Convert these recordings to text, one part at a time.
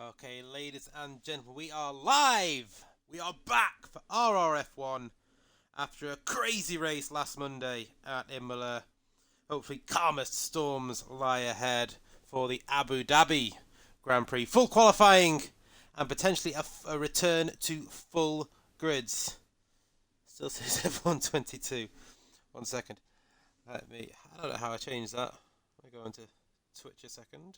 Okay, ladies and gentlemen, we are live! We are back for RRF1 after a crazy race last Monday at Imola. Hopefully calmer storms lie ahead for the Abu Dhabi Grand Prix. Full qualifying and potentially a return to full grids. Still says F122. 1 second. I don't know how I changed that. Let me go into Twitch a second.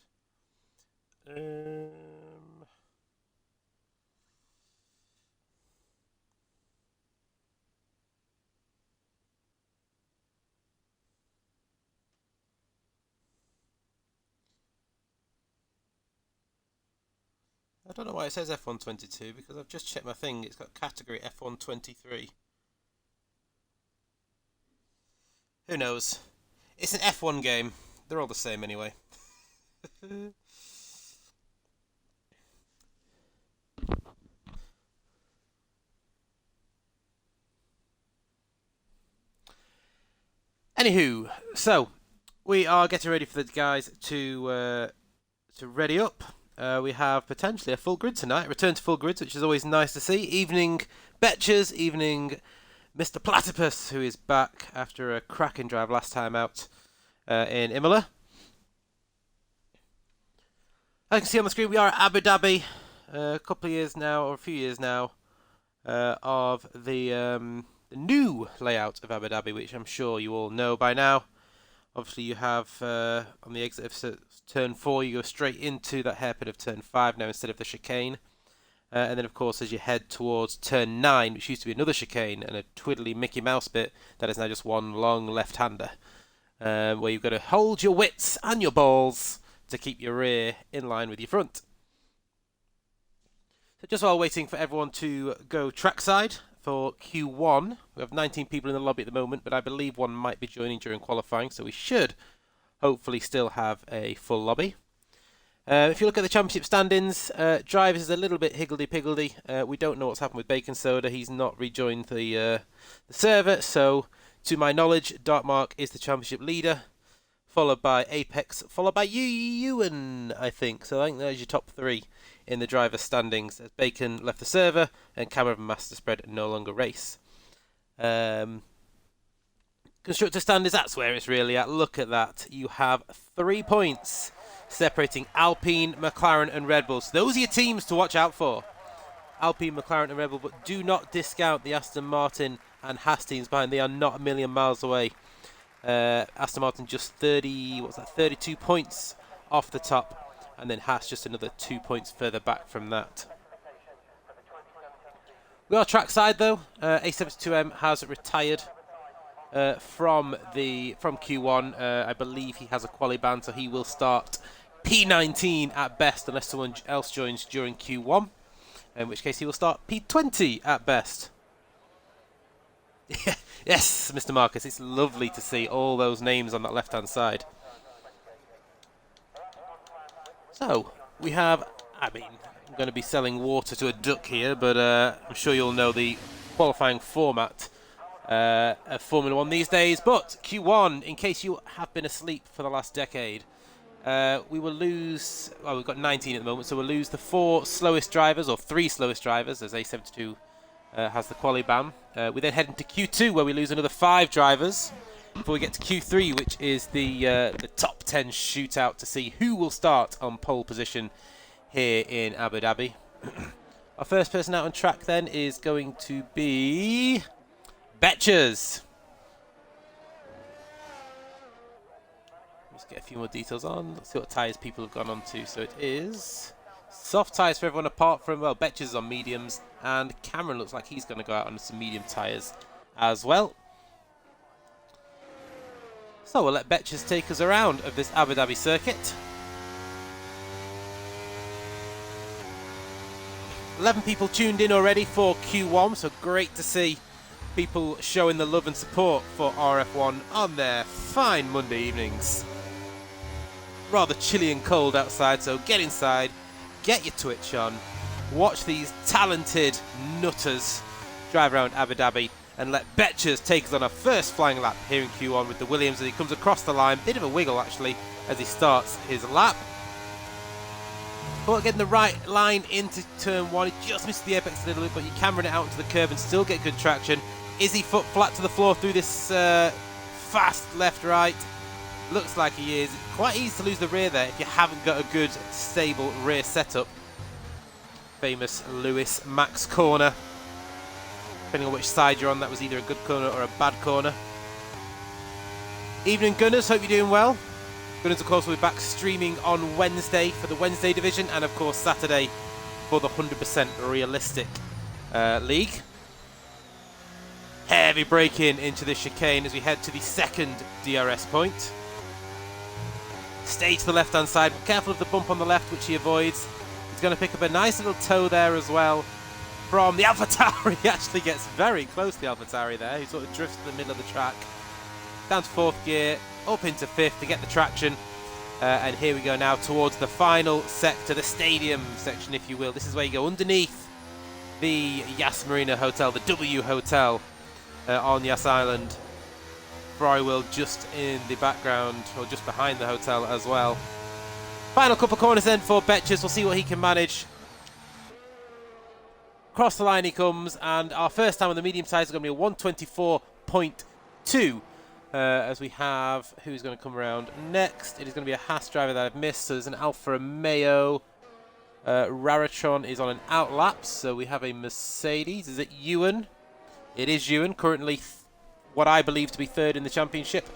I don't know why it says F122 because I've just checked my thing. It's got category F123. Who knows? It's an F1 game. They're all the same anyway. Anywho, so we are getting ready for the guys to ready up. We have potentially a full grid tonight. Return to full grids, which is always nice to see. Evening Betchers, evening Mr. Platypus, who is back after a cracking drive last time out in Imola. As you can see on the screen, we are at Abu Dhabi. A couple of years now, or a few years now, of the new layout of Abu Dhabi, which I'm sure you all know by now. Obviously, you have on the exit of turn 4, you go straight into that hairpin of turn 5 now instead of the chicane. And then, of course, as you head towards turn 9, which used to be another chicane and a twiddly Mickey Mouse bit, that is now just one long left-hander, where you've got to hold your wits and your balls to keep your rear in line with your front. So just while waiting for everyone to go trackside for Q1, we have 19 people in the lobby at the moment, but I believe one might be joining during qualifying, so we should hopefully still have a full lobby. If you look at the championship standings, drivers is a little bit higgledy-piggledy. We don't know what's happened with Bacon Soda. He's not rejoined the server, so to my knowledge, Darkmark is the championship leader, followed by Apex, followed by Ewan, I think. So I think there's your top 3 in the driver standings, as Bacon left the server and Cameron and Master Spread no longer race. Constructor standings, that's where it's really at. Look at that. You have 3 points separating Alpine, McLaren and Red Bull. So those are your teams to watch out for. Alpine, McLaren and Red Bull, but do not discount the Aston Martin and Haas teams behind. They are not a million miles away. Aston Martin just 32 points off the top, and then Haas just another 2 points further back from that. We are trackside though. A72M has retired from Q1. I believe he has a quali ban, so he will start P19 at best unless someone else joins during Q1, in which case he will start P20 at best. Yes, Mr. Marcus, it's lovely to see all those names on that left-hand side. So, we have, I'm going to be selling water to a duck here, but I'm sure you'll know the qualifying format of Formula 1 these days. But Q1, in case you have been asleep for the last decade, we will lose, well, we've got 19 at the moment, so we'll lose the 4 slowest drivers, or 3 slowest drivers, as A72 has the quali ban. We then head into Q2, where we lose another 5 drivers before we get to Q3, which is the top 10 shootout to see who will start on pole position here in Abu Dhabi. Our first person out on track then is going to be Betchers. Let's get a few more details on. Let's see what tyres people have gone on to. So it is soft tyres for everyone apart from, well, Betchers is on mediums, and Cameron looks like he's going to go out on some medium tyres as well. So we'll let Betchers take us around of this Abu Dhabi circuit. 11 people tuned in already for Q1, so great to see people showing the love and support for RF1 on their fine Monday evenings. Rather chilly and cold outside, so get inside, get your Twitch on, watch these talented nutters drive around Abu Dhabi, and let Betchers take us on our first flying lap here in Q1 with the Williams as he comes across the line. Bit of a wiggle actually as he starts his lap. But getting the right line into turn 1, he just missed the apex a little bit, but you can run it out into the curb and still get good traction. Is he foot flat to the floor through this fast left-right? Looks like he is. Quite easy to lose the rear there if you haven't got a good, stable rear setup. Famous Lewis Max corner. Depending on which side you're on, that was either a good corner or a bad corner. Evening Gunners, hope you're doing well. Gunners, of course, will be back streaming on Wednesday for the Wednesday division, and of course Saturday for the 100% Realistic League. Heavy braking into this chicane as we head to the second DRS point. Stay to the left-hand side, be careful of the bump on the left, which he avoids. He's going to pick up a nice little toe there as well from the AlphaTauri. He actually gets very close to the AlphaTauri there. He sort of drifts to the middle of the track. Down to 4th gear, up into 5th to get the traction. And here we go now towards the final sector, the stadium section, if you will. This is where you go underneath the Yas Marina Hotel, the W Hotel on Yas Island. Ferrari World just in the background, or just behind the hotel as well. Final couple of corners then for Betches. We'll see what he can manage. Across the line he comes, and our first time on the medium tyres is going to be a 124.2. As we have, who's going to come around next? It is going to be a Haas driver that I've missed. So there's an Alfa Romeo. Raratron is on an outlap, so we have a Mercedes. Is it Ewan? It is Ewan, currently what I believe to be 3rd in the championship.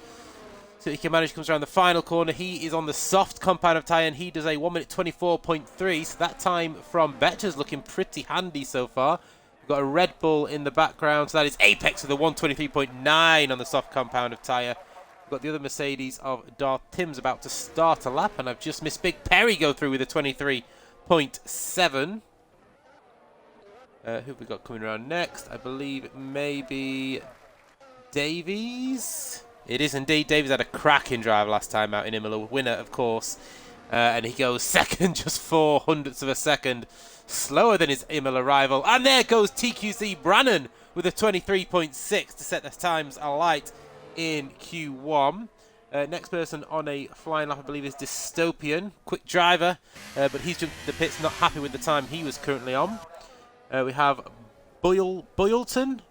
So he can manage, comes around the final corner. He is on the soft compound of tyre, and he does a 1:24.3. So that time from Betcher's looking pretty handy so far. We've got a Red Bull in the background, so that is Apex with a 1:23.9 on the soft compound of tyre. We've got the other Mercedes of Darth Timms about to start a lap, and I've just missed Big Perry go through with a 23.7. Who have we got coming around next? I believe maybe Davies. It is indeed. Davies had a cracking drive last time out in Imola. Winner, of course. And he goes second, just 0.04 of a second. Slower than his Imola rival. And there goes TQC Brannan with a 23.6 to set the times alight in Q1. Next person on a flying lap, I believe, is Dystopian. Quick driver, but he's jumped to the pits, not happy with the time he was currently on. We have Bolton,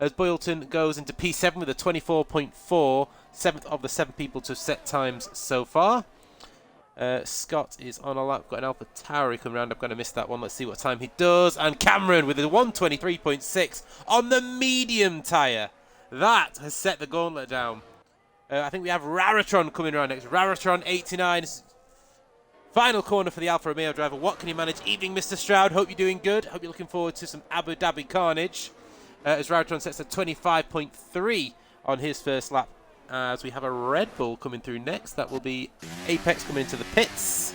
as Boylton goes into P7 with a 24.4, 7th of the 7 people to set times so far. Scott is on a lap. Got an AlphaTauri coming around. I'm going to miss that one. Let's see what time he does. And Cameron with a 1:23.6 on the medium tyre. That has set the gauntlet down. I think we have Raratron coming around next. Raratron 89. Final corner for the Alfa Romeo driver. What can he manage? Evening, Mr. Stroud. Hope you're doing good. Hope you're looking forward to some Abu Dhabi carnage. As Raratron sets a 25.3 on his first lap. As we have a Red Bull coming through next. That will be Apex coming into the pits.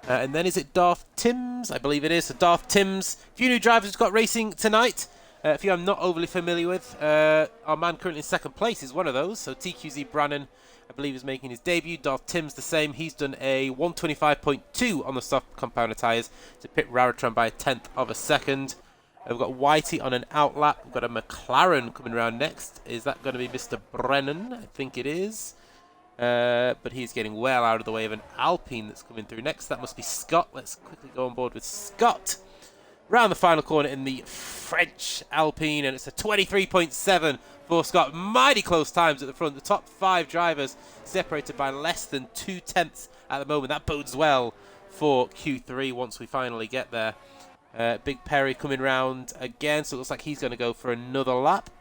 And then is it Darth Timms? I believe it is. So Darth Timms. A few new drivers who've got racing tonight. A few I'm not overly familiar with. Our man currently in second place is one of those. So TQZ Brannan, I believe, is making his debut. Darth Timms the same. He's done a 1:25.2 on the soft compounder tyres to pit Raratron by a 1/10 of a second. We've got Whitey on an outlap. We've got a McLaren coming around next. Is that going to be Mr. Brennan? I think it is. But he's getting well out of the way of an Alpine that's coming through next. That must be Scott. Let's quickly go on board with Scott. Round the final corner in the French Alpine, and it's a 23.7 for Scott. Mighty close times at the front. The top 5 drivers separated by less than 2/10 at the moment. That bodes well for Q3 once we finally get there. Big Perry coming round again, so it looks like he's going to go for another lap.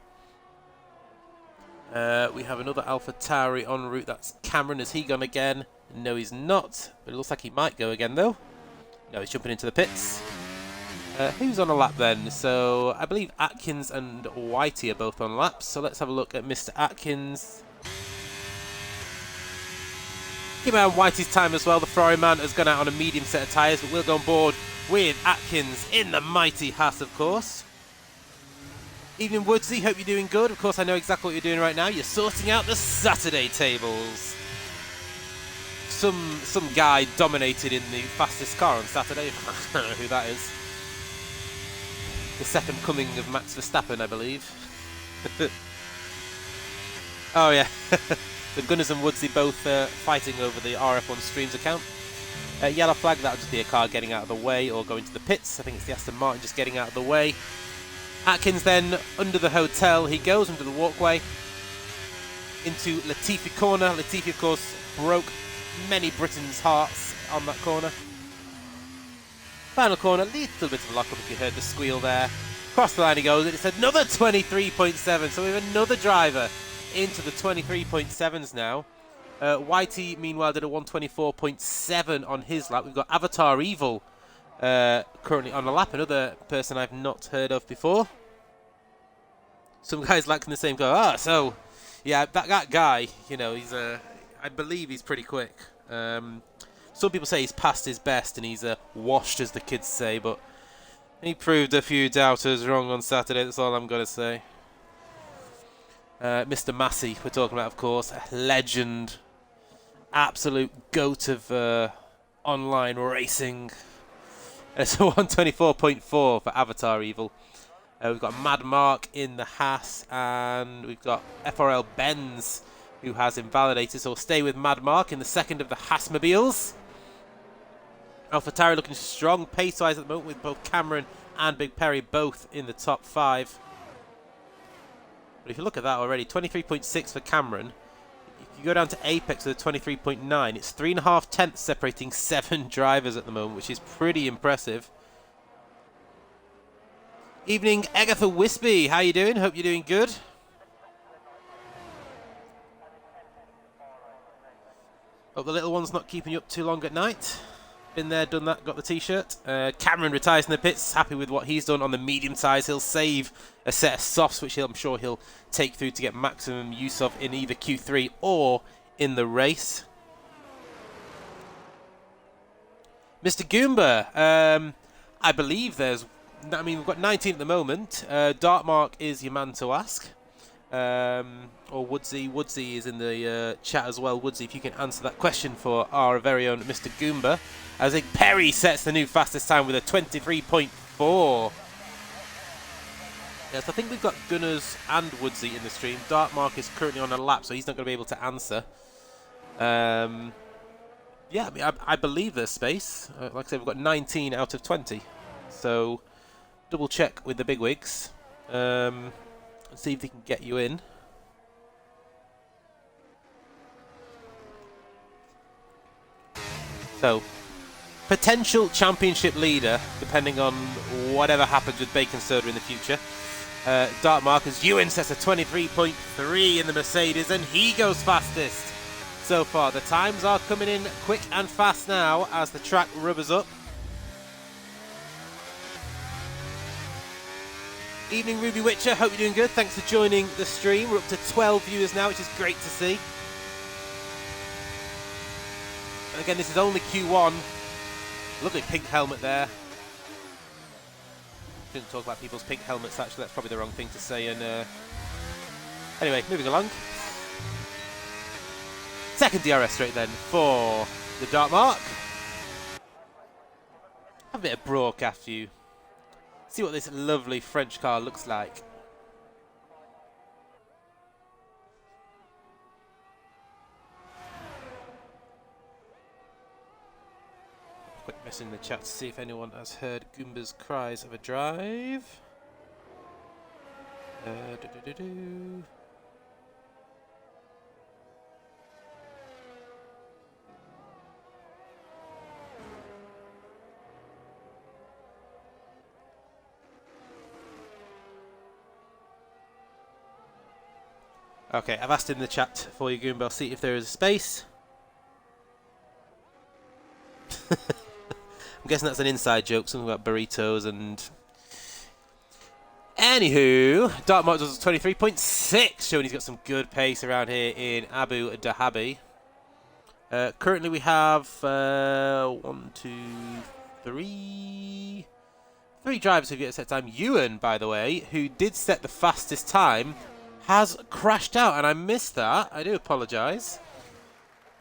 We have another AlphaTauri en route. That's Cameron. Is he gone again? No, he's not. But it looks like he might go again, though. No, he's jumping into the pits. Who's on a lap then? So I believe Atkins and Whitey are both on laps. So let's have a look at Mr. Atkins. Keep an eye on Whitey's time as well. The Ferrari man has gone out on a medium set of tyres, but we'll go on board with Atkins in the mighty Haas, of course. Evening, Woodsy. Hope you're doing good. Of course, I know exactly what you're doing right now. You're sorting out the Saturday tables. Some guy dominated in the fastest car on Saturday. I don't know who that is. The second coming of Max Verstappen, I believe. Oh, yeah. The Gunners and Woodsy both fighting over the RRF1 Streams account. Yellow flag, that'll just be a car getting out of the way or going to the pits. I think it's the Aston Martin just getting out of the way. Atkins then under the hotel, he goes under the walkway into Latifi corner. Latifi, of course, broke many Britain's hearts on that corner. Final corner, little bit of a lock-up if you heard the squeal there. Across the line he goes, and it's another 23.7, so we have another driver into the 23.7s now. Whitey, meanwhile, did a 124.7 on his lap. We've got Avatar Evil currently on the lap, another person I've not heard of before. Some guys like in the same go, so, yeah, that guy, you know, he's, I believe he's pretty quick. Some people say he's past his best and he's washed, as the kids say, but he proved a few doubters wrong on Saturday, that's all I'm going to say. Mr. Massey, we're talking about, of course, a legend, absolute goat of online racing. It's a 124.4 for Avatar Evil. We've got Mad Mark in the Haas, and we've got FRL Benz, who has invalidated, so we'll stay with Mad Mark in the second of the Haasmobiles. AlphaTauri looking strong pace-wise at the moment, with both Cameron and Big Perry both in the top 5. But if you look at that already, 23.6 for Cameron. If you go down to Apex with a 23.9, it's 3.5 tenths separating 7 drivers at the moment, which is pretty impressive. Evening, Agatha Wispy. How you doing? Hope you're doing good. Hope the little one's not keeping you up too long at night. Been there, done that, got the t-shirt. Cameron retires in the pits, happy with what he's done on the medium size. He'll save a set of softs, which I'm sure he'll take through to get maximum use of in either Q3 or in the race. Mr. Goomba, I believe we've got 19 at the moment. Dartmark is your man to ask. Or Woodsy. Woodsy is in the chat as well. Woodsy, if you can answer that question for our very own Mr. Goomba. As Perry sets the new fastest time with a 23.4. Yes, I think we've got Gunners and Woodsy in the stream. Dartmark is currently on a lap, so he's not going to be able to answer. Yeah, I mean, I believe there's space. Like I said, we've got 19 out of 20. So, double check with the bigwigs. And see if they can get you in. So, potential championship leader, depending on whatever happens with Bacon Soda in the future. Dartmark, as Ewan sets a 23.3 in the Mercedes, and he goes fastest so far. The times are coming in quick and fast now as the track rubbers up. Evening, Ruby Witcher. Hope you're doing good. Thanks for joining the stream. We're up to 12 viewers now, which is great to see. And again, this is only Q1. Lovely pink helmet there. Shouldn't talk about people's pink helmets, actually. That's probably the wrong thing to say. And anyway, moving along. Second DRS straight then for the Dartmark. Have a bit of broadcast view. See what this lovely French car looks like. Quick message in the chat to see if anyone has heard Goomba's cries of a drive. Okay, I've asked in the chat for you, Goomba. I'll see if there is a space. I'm guessing that's an inside joke, something about burritos and... Anywho, Dartmark does 23.6, showing he's got some good pace around here in Abu Dhabi. Currently we have three drivers who get a set time. Ewan, by the way, who did set the fastest time, has crashed out, and I missed that. I do apologise.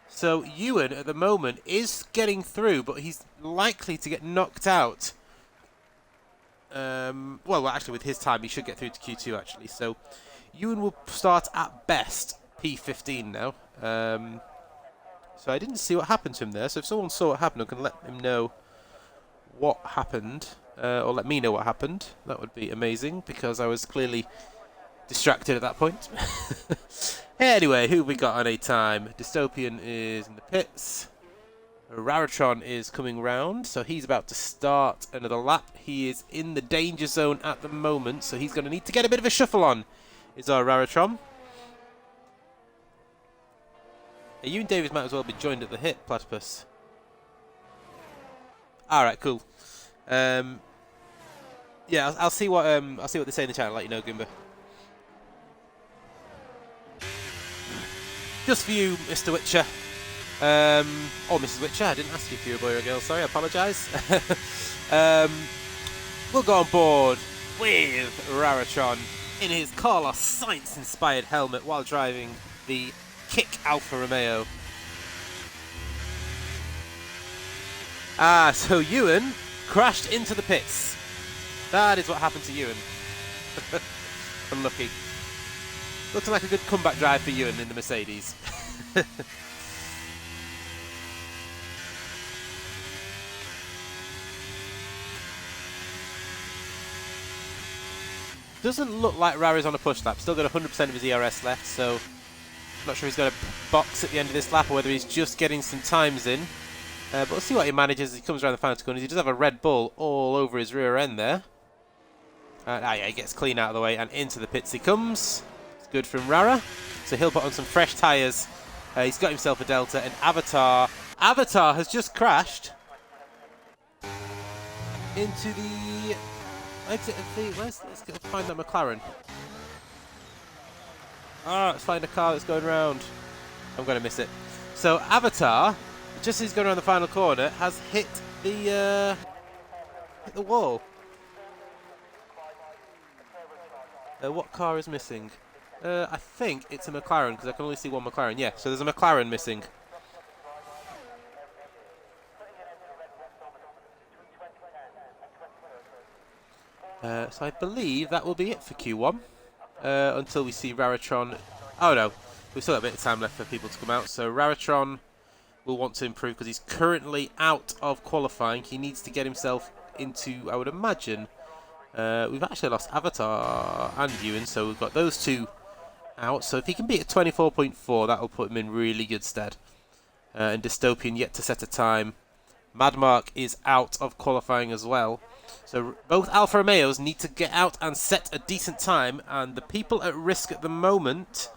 So Ewan at the moment is getting through, but he's likely to get knocked out. Well, actually, with his time, he should get through to Q2, actually. So Ewan will start at best P15 now. So I didn't see what happened to him there. So if someone saw what happened, I can let him know what happened, or let me know what happened. That would be amazing, because I was clearly distracted at that point. Anyway, who have we got on a time? Dystopian is in the pits. Raratron is coming round, so he's about to start another lap. He is in the danger zone at the moment, so he's going to need to get a bit of a shuffle on, is our Raratron. You and Davis might as well be joined at the hip, Platypus. Alright, cool. Yeah, I'll see what they say in the chat. I'll let you know, Goomba. Just for you, Mr. Witcher. Or Mrs. Witcher. I didn't ask you if you were a boy or a girl. Sorry, I apologise. We'll go on board with Raratron in his Carlos Sainz-inspired helmet while driving the Kick Alfa Romeo. So Ewan crashed into the pits. That is what happened to Ewan. Unlucky. Looks like a good comeback drive for Ewan in the Mercedes. Doesn't look like Rara's on a push lap. Still got 100% of his ERS left, so not sure if he's got a box at the end of this lap or whether he's just getting some times in. But we'll see what he manages as he comes around the final two corners. He does have a Red Bull all over his rear end there. Yeah, he gets clean out of the way and into the pits he comes. It's good from Rara. So he'll put on some fresh tyres. He's got himself a Delta, and Avatar has just crashed into the exit of the... Let's go find that McLaren. Let's find a car that's going round. I'm going to miss it. So Avatar, just as he's going around the final corner, has hit the wall. What car is missing? I think it's a McLaren, because I can only see one McLaren. Yeah, so there's a McLaren missing. So I believe that will be it for Q1. Until we see Raratron. Oh no, we've still got a bit of time left for people to come out. So Raratron will want to improve because he's currently out of qualifying. He needs to get himself into, I would imagine, we've actually lost Avatar and Ewan, so we've got those two out. So if he can beat a 24.4, that'll put him in really good stead. And Dystopian yet to set a time. Madmark is out of qualifying as well. So both Alfa Romeos need to get out and set a decent time, and the people at risk at the moment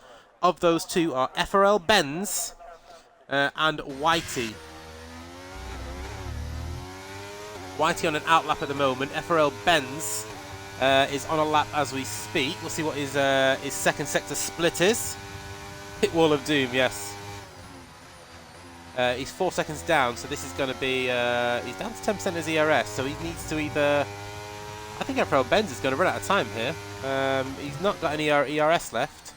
of those two are FRL Benz and Whitey. Whitey on an outlap at the moment. FRL Benz is on a lap as we speak. We'll see what his second sector split is. Pit wall of doom, yes. He's 4 seconds down, so this is going to be... he's down to 10% as ERS, so he needs to either... I think FRL Benz is going to run out of time here. He's not got any ERS left.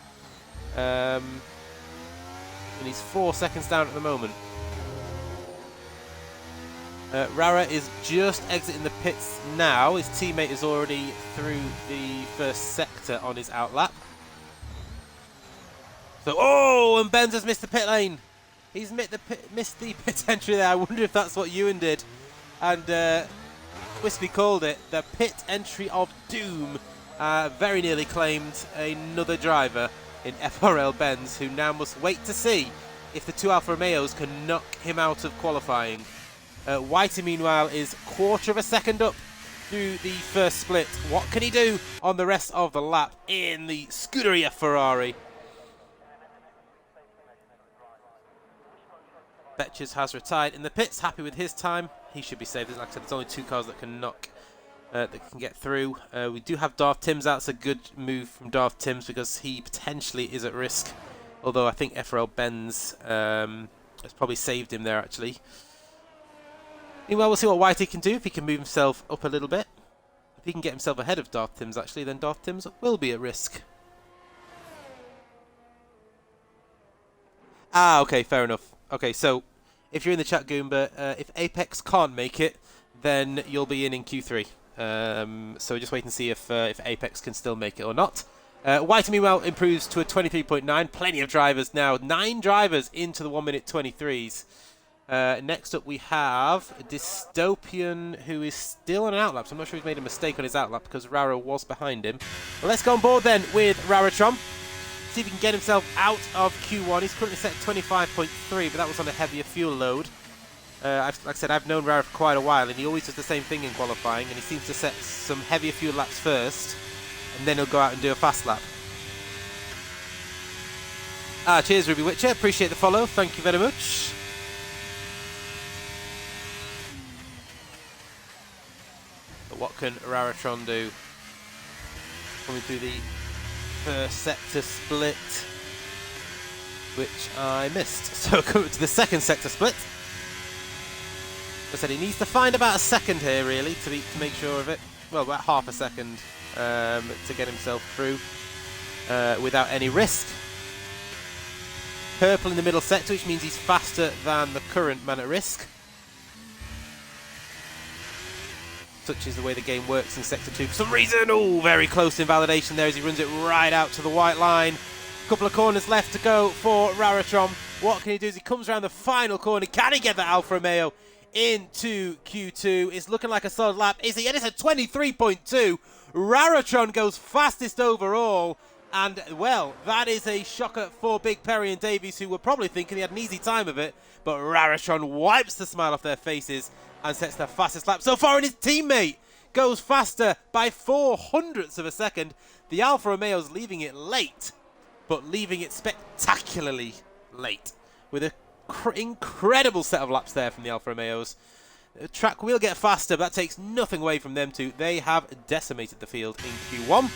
And he's 4 seconds down at the moment. Rara is just exiting the pits now. His teammate is already through the first sector on his outlap. So, oh, and Benz has missed the pit lane. He's missed the pit entry there. I wonder if that's what Ewan did. And Wispy called it the pit entry of doom. Very nearly claimed another driver in FRL Benz, who now must wait to see if the two Alfa Romeos can knock him out of qualifying. Whitey, meanwhile, is quarter of a second up through the first split. What can he do on the rest of the lap in the Scuderia Ferrari? Betches has retired in the pits, happy with his time. He should be safe. Like I said, there's only two cars that can knock, that can get through. We do have Darth Timms out. It's a good move from Darth Timms because he potentially is at risk. Although I think FRL Benz has probably saved him there, actually. Meanwhile, we'll see what Whitey can do, if he can move himself up a little bit. If he can get himself ahead of Darth Timms, actually, then Darth Timms will be at risk. Ah, okay, fair enough. Okay, so if you're in the chat, Goomba, if Apex can't make it, then you'll be in Q3. So just wait and see if Apex can still make it or not. White, meanwhile, improves to a 23.9. Plenty of drivers now. 9 drivers into the 1 minute 23s. Next up, we have Dystopian, who is still on an outlap. So I'm not sure he's made a mistake on his outlap because Rara was behind him. But let's go on board then with Raratron. See if he can get himself out of Q1. He's currently set at 25.3, but that was on a heavier fuel load. Like I said, I've known Rara for quite a while, and he always does the same thing in qualifying, and he seems to set some heavier fuel laps first, and then he'll go out and do a fast lap. Cheers, Ruby Witcher. Appreciate the follow. Thank you very much. But what can Raratron do? Coming through the first sector split, which I missed. So coming to the second sector split. As I said, he needs to find about a second here, really, to make sure of it. Well, about half a second to get himself through without any risk. Purple in the middle sector, which means he's faster than the current man at risk. Such is the way the game works in Sector 2 for some reason. Oh, very close to invalidation there as he runs it right out to the white line. A couple of corners left to go for Raratron. What can he do as he comes around the final corner? Can he get that Alfa Romeo into Q2? It's looking like a solid lap. Is he? And it's a 23.2. Raratron goes fastest overall. And, well, that is a shocker for Big Perry and Davies, who were probably thinking he had an easy time of it. But Raratron wipes the smile off their faces and sets the fastest lap so far, and his teammate goes faster by 0.04 of a second. The Alfa Romeo's leaving it late, but leaving it spectacularly late, with an incredible set of laps there from the Alfa Romeos. The track will get faster, but that takes nothing away from them two. They have decimated the field in Q1.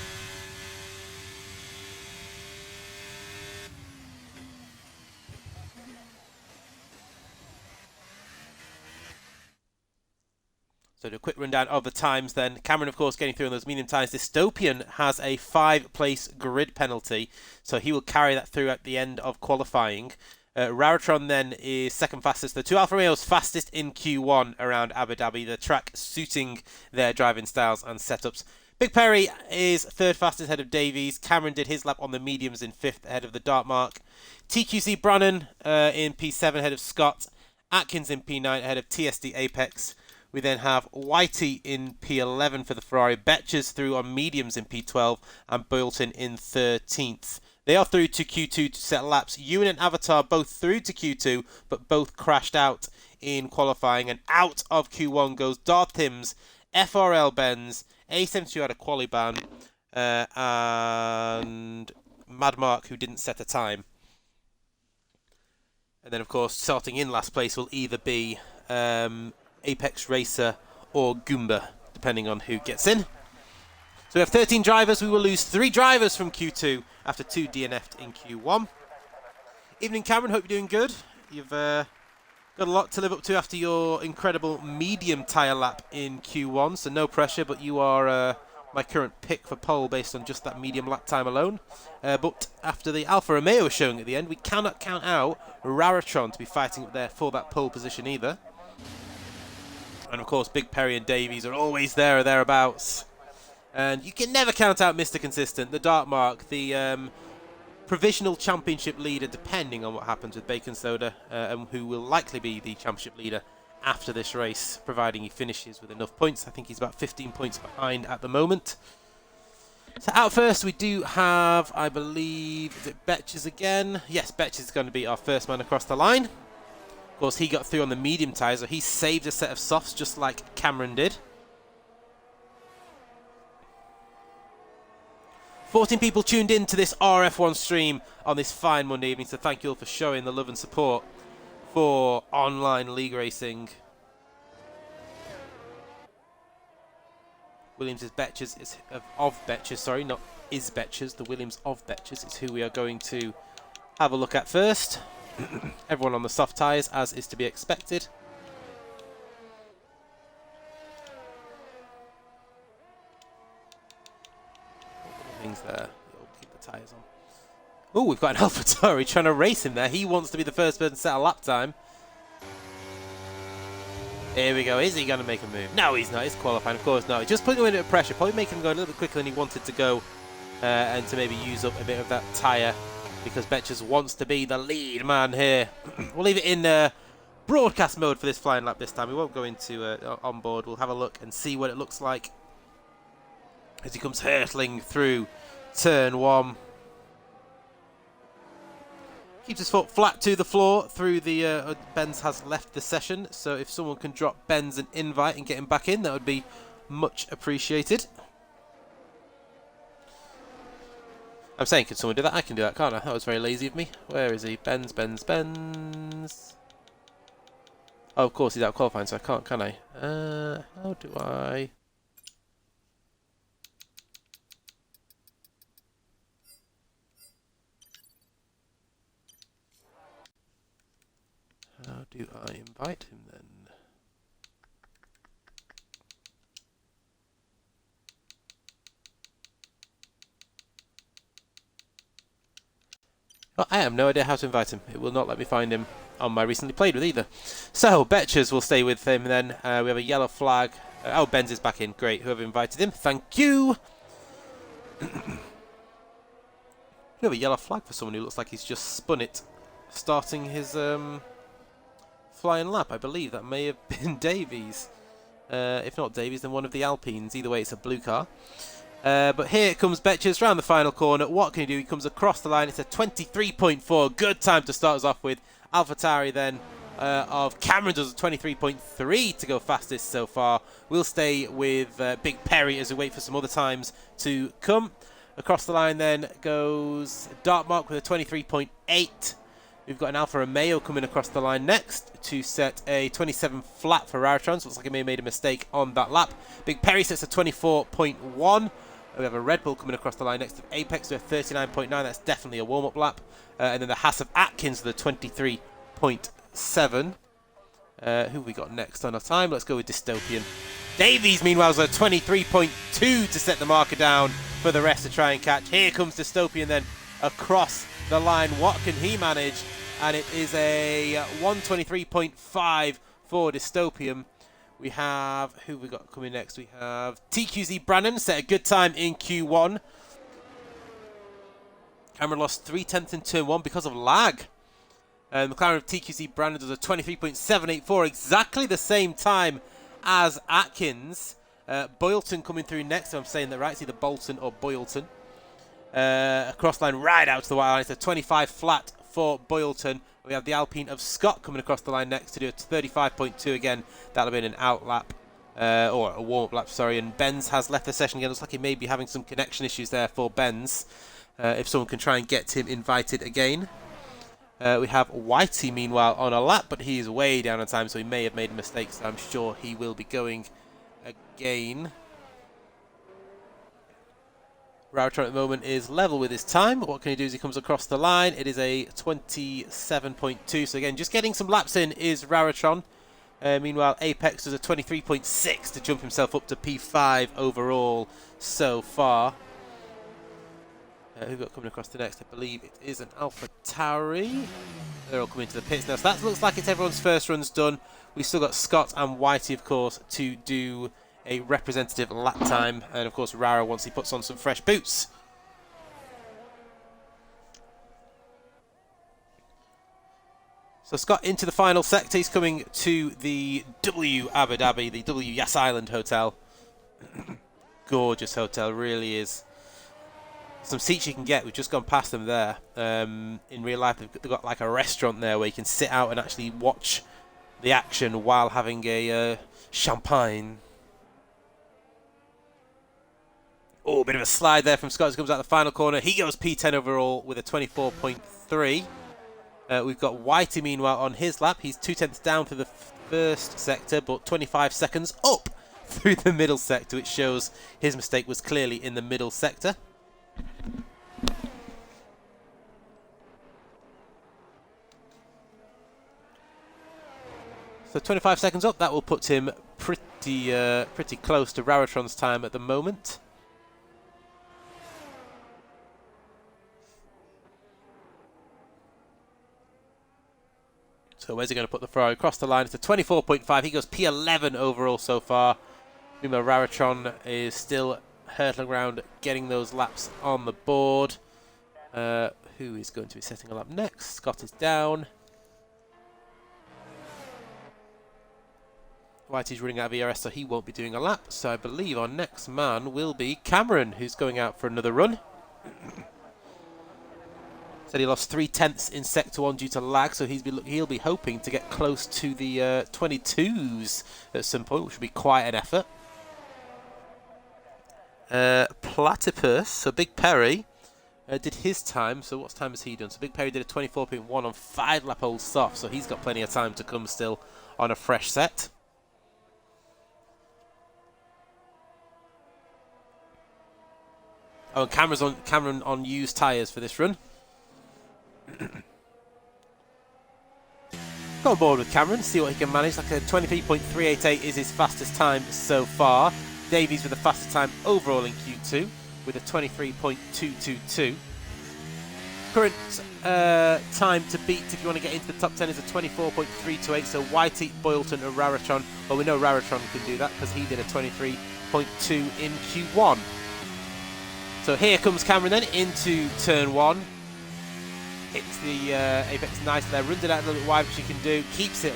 So do a quick rundown of the times then. Cameron, of course, getting through on those medium tyres. Dystopian has a 5-place grid penalty, so he will carry that through at the end of qualifying. Raratron then is second fastest. The two Alfa Romeos fastest in Q1 around Abu Dhabi. The track suiting their driving styles and setups. Big Perry is third fastest ahead of Davies. Cameron did his lap on the mediums in fifth ahead of the Dart Mark. TQC Brannan in P7 ahead of Scott. Atkins in P9 ahead of TSD Apex. We then have Whitey in P11 for the Ferrari, Betches through on mediums in P12, and Boylton in 13th. They are through to Q2 to set laps. Ewan and Avatar both through to Q2, but both crashed out in qualifying. And out of Q1 goes Darth Timms, FRL Benz, A72 had a quali ban, and Mad Mark, who didn't set a time. And then, of course, starting in last place will either be Apex Racer or Goomba, depending on who gets in. So we have 13 drivers. We will lose 3 drivers from Q2 after 2 DNF'd in Q1. Evening, Cameron. Hope you're doing good. You've got a lot to live up to after your incredible medium tyre lap in Q1, so no pressure, but you are my current pick for pole based on just that medium lap time alone. But after the Alfa Romeo showing at the end, we cannot count out Raratron to be fighting up there for that pole position either. And of course, Big Perry and Davies are always there or thereabouts. And you can never count out Mr. Consistent, the Dart Mark, the provisional championship leader, depending on what happens with Bacon Soda, and who will likely be the championship leader after this race, providing he finishes with enough points. I think he's about 15 points behind at the moment. So out first, we do have, I believe, is it Betches again? Yes, Betches is going to be our first man across the line. Of course, he got through on the medium tyres, so he saved a set of softs just like Cameron did. 14 people tuned in to this RRF1 stream on this fine Monday evening, so thank you all for showing the love and support for online league racing. Williams is Betches, of Betches, sorry, not is Betches. The Williams of Betches is who we are going to have a look at first. Everyone on the soft tyres, as is to be expected. Things there. Keep the tyres on. Oh, we've got an AlphaTauri trying to race him there. He wants to be the first person to set a lap time. Here we go. Is he going to make a move? No, he's not. He's qualifying. Of course not. Just putting him under pressure. Probably making him go a little bit quicker than he wanted to go and to maybe use up a bit of that tyre, because Betches wants to be the lead man here. We'll leave it in broadcast mode for this flying lap this time. We won't go into onboard. We'll have a look and see what it looks like as he comes hurtling through turn 1. Keeps his foot flat to the floor through the... Benz has left the session, so if someone can drop Benz an invite and get him back in, that would be much appreciated. I'm saying, can someone do that? I can do that, can't I? That was very lazy of me. Where is he? Benz, Benz, Benz. Oh, of course, he's out qualifying, so I can't, can I? How do I... How do I invite him then? Well, I have no idea how to invite him. It will not let me find him on my recently played with either. So, Betches will stay with him then. We have a yellow flag. Oh, Benz is back in. Great. Whoever invited him, thank you. We have a yellow flag for someone who looks like he's just spun it, starting his flying lap. I believe that may have been Davies. If not Davies, then one of the Alpines. Either way, it's a blue car. But here comes Betches round the final corner. What can he do? He comes across the line. It's a 23.4. Good time to start us off with. AlphaTauri then of Cameron does a 23.3 to go fastest so far. We'll stay with Big Perry as we wait for some other times to come. Across the line then goes Dartmark with a 23.8. We've got an Alfa Romeo coming across the line next to set a 27 flat for Raritron. So looks like he may have made a mistake on that lap. Big Perry sets a 24.1. We have a Red Bull coming across the line next to Apex with a 39.9. That's definitely a warm-up lap. And then the Haas of Atkins with a 23.7. Who have we got next on our time? Let's go with Dystopian. Davies, meanwhile, is a 23.2 to set the marker down for the rest to try and catch. Here comes Dystopian then across the line. What can he manage? And it is a 123.5 for Dystopian. We have, who have we got coming next? We have TQZ Brannon, set a good time in Q1. Cameron lost 3/10 in turn 1 because of lag. McLaren of TQZ Brannon does a 23.784, exactly the same time as Atkins. Boylton coming through next, if I'm saying that right. It's either Bolton or Boylton. Across line right out to the white line. It's a 25 flat for Boylton. We have the Alpine of Scott coming across the line next to do a 35.2 again. That'll have been an out lap, or a warm-up lap, sorry. And Benz has left the session again. Looks like he may be having some connection issues there for Benz. If someone can try and get him invited again. We have Whitey, meanwhile, on a lap, but he is way down on time, so he may have made a mistake, so I'm sure he will be going again. Raritron at the moment is level with his time. What can he do as he comes across the line? It is a 27.2. So again, just getting some laps in is Raritron. Meanwhile, Apex does a 23.6 to jump himself up to P5 overall so far. Who have we got coming across the next? I believe it is an AlphaTauri. They're all coming to the pits now. So that looks like it's everyone's first runs done. We've still got Scott and Whitey, of course, to do a representative lap time, and of course Rara once he puts on some fresh boots. So Scott into the final sector. He's coming to the W Abu Dhabi, the W Yas Island Hotel. Gorgeous hotel, really is. Some seats you can get. We've just gone past them there. In real life, they've got like a restaurant there where you can sit out and actually watch the action while having a champagne. Oh, a bit of a slide there from Scott as he comes out the final corner. He goes P10 overall with a 24.3. We've got Whitey, meanwhile, on his lap. He's 2/10 down through the first sector, but 25 seconds up through the middle sector, which shows his mistake was clearly in the middle sector. So 25 seconds up. That will put him pretty close to Raritron's time at the moment. So where's he going to put the Ferrari across the line? It's a 24.5. He goes P11 overall so far. Meanwhile, Raritron is still hurtling around, getting those laps on the board. Who is going to be setting a lap next? Scott is down. Whitey's running out of ERS, so he won't be doing a lap. So I believe our next man will be Cameron, who's going out for another run. Said he lost 3/10 in Sector 1 due to lag, so he'll be hoping to get close to the 22s at some point, which would be quite an effort. Platypus, so Big Perry, did his time. So what time has he done? So Big Perry did a 24.1 on 5-lap old soft, so he's got plenty of time to come still on a fresh set. Oh, and Cameron on used tyres for this run. Go on board with Cameron, see what he can manage. Like a 23.388 is his fastest time so far. Davies with the fastest time overall in Q2 with a 23.222. Current time to beat if you want to get into the top 10 is a 24.328. So Whitey, Boylton and Raratron. Well, we know Raratron can do that because he did a 23.2 in Q1. So here comes Cameron then into turn 1. Hits the apex nice there, runs it out a little bit wide, which he can do. Keeps it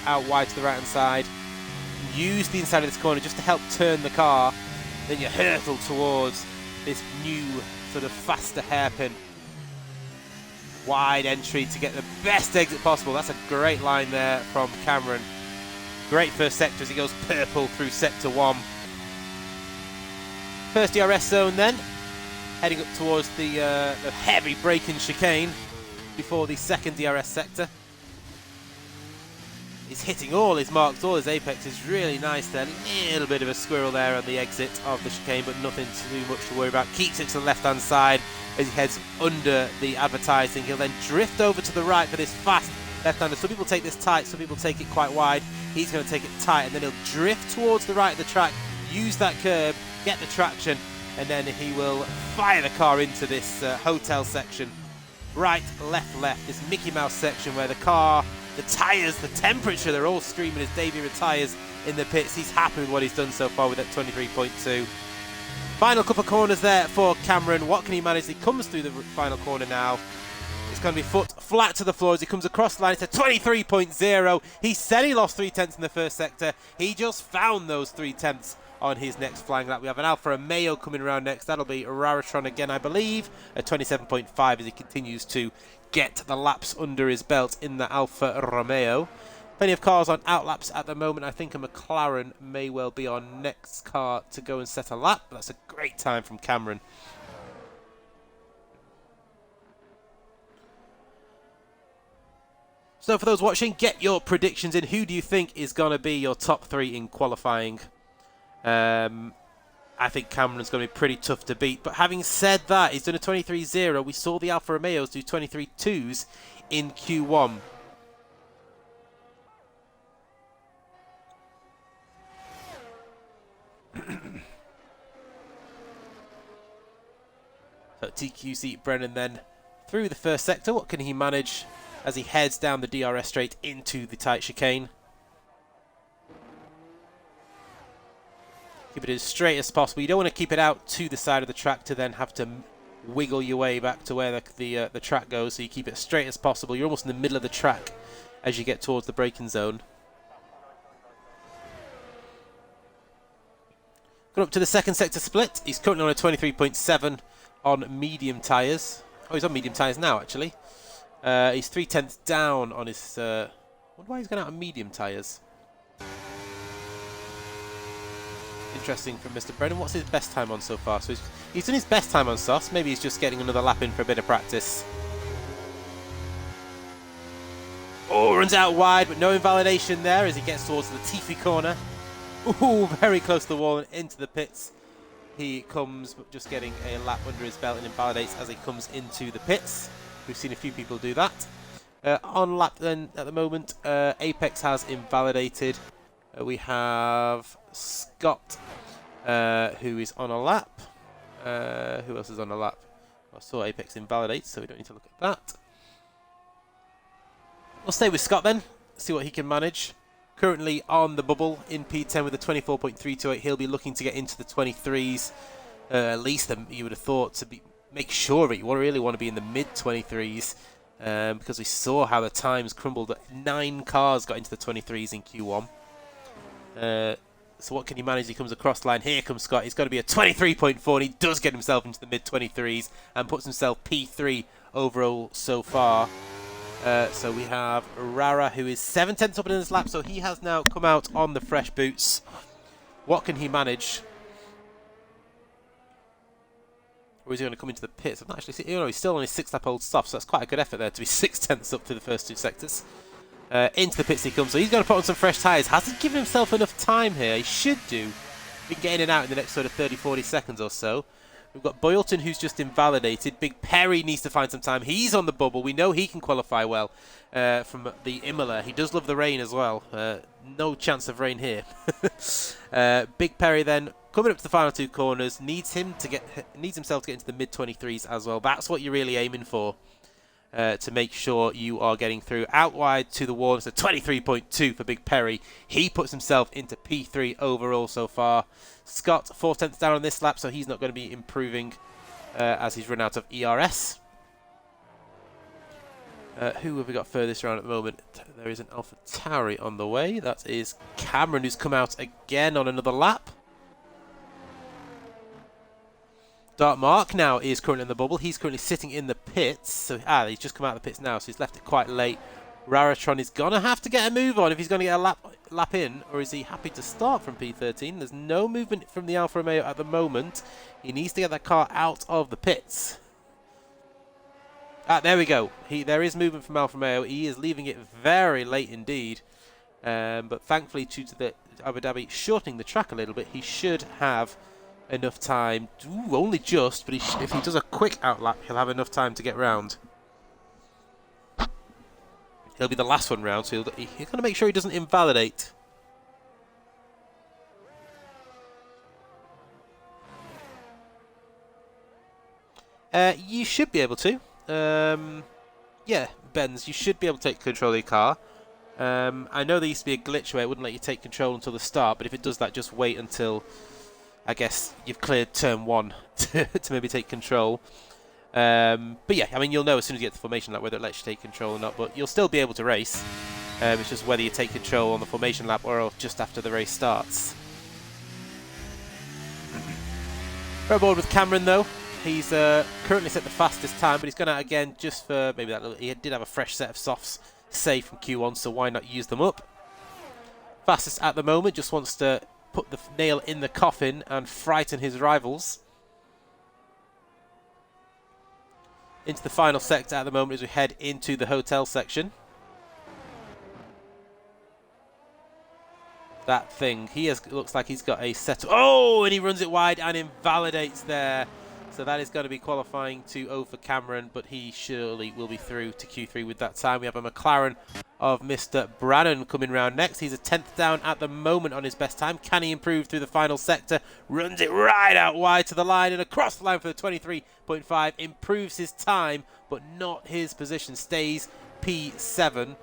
out wide to the right hand side. Use the inside of this corner just to help turn the car. Then you hurtle towards this new sort of faster hairpin. Wide entry to get the best exit possible. That's a great line there from Cameron. Great first sector as he goes purple through Sector 1. First DRS zone then, heading up towards the heavy braking chicane before the second DRS sector. He's hitting all his marks, all his apex is really nice there. A little bit of a squirrel there on the exit of the chicane, but nothing too much to worry about. Keeps it to the left-hand side as he heads under the advertising. He'll then drift over to the right for this fast left-hander. Some people take this tight, some people take it quite wide. He's going to take it tight, and then he'll drift towards the right of the track, use that curb, get the traction, and then he will fire the car into this hotel section. Right, left, this Mickey Mouse section where the car, the tyres, the temperature, they're all screaming as Davey retires in the pits. He's happy with what he's done so far with that 23.2. Final couple of corners there for Cameron. What can he manage? He comes through the final corner now. It's going to be foot flat to the floor as he comes across the line. It's a 23.0. He said he lost 3/10 in the first sector. He just found those 3/10 on his next flying lap. We have an Alfa Romeo coming around next. That'll be Raratron again, I believe. A 27.5 as he continues to get the laps under his belt in the Alfa Romeo. Plenty of cars on outlaps at the moment. I think a McLaren may well be our next car to go and set a lap. That's a great time from Cameron. So for those watching, get your predictions in. Who do you think is going to be your top 3 in qualifying? I think Cameron's going to be pretty tough to beat. But having said that, he's done a 23.0. We saw the Alfa Romeos do 23.2s in Q1. So TQC Brennan then through the first sector. What can he manage as he heads down the DRS straight into the tight chicane? Keep it as straight as possible. You don't want to keep it out to the side of the track to then have to wiggle your way back to where the track goes. So you keep it as straight as possible. You're almost in the middle of the track as you get towards the braking zone. Going up to the second sector split. He's currently on a 23.7 on medium tyres. Oh, he's on medium tyres now, actually. He's 3/10 down on his... I wonder why he's going out on medium tyres. Interesting from Mr. Brennan. What's his best time on so far? So he's done his best time on softs. Maybe he's just getting another lap in for a bit of practice. Oh, runs out wide, but no invalidation there as he gets towards the Latifi corner. Ooh, very close to the wall and into the pits. He comes, but just getting a lap under his belt and invalidates as he comes into the pits. We've seen a few people do that. On lap then at the moment, Apex has invalidated. We have Scott, who is on a lap. Who else is on a lap? I saw Apex invalidate, so we don't need to look at that. We'll stay with Scott then, see what he can manage. Currently on the bubble in P10 with a 24.328. He'll be looking to get into the 23s. At least you would have thought to make sure that you really want to be in the mid 23s, because we saw how the times crumbled. 9 cars got into the 23s in Q1. So what can he manage? He comes across the line. Here comes Scott. He's got to be a 23.4, and he does get himself into the mid 23s and puts himself P3 overall so far. So we have Rara, who is 7/10 up in his lap, so he has now come out on the fresh boots. What can he manage? Or is he going to come into the pits? I've not actually seen. He's still only 6 lap old stuff, so that's quite a good effort there to be 6/10 up to the first 2 sectors. Into the pits he comes, so he's going to put on some fresh tyres. Hasn't given himself enough time here. He should do. He can get in and out in the next sort of 30-40 seconds or so. We've got Boylton, who's just invalidated. Big Perry needs to find some time. He's on the bubble. We know he can qualify well from the Imola. He does love the rain as well. No chance of rain here. Big Perry then coming up to the final 2 corners needs himself to get into the mid 23s as well. That's what you're really aiming for. To make sure you are getting through. Out wide to the wall, it's a 23.2 for Big Perry. He puts himself into P3 overall so far. Scott, 4/10 down on this lap, so he's not going to be improving as he's run out of ERS. Who have we got furthest around at the moment? There is an Alpha Tauri on the way. That is Cameron, who's come out again on another lap. Dark Mark now is currently in the bubble. He's currently sitting in the pits. So he's just come out of the pits now, so he's left it quite late. Raratron is going to have to get a move on if he's going to get a lap in, or is he happy to start from P13? There's no movement from the Alfa Romeo at the moment. He needs to get that car out of the pits. There we go. There is movement from Alfa Romeo. He is leaving it very late indeed. But thankfully, due to the Abu Dhabi shortening the track a little bit, he should have enough time. Only just, but if he does a quick outlap, he'll have enough time to get round. He'll be the last one round, so he's going to make sure he doesn't invalidate. You should be able to. Yeah, Benz, you should be able to take control of your car. I know there used to be a glitch where it wouldn't let you take control until the start, but if it does that, just wait until, I guess, you've cleared turn 1 to maybe take control. But yeah, I mean, you'll know as soon as you get to the formation lap whether it lets you take control or not, but you'll still be able to race. It's just whether you take control on the formation lap or just after the race starts. We're aboard with Cameron, though. He's currently set the fastest time, but he's gone out again just for maybe that little... He did have a fresh set of softs saved from Q1, so why not use them up? Fastest at the moment, just wants to put the nail in the coffin and frighten his rivals. Into the final sector at the moment as we head into the hotel section. That thing, looks like he's got a set. Oh, and he runs it wide and invalidates there. So that is going to be qualifying 2-0 for Cameron, but he surely will be through to Q3 with that time. We have a McLaren of Mr. Brannan coming round next. He's a 10th down at the moment on his best time. Can he improve through the final sector? Runs it right out wide to the line and across the line for the 23.5. Improves his time, but not his position. Stays P7.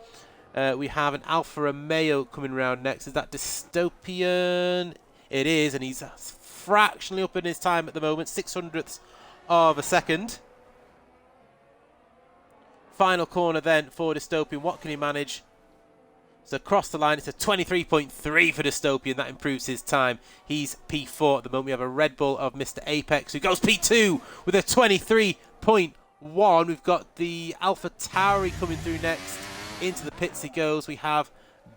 We have an Alfa Romeo coming round next. Is that Dystopian? It is, and he's fractionally up in his time at the moment, 600ths of a second. Final corner then for Dystopian. What can he manage? So across the line, it's a 23.3 for Dystopian. That improves his time. He's P4 at the moment. We have a Red Bull of Mr. Apex who goes P2 with a 23.1. We've got the Alpha Tauri coming through next. Into the pits he goes. We have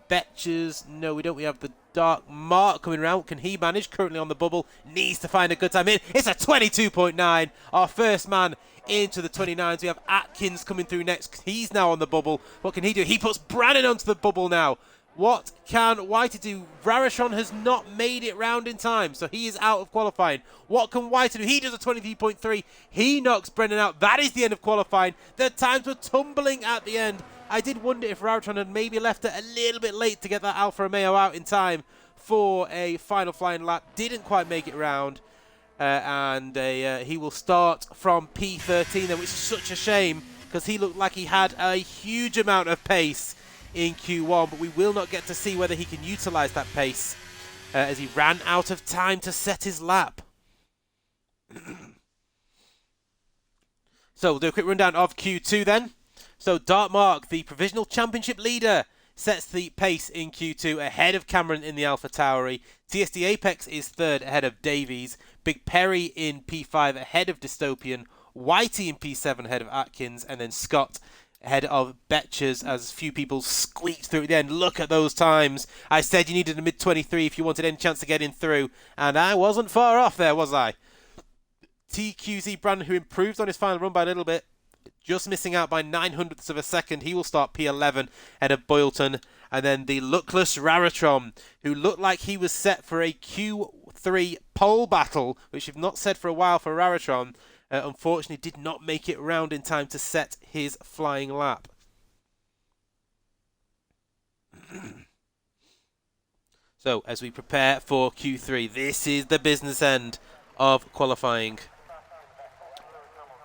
Betches. No, we don't. We have the Dark Mark coming around. What can he manage? Currently on the bubble. Needs to find a good time in. It's a 22.9. Our first man into the 29s. We have Atkins coming through next. He's now on the bubble. What can he do? He puts Brannan onto the bubble now. What can White do? Rarachon has not made it round in time, so he is out of qualifying. What can White do? He does a 23.3. He knocks Brennan out. That is the end of qualifying. The times were tumbling at the end. I did wonder if Rarachon had maybe left it a little bit late to get that Alfa Romeo out in time for a final flying lap. Didn't quite make it round. And he will start from P13 then, which is such a shame because he looked like he had a huge amount of pace in Q1, but we will not get to see whether he can utilise that pace as he ran out of time to set his lap. So we'll do a quick rundown of Q2 then. So Dark Mark, the provisional championship leader, sets the pace in Q2 ahead of Cameron in the Alpha Tauri. TSD Apex is third ahead of Davies. Big Perry in P5 ahead of Dystopian. Whitey in P7 ahead of Atkins. And then Scott ahead of Betchers as few people squeaked through at the end. Look at those times. I said you needed a mid-23 if you wanted any chance of getting through. And I wasn't far off there, was I? TQZ Brandon, who improved on his final run by a little bit, just missing out by 900ths of a second. He will start P11 ahead of Boylton. And then the luckless Raratron, who looked like he was set for a Q3 pole battle, which we've not said for a while for Raratron, unfortunately did not make it round in time to set his flying lap. So, as we prepare for Q3, this is the business end of qualifying.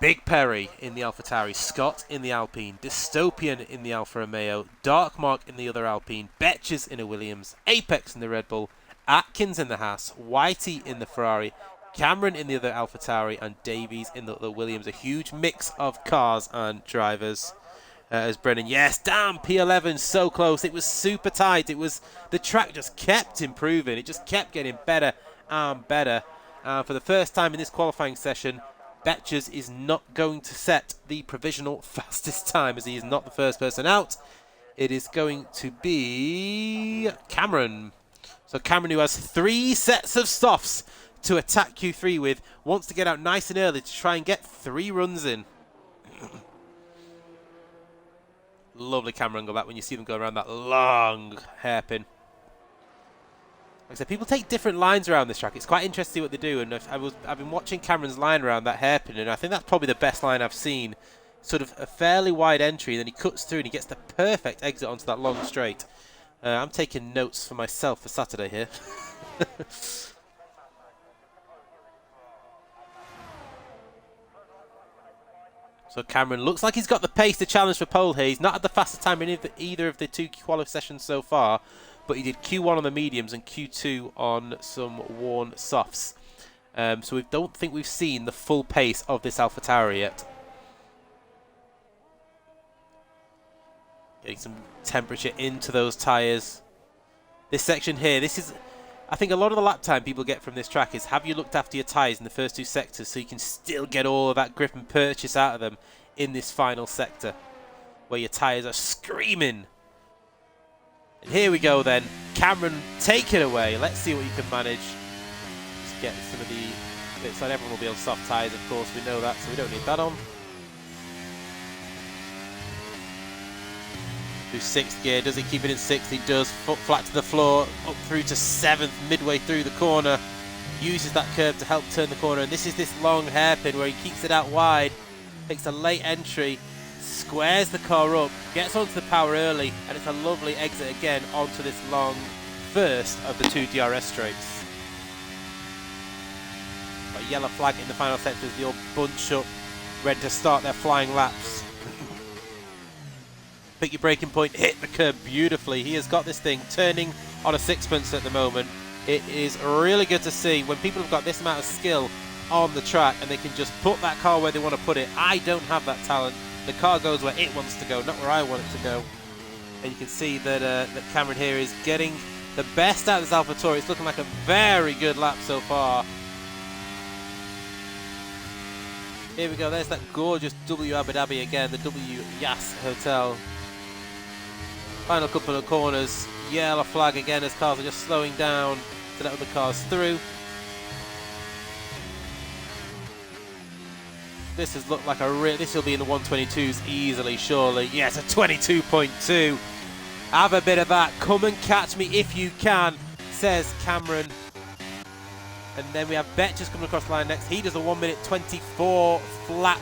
Big Perry in the AlphaTauri, Scott in the Alpine, Dystopian in the Alfa Romeo, Dark Mark in the other Alpine, Betches in a Williams, Apex in the Red Bull, Atkins in the Haas, Whitey in the Ferrari, Cameron in the other AlphaTauri, and Davies in the other Williams. A huge mix of cars and drivers. As Brennan, yes, damn, P11, so close. It was super tight. The track just kept improving. It just kept getting better and better. For the first time in this qualifying session, Betchers is not going to set the provisional fastest time, as he is not the first person out. It is going to be Cameron. So Cameron, who has 3 sets of softs to attack Q3 with, wants to get out nice and early to try and get 3 runs in. Lovely camera angle that when you see them go around that long hairpin. Like I said, people take different lines around this track. It's quite interesting to see what they do, and I've been watching Cameron's line around that hairpin, and I think that's probably the best line I've seen. Sort of a fairly wide entry, then he cuts through and he gets the perfect exit onto that long straight. I'm taking notes for myself for Saturday here. So Cameron looks like he's got the pace to challenge for pole here. He's not had the fastest time in either of the 2 qualifying sessions so far, but he did Q1 on the mediums and Q2 on some worn softs. So we don't think we've seen the full pace of this AlphaTauri yet. Getting some temperature into those tyres. This section here, this is, I think a lot of the lap time people get from this track is, have you looked after your tyres in the first 2 sectors so you can still get all of that grip and purchase out of them in this final sector where your tyres are screaming. And here we go then. Cameron, take it away. Let's see what you can manage. Just get some of the bits on. Everyone will be on soft tyres, of course. We know that, so we don't need that on. Do 6th gear. Does he keep it in 6th? He does. Foot flat to the floor. Up through to 7th, midway through the corner. Uses that curve to help turn the corner. And this is this long hairpin where he keeps it out wide. Takes a late entry. Squares the car up, gets onto the power early, and it's a lovely exit again onto this long first of the 2 DRS straights. Got a yellow flag in the final sector as they all bunch up, ready to start their flying laps. Pick your braking point, hit the curb beautifully. He has got this thing turning on a sixpence at the moment. It is really good to see when people have got this amount of skill on the track and they can just put that car where they want to put it. I don't have that talent. The car goes where it wants to go, not where I want it to go. And you can see that, that Cameron here is getting the best out of this AlphaTauri. It's looking like a very good lap so far. Here we go, there's that gorgeous W Abu Dhabi again, the W Yas Hotel. Final couple of corners, yellow flag again as cars are just slowing down to let other cars through. This has looked like this will be in the 122s easily, surely. Yes, a 22.2. Have a bit of that. Come and catch me if you can, says Cameron. And then we have Betches coming across the line next. He does a 1:24 flat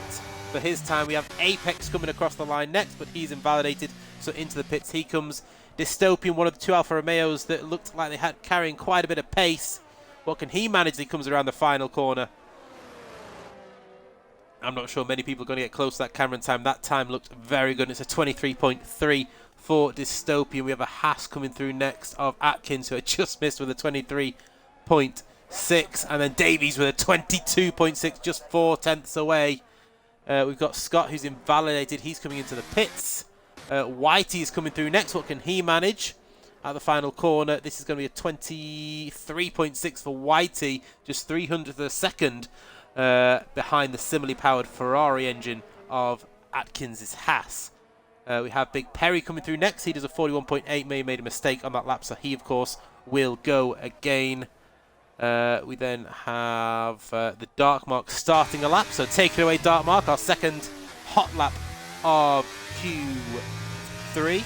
for his time. We have Apex coming across the line next, but he's invalidated. So into the pits he comes. Dystopian, one of the 2 Alfa Romeos that looked like they had carrying quite a bit of pace. What can he manage as he comes around the final corner? I'm not sure many people are going to get close to that Cameron time. That time looked very good. It's a 23.3 for Dystopian. We have a Haas coming through next of Atkins, who had just missed with a 23.6. 22.6, and then Davies with a 22.6, just 4 tenths away. We've got Scott, who's invalidated. He's coming into the pits. Whitey is coming through next. What can he manage at the final corner? This is going to be a 23.6 for Whitey, just 300th of a second behind the similarly powered Ferrari engine of Atkins' Haas. We have Big Perry coming through next. He does a 41.8. May made a mistake on that lap, so he, of course, will go again. We then have the Dark Mark starting a lap. So take it away, Dark Mark, our second hot lap of Q3.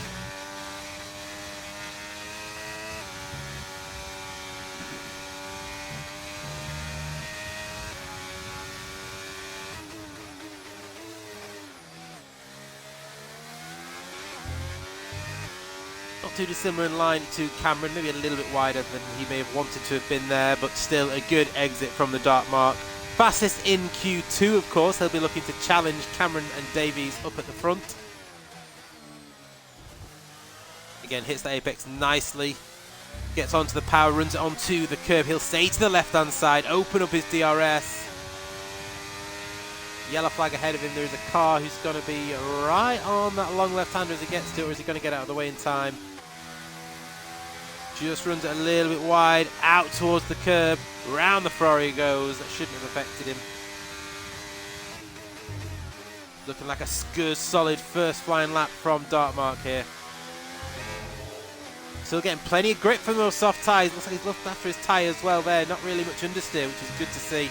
Not too dissimilar in line to Cameron, maybe a little bit wider than he may have wanted to have been there, but still a good exit from the Dark Mark. Fastest in Q2, of course. He'll be looking to challenge Cameron and Davies up at the front. Again, hits the apex nicely. Gets onto the power, runs it onto the curb. He'll stay to the left-hand side, open up his DRS. Yellow flag ahead of him. There is a car who's going to be right on that long left-hander as he gets to it, or is he going to get out of the way in time? Just runs it a little bit wide, out towards the curb, round the Ferrari goes. That shouldn't have affected him. Looking like a good, solid first flying lap from Dark Mark here. Still getting plenty of grip from those soft tyres. Looks like he's looked after his tyre as well there. Not really much understeer, which is good to see.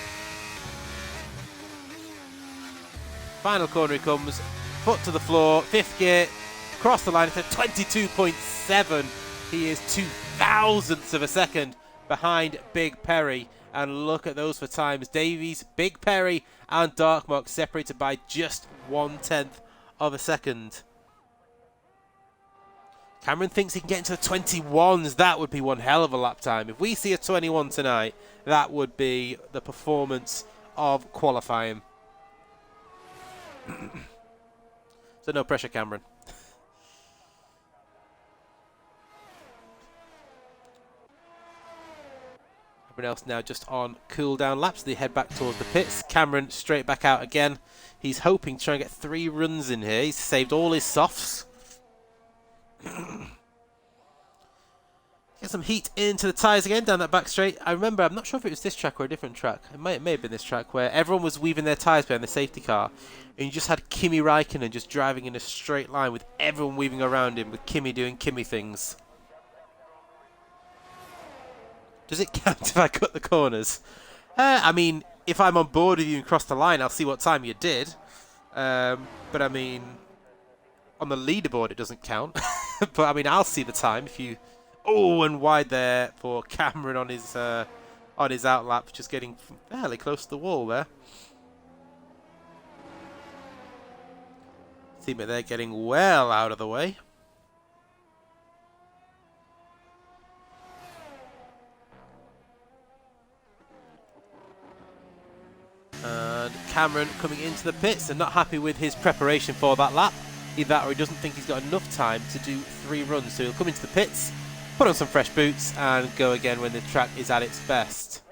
Final corner he comes, foot to the floor, fifth gear, across the line. It's a 22.7. He is 2,000ths of a second behind Big Perry. And look at those for times. Davies, Big Perry, and Dark Mark separated by just 1/10 of a second. Cameron thinks he can get into the 21s. That would be one hell of a lap time. If we see a 21 tonight, that would be the performance of qualifying. So no pressure, Cameron. Everyone else now just on cool down laps. They head back towards the pits. Cameron straight back out again. He's hoping to try and get 3 runs in here. He's saved all his softs. Get some heat into the tyres again down that back straight. I remember, I'm not sure if it was this track or a different track. It may have been this track where everyone was weaving their tyres behind the safety car. And you just had Kimi Räikkönen just driving in a straight line with everyone weaving around him, with Kimi doing Kimi things. Does it count if I cut the corners? I mean, if I'm on board with you and cross the line, I'll see what time you did. But I mean, on the leaderboard it doesn't count. But I mean, I'll see the time if you... Oh, and wide there for Cameron on his outlap, just getting fairly close to the wall there. Teammate there getting well out of the way. And Cameron coming into the pits and not happy with his preparation for that lap. Either that or he doesn't think he's got enough time to do 3 runs. So he'll come into the pits, put on some fresh boots and go again when the track is at its best.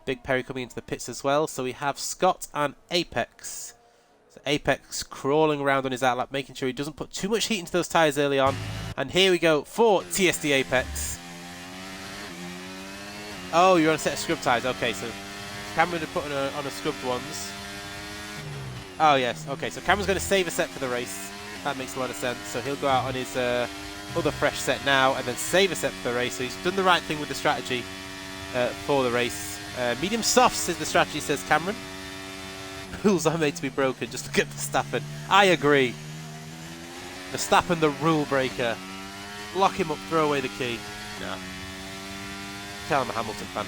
Big Perry coming into the pits as well. So we have Scott and Apex. So Apex crawling around on his outlap, making sure he doesn't put too much heat into those tyres early on. And here we go for TSD Apex. Oh, you're on a set of scrub tyres. Okay, so Cameron had put on a scrubbed ones. Oh, yes. Okay, so Cameron's going to save a set for the race. That makes a lot of sense. So he'll go out on his other fresh set now and then save a set for the race. So he's done the right thing with the strategy for the race. Medium softs is the strategy, says Cameron. Rules are made to be broken. Just look at Verstappen. I agree. Verstappen, the rule breaker. Lock him up, throw away the key. No. Tell I'm a Hamilton fan.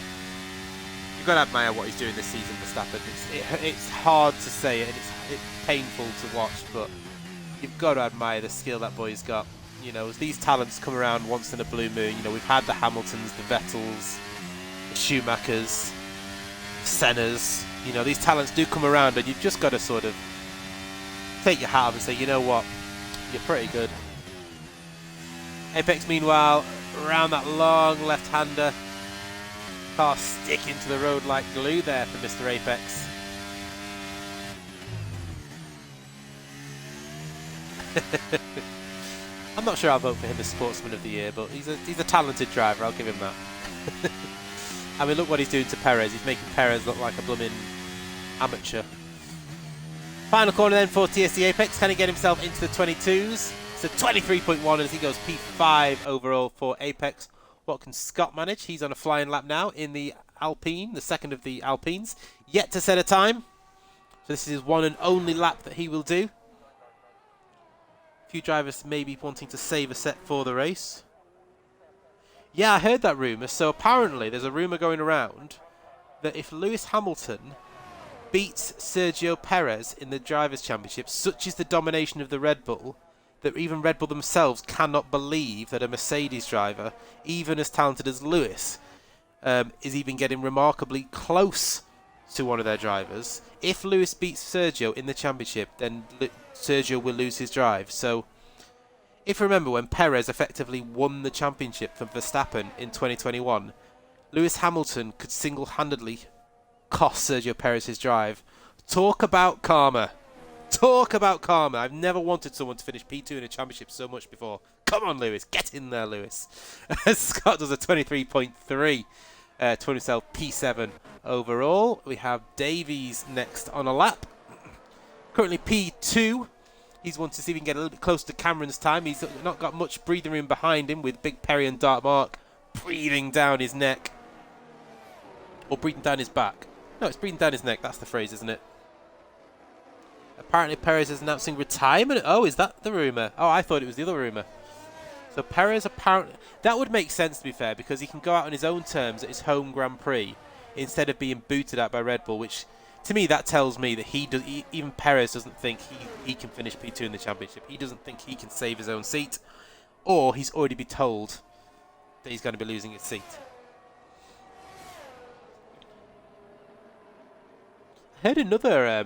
You've got to admire what he's doing this season, Verstappen. It's hard to say it, and it's painful to watch, but you've got to admire the skill that boy's got. You know, as these talents come around once in a blue moon, you know, we've had the Hamiltons, the Vettels, the Schumachers, Sennas. You know, these talents do come around, and you've just got to sort of take your hat off and say, you know what, you're pretty good. Apex, meanwhile, around that long left-hander. Car sticking to the road like glue there for Mr. Apex. I'm not sure I'll vote for him as Sportsman of the Year, but he's a talented driver, I'll give him that. I mean, look what he's doing to Perez. He's making Perez look like a blooming amateur. Final corner then for TSD Apex. Can he get himself into the 22s? So 23.1 as he goes P5 overall for Apex. What can Scott manage? He's on a flying lap now in the Alpine, the second of the Alpines. Yet to set a time. So this is his one and only lap that he will do. A few drivers may be wanting to save a set for the race. Yeah, I heard that rumour. So apparently there's a rumour going around that if Lewis Hamilton beats Sergio Perez in the Drivers' Championship, such is the domination of the Red Bull, that even Red Bull themselves cannot believe that a Mercedes driver, even as talented as Lewis, is even getting remarkably close to one of their drivers. If Lewis beats Sergio in the championship, then Sergio will lose his drive. So, if you remember when Perez effectively won the championship from Verstappen in 2021, Lewis Hamilton could single-handedly cost Sergio Perez his drive. Talk about karma. Talk about karma. I've never wanted someone to finish P2 in a championship so much before. Come on, Lewis. Get in there, Lewis. Scott does a 23.3 to himself P7 overall. We have Davies next on a lap. Currently P2. He's wanting to see if he can get a little bit close to Cameron's time. He's not got much breathing room behind him with Big Perry and Dark Mark breathing down his neck. Or breathing down his back. No, it's breathing down his neck. That's the phrase, isn't it? Apparently Perez is announcing retirement. Oh, is that the rumour? Oh, I thought it was the other rumour. So Perez apparently... That would make sense, to be fair, because he can go out on his own terms at his home Grand Prix instead of being booted out by Red Bull, which, to me, that tells me that even Perez doesn't think he can finish P2 in the championship. He doesn't think he can save his own seat, or he's already been told that he's going to be losing his seat. I heard another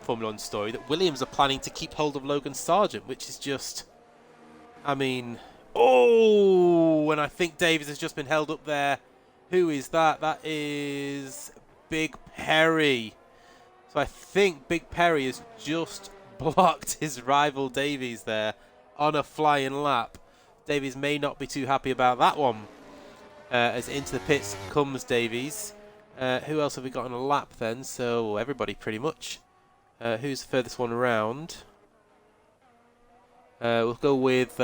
Formula 1 story that Williams are planning to keep hold of Logan Sargent, which is just... I mean... Oh! And I think Davies has just been held up there. Who is that? That is Big Perry. So I think Big Perry has just blocked his rival Davies there on a flying lap. Davies may not be too happy about that one. As into the pits comes Davies. Who else have we got on a lap then? So everybody pretty much. Who's the furthest one around? We'll go with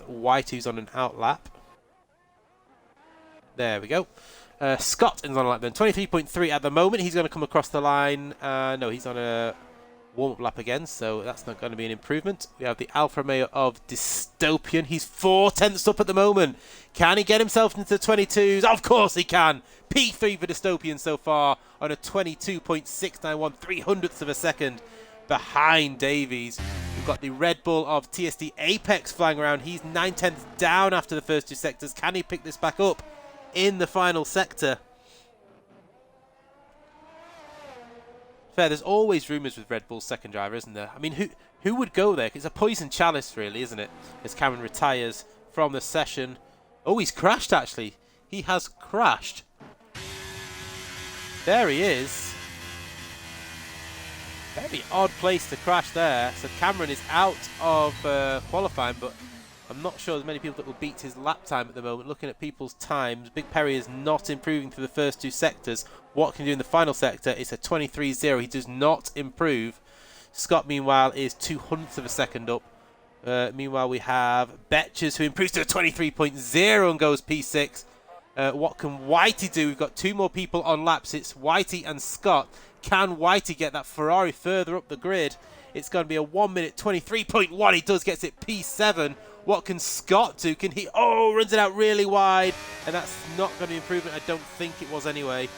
White, who's on an out lap. There we go. Scott is on a lap then. 23.3 at the moment. He's going to come across the line. No, he's on a warm-up lap again, so that's not going to be an improvement. We have the Alfa Romeo of Dystopian. He's 4 tenths up at the moment. Can he get himself into the 22s? Of course he can. P3 for Dystopian so far on a 22.691, 300ths of a second behind Davies. We've got the Red Bull of TSD Apex flying around. He's 9 tenths down after the first 2 sectors. Can he pick this back up in the final sector? Fair, there's always rumours with Red Bull's second driver, isn't there? I mean, who would go there? It's a poison chalice, really, isn't it? As Cameron retires from the session. Oh, he's crashed, actually. He has crashed. There he is. Very odd place to crash there. So Cameron is out of qualifying, but I'm not sure there's many people that will beat his lap time at the moment. Looking at people's times, Big Perry is not improving through the first 2 sectors. What can he do in the final sector? It's a 23.0. He does not improve. Scott, meanwhile, is 200ths of a second up. Meanwhile, we have Betches, who improves to a 23.0 and goes P6. What can Whitey do? We've got 2 more people on laps. It's Whitey and Scott. Can Whitey get that Ferrari further up the grid? It's going to be a 1 minute 23.1. He does, gets it P7. What can Scott do? Can he... Oh, runs it out really wide. And that's not going to be an improvement. I don't think it was anyway.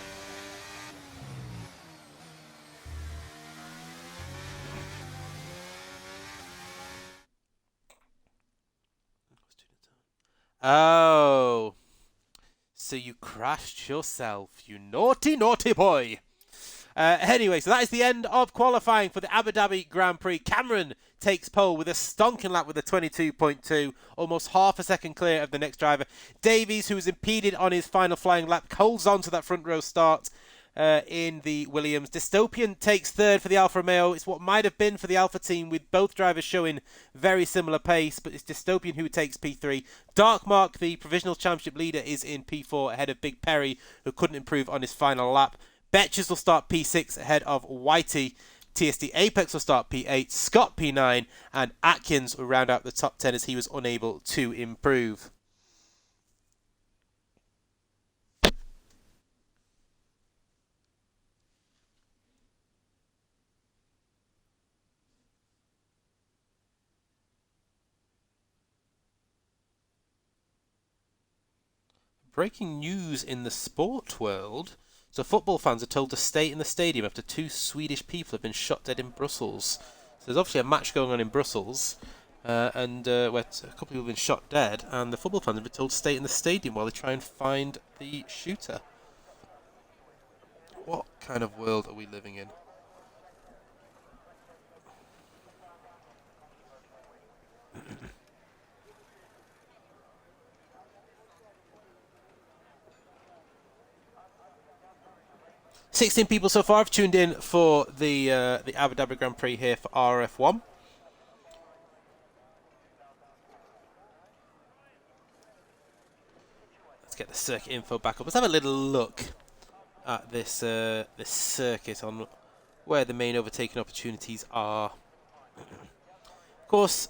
Oh. So you crashed yourself, you naughty, naughty boy. Anyway, so that is the end of qualifying for the Abu Dhabi Grand Prix. Cameron takes pole with a stonking lap with a 22.2, almost half a second clear of the next driver. Davies, who was impeded on his final flying lap, holds on to that front row start in the Williams. Dystopian takes third for the Alfa Romeo. It's what might have been for the Alfa team, with both drivers showing very similar pace, but it's Dystopian who takes P3. Dark Mark, the provisional championship leader, is in P4 ahead of Big Perry, who couldn't improve on his final lap. Betches will start P6 ahead of Whitey. TSD Apex will start P8, Scott P9, and Atkins will round out the top 10 as he was unable to improve. Breaking news in the sport world. So football fans are told to stay in the stadium after 2 Swedish people have been shot dead in Brussels. So there's obviously a match going on in Brussels, and where a couple of people have been shot dead, and the football fans have been told to stay in the stadium while they try and find the shooter. What kind of world are we living in? – 16 people so far have tuned in for the Abu Dhabi Grand Prix here for RRF1. Let's get the circuit info back up. Let's have a little look at this this circuit on where the main overtaking opportunities are. Of course,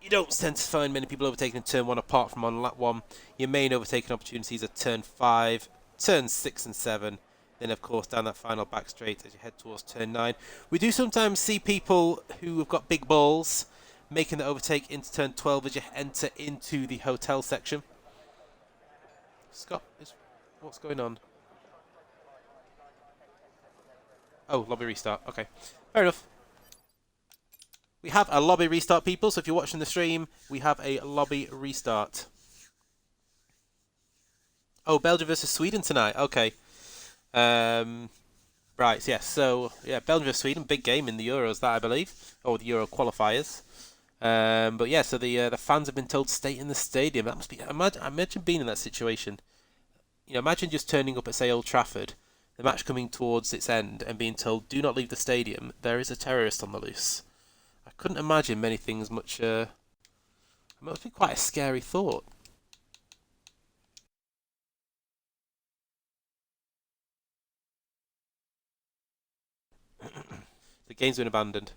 you don't tend to find many people overtaking in turn 1 apart from on lap 1. Your main overtaking opportunities are turn 5, turn 6 and 7. Then, of course, down that final back straight as you head towards turn 9. We do sometimes see people who have got big balls making the overtake into turn 12 as you enter into the hotel section. Scott, what's going on? Oh, lobby restart. Okay, fair enough. We have a lobby restart, people. So if you're watching the stream, we have a lobby restart. Oh, Belgium versus Sweden tonight. Okay. Right, yes, so yeah, Belgium versus Sweden, big game in the Euros, that I believe, or the Euro qualifiers. But yeah, so the fans have been told to stay in the stadium. That must be, imagine being in that situation. You know, imagine just turning up at, say, Old Trafford, the match coming towards its end, and being told, "Do not leave the stadium. There is a terrorist on the loose." I couldn't imagine many things much. It must be quite a scary thought. The game's been abandoned.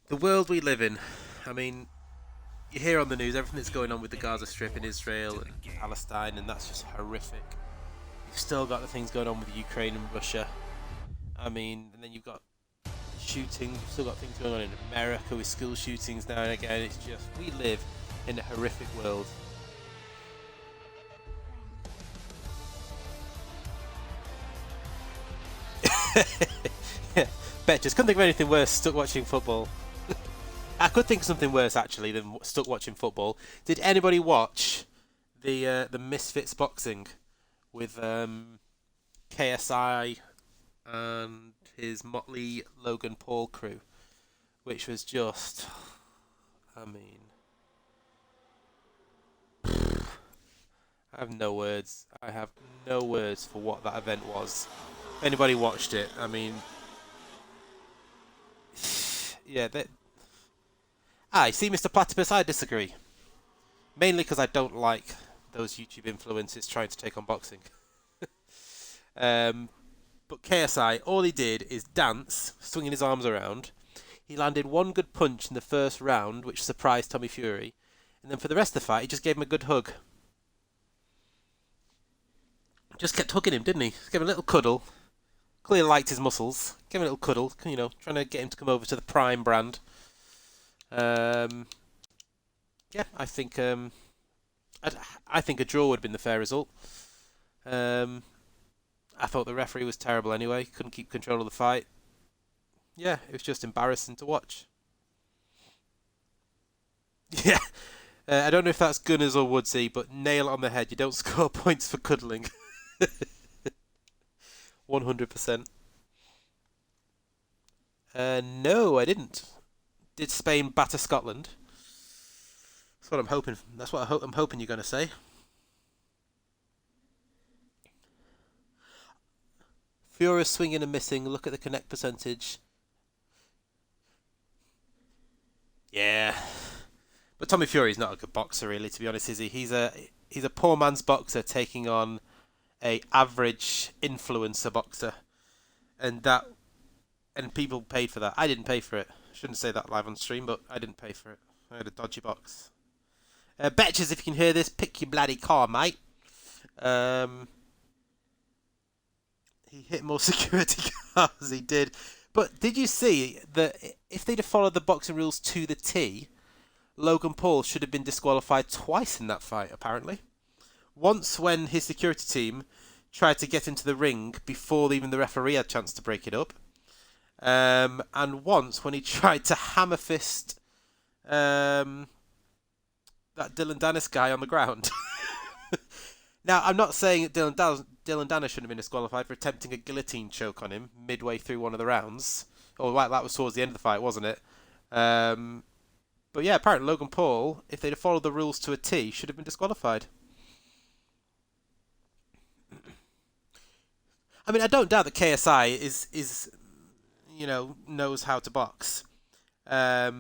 The world we live in. I mean, you hear on the news everything that's going on with the Gaza Strip in Israel and Palestine, and that's just horrific. You've still got the things going on with Ukraine and Russia. I mean, and then you've got shootings. You've still got things going on in America with school shootings now and again. It's just, we live in a horrific world. Yeah, bet just couldn't think of anything worse. Stuck watching football. I could think of something worse actually than stuck watching football. Did anybody watch the Misfits boxing with KSI and his Motley Logan Paul crew, which was just, I mean, I have no words. I have no words for what that event was. If anybody watched it, I mean, yeah, I see, Mr. Platypus, I disagree. Mainly because I don't like those YouTube influencers trying to take on boxing. But KSI, all he did is dance, swinging his arms around. He landed one good punch in the first round, which surprised Tommy Fury. And then for the rest of the fight, he just gave him a good hug. Just kept hugging him, didn't he? Just gave him a little cuddle. Clearly liked his muscles. Gave him a little cuddle, you know, trying to get him to come over to the Prime brand. Yeah, I think I think a draw would have been the fair result. I thought the referee was terrible anyway. Couldn't keep control of the fight. Yeah, it was just embarrassing to watch. Yeah, I don't know if that's Gunners or Woodsy, but nail it on the head. You don't score points for cuddling. 100%. No, I didn't. Did Spain batter Scotland? That's what I'm hoping. That's what I'm hoping you're going to say. Furious swinging and missing. Look at the connect percentage. Yeah, but Tommy Fury's not a good boxer, really. To be honest, is he? He's a poor man's boxer taking on a average influencer boxer, and people paid for that. I didn't pay for it. Shouldn't say that live on stream, but I didn't pay for it. I had a dodgy box. Betches, if you can hear this, pick your bloody car, mate. He hit more security cars, he did. But did you see that if they'd have followed the boxing rules to the T, Logan Paul should have been disqualified twice in that fight, apparently. Once when his security team tried to get into the ring before even the referee had a chance to break it up. And once when he tried to hammer fist that Dylan Dennis guy on the ground. Now, I'm not saying that Dylan Dennis shouldn't have been disqualified for attempting a guillotine choke on him midway through one of the rounds. Or that was towards the end of the fight, wasn't it? But yeah, apparently Logan Paul, if they'd have followed the rules to a T, should have been disqualified. I mean, I don't doubt that KSI is knows how to box. But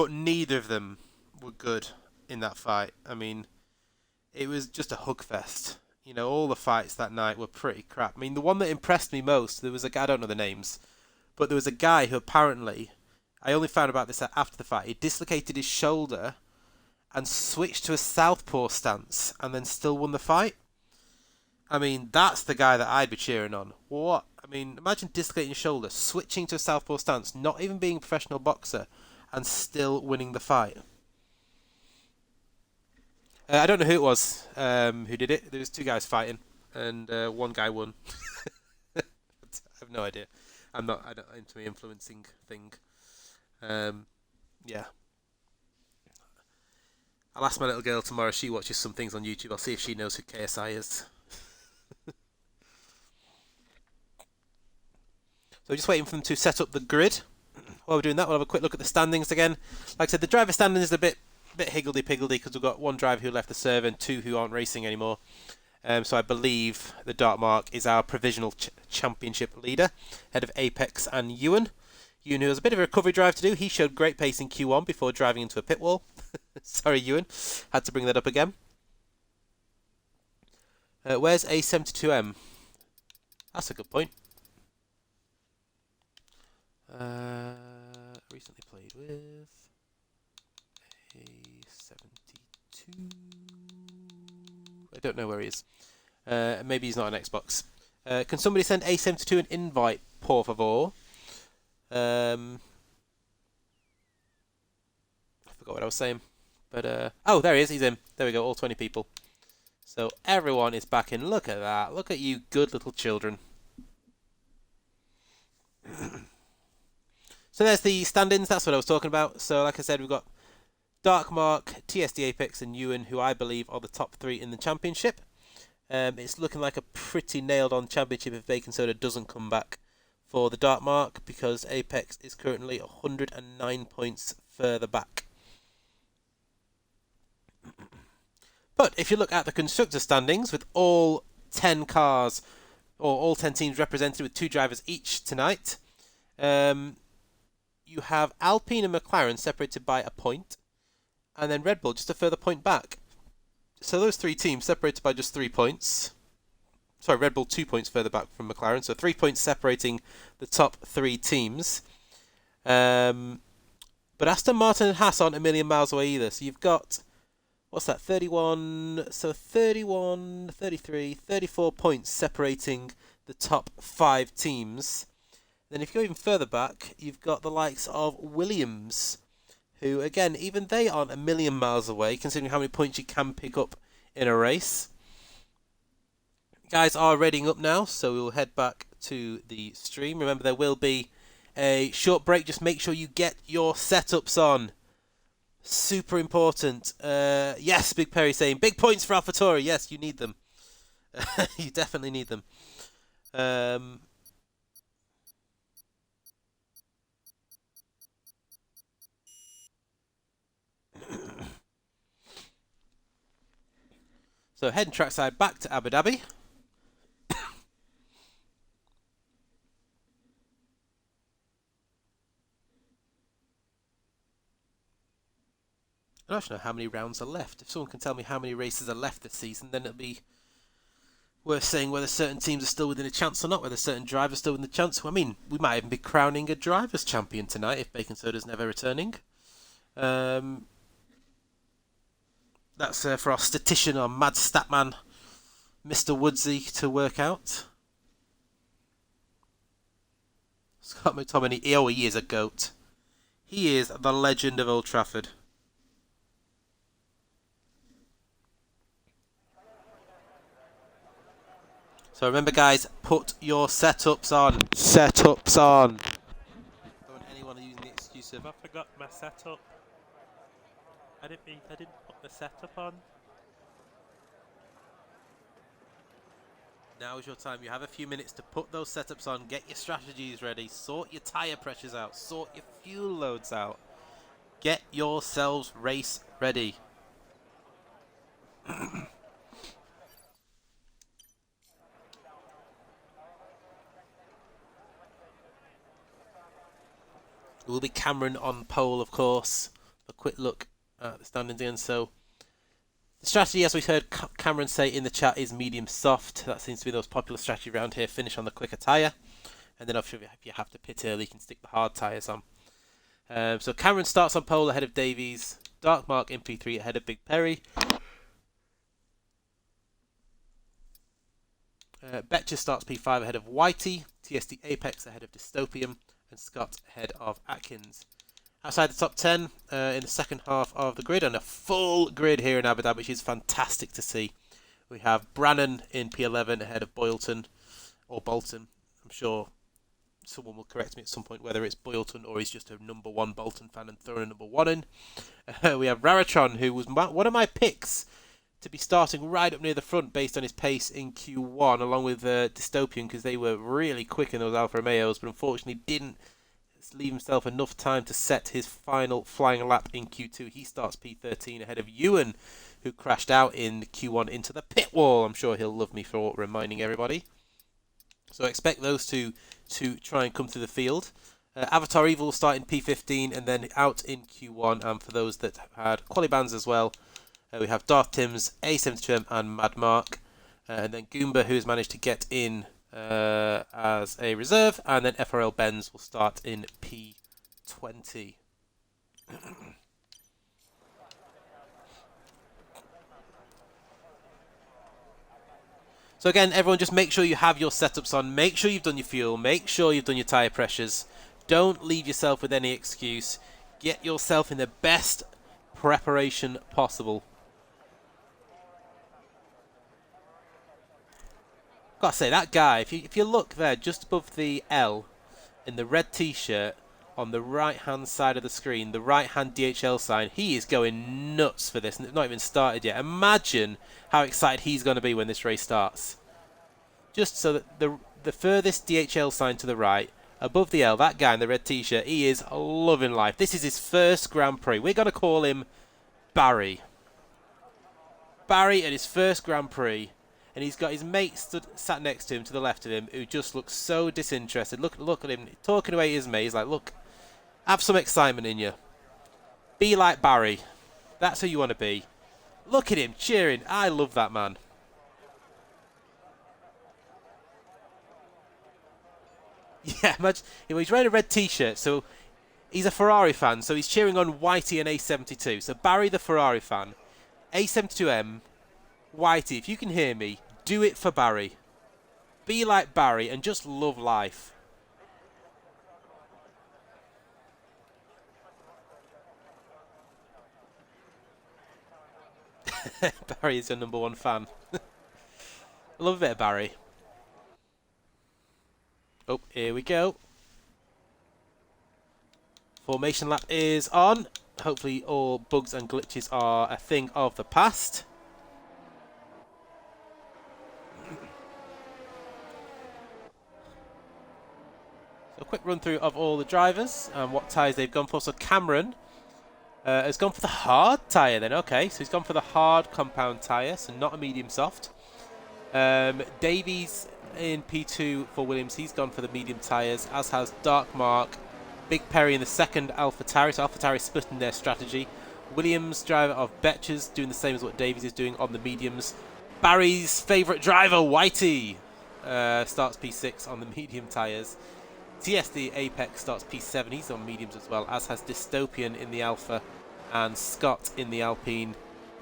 neither of them were good in that fight. I mean, it was just a hug fest. All the fights that night were pretty crap. I mean, the one that impressed me most, there was a guy, I don't know the names, but there was a guy who apparently, I only found about this after the fight, he dislocated his shoulder and switched to a southpaw stance and then still won the fight. I mean, that's the guy that I'd be cheering on. What? I mean, imagine dislocating your shoulder, switching to a southpaw stance, not even being a professional boxer, and still winning the fight. I don't know who it was who did it. There was two guys fighting, and one guy won. I have no idea. I don't into the influencing thing. Yeah. I'll ask my little girl tomorrow. She watches some things on YouTube. I'll see if she knows who KSI is. So just waiting for them to set up the grid. While we're doing that, we'll have a quick look at the standings again. Like I said, the driver standings is a bit higgledy-piggledy because we've got one driver who left the server and two who aren't racing anymore. So I believe the Dark Mark is our provisional championship leader, ahead of Apex and Ewan. Ewan, who has a bit of a recovery drive to do, he showed great pace in Q1 before driving into a pit wall. Sorry, Ewan, had to bring that up again. Where's A72M? That's a good point. Recently played with A72. I don't know where he is. Maybe he's not on Xbox. Can somebody send A72 an invite, por favor? I forgot what I was saying. But, oh, there he is. He's in. There we go. All 20 people. So everyone is back in. Look at that. Look at you good little children. So there's the stand-ins. That's what I was talking about. So like I said, we've got Dark Mark, TSD Apex and Ewan, who I believe are the top three in the championship. It's looking like a pretty nailed-on championship if Bacon Soda doesn't come back for the Dark Mark, because Apex is currently 109 points further back. But if you look at the constructor standings, with all 10 cars, or all 10 teams represented with two drivers each tonight, you have Alpine and McLaren separated by a point, and then Red Bull just a further point back. So those three teams separated by just 3 points. Sorry, Red Bull 2 points further back from McLaren, so 3 points separating the top three teams. But Aston Martin and Haas aren't a million miles away either. So you've got, what's that, 31, so 31, 33, 34 points separating the top 5 teams. Then if you go even further back, you've got the likes of Williams, who, again, even they aren't a million miles away, considering how many points you can pick up in a race. Guys are readying up now, so we'll head back to the stream. Remember, there will be a short break. Just make sure you get your setups on. Super important. Yes, Big Perry saying, big points for AlphaTauri. Yes, you need them. You definitely need them. Um, so heading trackside back to Abu Dhabi. I don't know how many rounds are left. If someone can tell me how many races are left this season, then it'll be worth saying whether certain teams are still within a chance or not, whether certain drivers are still within a chance. I mean, we might even be crowning a drivers' champion tonight if Bacon Soda's never returning. Um, that's for our statistician, our mad statman, Mr. Woodsy, to work out. Scott McTominay, he is a goat. He is the legend of Old Trafford. So remember, guys, put your setups on. Setups on. Don't want anyone using the excuse of, I forgot my setup. I didn't put the setup on. Now is your time. You have a few minutes to put those setups on, get your strategies ready, sort your tyre pressures out, sort your fuel loads out. Get yourselves race ready. It will be Cameron on pole, of course. A quick look at the standings again. So the strategy, as we heard Cameron say in the chat, is medium soft. That seems to be the most popular strategy around here. Finish on the quicker tyre. And then if you have to pit early, you can stick the hard tyres on. So Cameron starts on pole ahead of Davies. Dark Mark in P3 ahead of Big Perry. Betcher starts P5 ahead of Whitey. TSD Apex ahead of Dystopium. And Scott ahead of Atkins. Outside the top 10 in the second half of the grid, and a full grid here in Abu Dhabi, which is fantastic to see. We have Brannan in P11 ahead of Boylton, or Bolton. I'm sure someone will correct me at some point whether it's Boylton or he's just a number one Bolton fan and throwing a number one in. We have Raratron, who was one of my picks to be starting right up near the front based on his pace in Q1, along with Dystopian, because they were really quick in those Alfa Romeos, but unfortunately didn't leave himself enough time to set his final flying lap in Q2. He starts P13 ahead of Ewan, who crashed out in Q1 into the pit wall. I'm sure he'll love me for reminding everybody. So expect those two to try and come through the field. Avatar Evil will start in P15 and then out in Q1. And for those that had quali bands as well, we have Darth Timms, A72M and Mad Mark. And then Goomba, who has managed to get in as a reserve, and then FRL Benz will start in P20. So again, everyone, just make sure you have your setups on, make sure you've done your fuel, make sure you've done your tyre pressures. Don't leave yourself with any excuse. Get yourself in the best preparation possible. Gotta say, that guy, if you look there, just above the L, in the red t-shirt, on the right-hand side of the screen, the right-hand DHL sign, he is going nuts for this, and it's not even started yet. Imagine how excited he's going to be when this race starts. Just so that the furthest DHL sign to the right, above the L, that guy in the red t-shirt, he is loving life. This is his first Grand Prix. We're going to call him Barry. Barry at his first Grand Prix. And he's got his mate sat next to him, to the left of him, who just looks so disinterested. Look at him, talking away his mate. He's like, look, have some excitement in you. Be like Barry. That's who you want to be. Look at him, cheering. I love that man. Yeah, imagine, he's wearing a red t-shirt, so he's a Ferrari fan, so he's cheering on Whitey and A72. So Barry, the Ferrari fan. A72M... Whitey, if you can hear me, do it for Barry. Be like Barry and just love life. Barry is your number one fan. Love a bit of Barry. Oh, here we go. Formation lap is on. Hopefully all bugs and glitches are a thing of the past. quick run through of all the drivers and what tyres they've gone for. So Cameron has gone for the hard tyre then. Okay, so he's gone for the hard compound tyre, so not a medium soft. Davies in P2 for Williams, he's gone for the medium tyres, as has Dark Mark. Big Perry in the second AlphaTauri, so AlphaTauri splitting their strategy. Williams, driver of Betches, doing the same as what Davies is doing on the mediums. Barry's favourite driver, Whitey, starts P6 on the medium tyres. TSD Apex starts P7, he's on mediums as well, as has Dystopian in the Alpha, and Scott in the Alpine,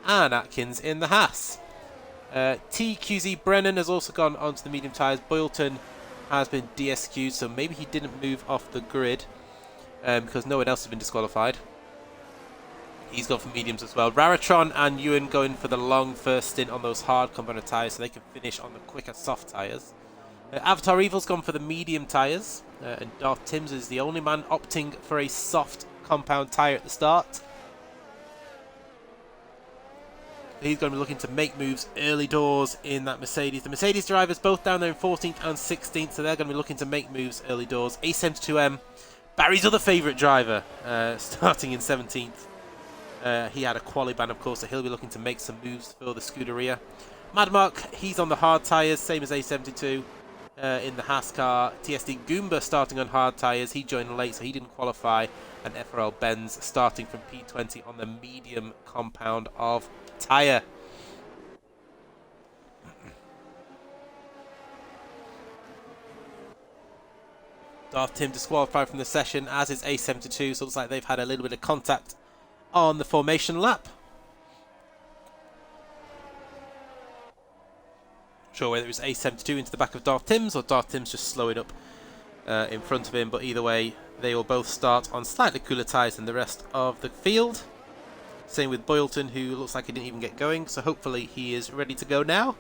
and Atkins in the Haas. TQZ Brennan has also gone onto the medium tyres. Boylton has been DSQ'd, so maybe he didn't move off the grid because no one else has been disqualified. He's gone for mediums as well. Raratron and Ewan going for the long first stint on those hard compound tyres so they can finish on the quicker soft tyres. Avatar Evil's gone for the medium tyres, and Darth Timms is the only man opting for a soft compound tyre at the start. He's going to be looking to make moves early doors in that Mercedes. The Mercedes drivers both down there in 14th and 16th, so they're going to be looking to make moves early doors. A72M, Barry's other favourite driver, starting in 17th. He had a quali ban, of course, so he'll be looking to make some moves for the Scuderia. Mad Mark, he's on the hard tyres, same as A72 in the Haas car. TSD Goomba starting on hard tyres. He joined late, so he didn't qualify. And FRL Benz starting from P20 on the medium compound of tyre. Darth Tim disqualified from the session, as is A72, so it looks like they've had a little bit of contact on the formation lap. Sure whether it was A72 into the back of Darth Timms or Darth Timms just slowing up in front of him, but either way they will both start on slightly cooler tyres than the rest of the field. Same with Boylton, who looks like he didn't even get going, so hopefully he is ready to go now.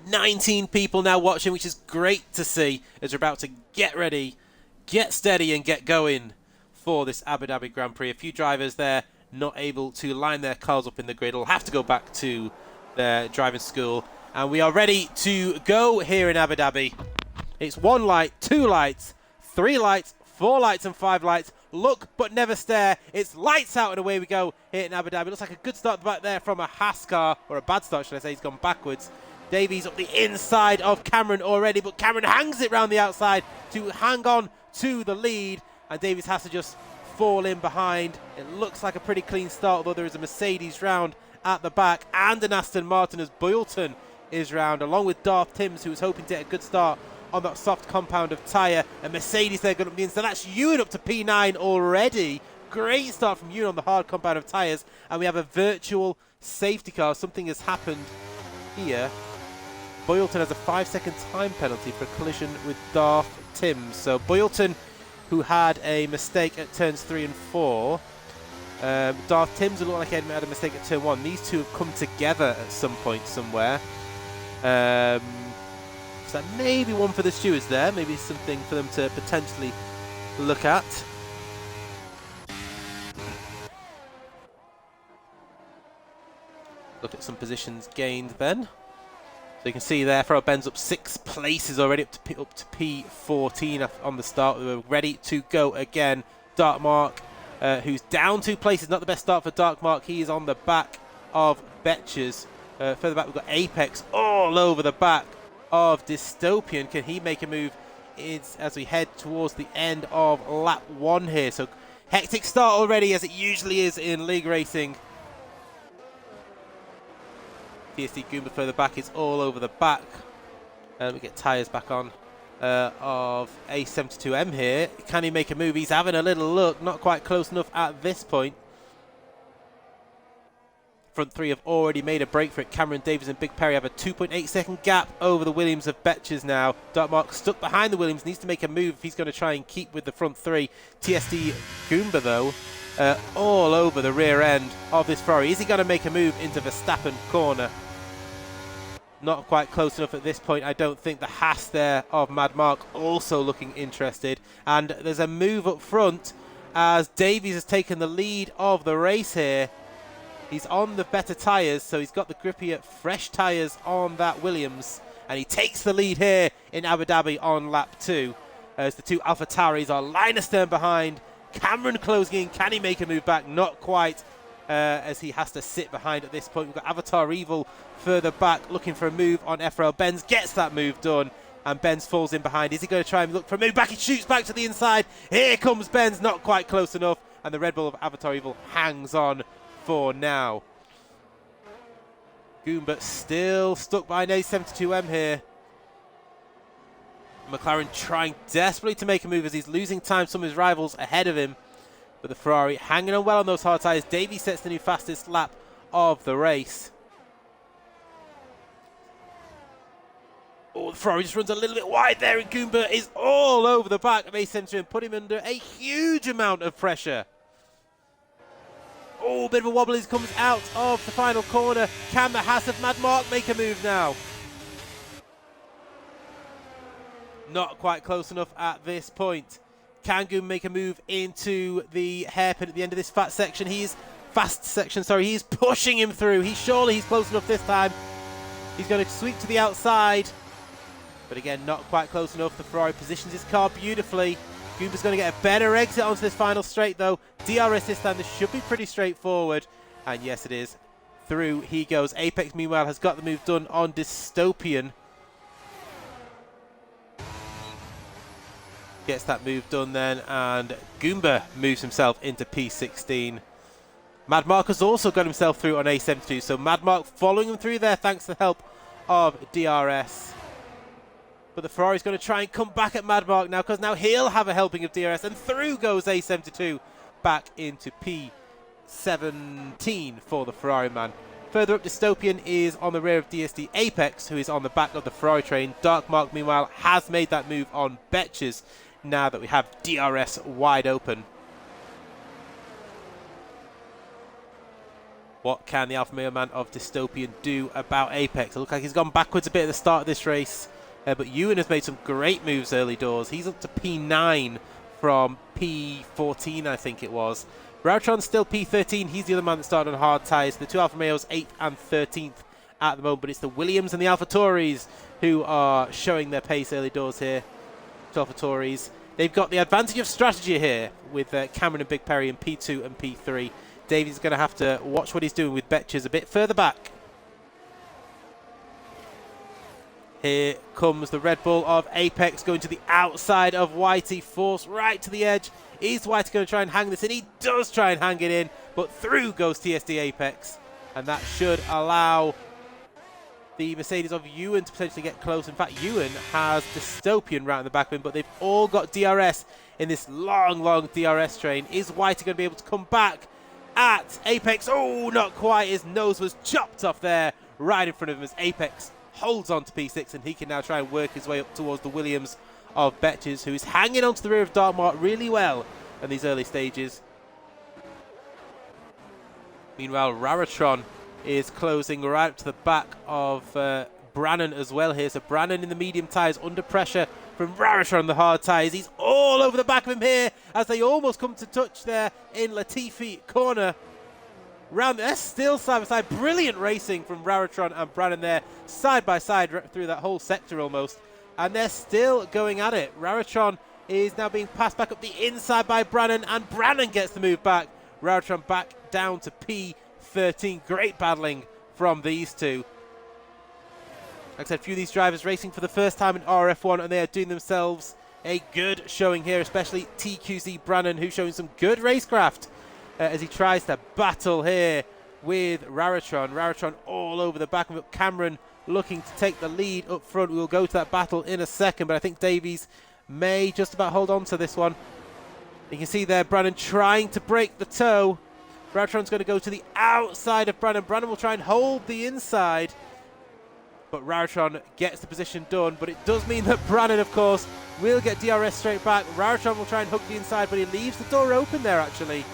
"19 people now watching, which is great to see as we're about to get ready, get steady and get going for this Abu Dhabi Grand Prix. A few drivers there not able to line their cars up in the grid will have to go back to their driving school, and we are ready to go here in Abu Dhabi. It's 1 light, 2 lights, 3 lights, 4 lights and 5 lights. Look but never stare. It's lights out and away we go here in Abu Dhabi. Looks like a good start back there from a Haas car, or a bad start should I say. He's gone backwards. Davies up the inside of Cameron already, but Cameron hangs it round the outside to hang on to the lead, and Davies has to just fall in behind. It looks like a pretty clean start, although there is a Mercedes round at the back and an Aston Martin as Boylton is round, along with Darth Timms, who was hoping to get a good start on that soft compound of tyre. A Mercedes there going up the inside. That's Ewan up to P9 already. Great start from Ewan on the hard compound of tyres, and we have a virtual safety car. Something has happened here. Boylton has a 5-second time penalty for a collision with Darth Timms. So Boylton, who had a mistake at turns 3 and 4. Darth Timms looked like he had a mistake at turn 1. These two have come together at some point somewhere. So that may be one for the stewards there. Maybe something for them to potentially look at. Look at some positions gained then. So you can see there, FRL Benz up 6 places already, up to P14 on the start. We're ready to go again. Dark Mark, who's down 2 places, not the best start for Dark Mark. He is on the back of Betches. Further back, we've got Apex all over the back of Dystopian. Can he make a move as we head towards the end of lap 1 here? So hectic start already, as it usually is in league racing. PSD Goomba further back is all over the back. And we get tyres back on of A72M here. Can he make a move? He's having a little look. Not quite close enough at this point. Front 3 have already made a break for it. Cameron Davies and Big Perry have a 2.8 second gap over the Williams of Betches now. Dark Mark stuck behind the Williams, needs to make a move if he's going to try and keep with the front 3. TSD Goomba though, all over the rear end of this Ferrari. Is he going to make a move into Verstappen corner? Not quite close enough at this point. I don't think. The Haas there of Mad Mark also looking interested. And there's a move up front as Davies has taken the lead of the race here. He's on the better tyres, so he's got the grippier, fresh tyres on that Williams. And he takes the lead here in Abu Dhabi on lap 2. As the two AlphaTauris are line astern behind. Cameron closing in. Can he make a move back? Not quite, as he has to sit behind at this point. We've got Avatar Evil further back looking for a move on FRL. Benz gets that move done, and Benz falls in behind. Is he going to try and look for a move back? He shoots back to the inside. Here comes Benz, not quite close enough, and the Red Bull of Avatar Evil hangs on for now. Goomba still stuck by an A72M here. McLaren trying desperately to make a move as he's losing time. Some of his rivals ahead of him. But the Ferrari hanging on well on those hard tyres. Davey sets the new fastest lap of the race. Oh, the Ferrari just runs a little bit wide there, and Goomba is all over the back of A72 and put him under a huge amount of pressure. Oh, a bit of a wobble as he comes out of the final corner. Can the Haas of Mad Mark make a move now? Not quite close enough at this point. Can Goomba make a move into the hairpin at the end of this fast section? He's pushing him through. Surely he's close enough this time. He's going to sweep to the outside. But again, not quite close enough. The Ferrari positions his car beautifully. Goomba's going to get a better exit onto this final straight, though. DRS this time. This should be pretty straightforward. And yes, it is. Through he goes. Apex, meanwhile, has got the move done on Dystopian. Gets that move done then. And Goomba moves himself into P16. Mad Mark has also got himself through on A72. So Mad Mark following him through there thanks to the help of DRS. But the Ferrari's going to try and come back at Mad Mark now, because now he'll have a helping of DRS, and through goes A72 back into P17 for the Ferrari man. Further up, Dystopian is on the rear of DSD Apex, who is on the back of the Ferrari train. Dark Mark, meanwhile, has made that move on Betches now that we have DRS wide open. What can the Alfa Romeo man of Dystopian do about Apex? It looks like he's gone backwards a bit at the start of this race. But Ewan has made some great moves early doors. He's up to P9 from P14, I think it was. Rautron's still P13. He's the other man that started on hard tyres. The two Alfa Romeos, 8th and 13th at the moment. But it's the Williams and the AlphaTauris who are showing their pace early doors here. Two AlphaTauris. They've got the advantage of strategy here with Cameron and Big Perry in P2 and P3. Davies going to have to watch what he's doing with Betches a bit further back. Here comes the Red Bull of Apex going to the outside of Whitey, forced right to the edge. Is Whitey going to try and hang this in? He does try and hang it in, but through goes TSD Apex. And that should allow the Mercedes of Ewan to potentially get close. In fact, Ewan has Dystopian right in the back of him, but they've all got DRS in this long, long DRS train. Is Whitey going to be able to come back at Apex? Oh, not quite. His nose was chopped off there right in front of him as Apex holds on to P6, and he can now try and work his way up towards the Williams of Betches, who is hanging onto the rear of Dartmouth really well in these early stages. Meanwhile, Raratron is closing right up to the back of Brannan as well here. So Brannan in the medium tyres under pressure from Raratron on the hard tyres. He's all over the back of him here as they almost come to touch there in Latifi corner. Round there, still side by side. Brilliant racing from Raratron and Brannan there, side by side through that whole sector almost. And they're still going at it. Raratron is now being passed back up the inside by Brannan, and Brannan gets the move back. Raratron back down to P13. Great battling from these two. Like I said, a few of these drivers racing for the first time in RRF1, and they are doing themselves a good showing here, especially TQC Brannan, who's showing some good racecraft. As he tries to battle here with Raratron. Raratron all over the back of it. Cameron looking to take the lead up front. We'll go to that battle in a second, but I think Davies may just about hold on to this one. You can see there Brannan trying to break the toe. Raratron's going to go to the outside of Brannan. Brannan will try and hold the inside, but Raratron gets the position done. But it does mean that Brannan, of course, will get DRS straight back. Raratron will try and hook the inside, but he leaves the door open there, actually.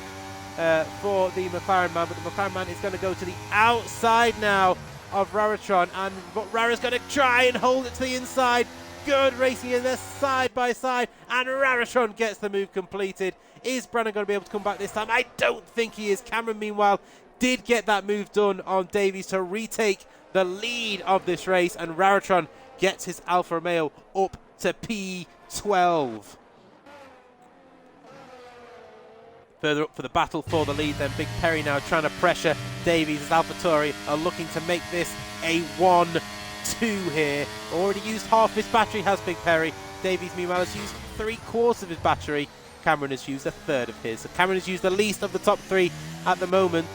For the McLaren man, but the McLaren man is going to go to the outside now of Raratron, and Rara's going to try and hold it to the inside. Good racing in there side by side, and Raratron gets the move completed. Is Brannan going to be able to come back this time? I don't think he is. Cameron, meanwhile, did get that move done on Davies to retake the lead of this race, and Raratron gets his Alfa Romeo up to P12. Further up for the battle for the lead, then Big Perry now trying to pressure Davies as AlphaTauri are looking to make this a 1-2 here. Already used half his battery, has Big Perry. Davies, meanwhile, has used 3/4 of his battery. Cameron has used 1/3 of his. So Cameron has used the least of the top 3 at the moment.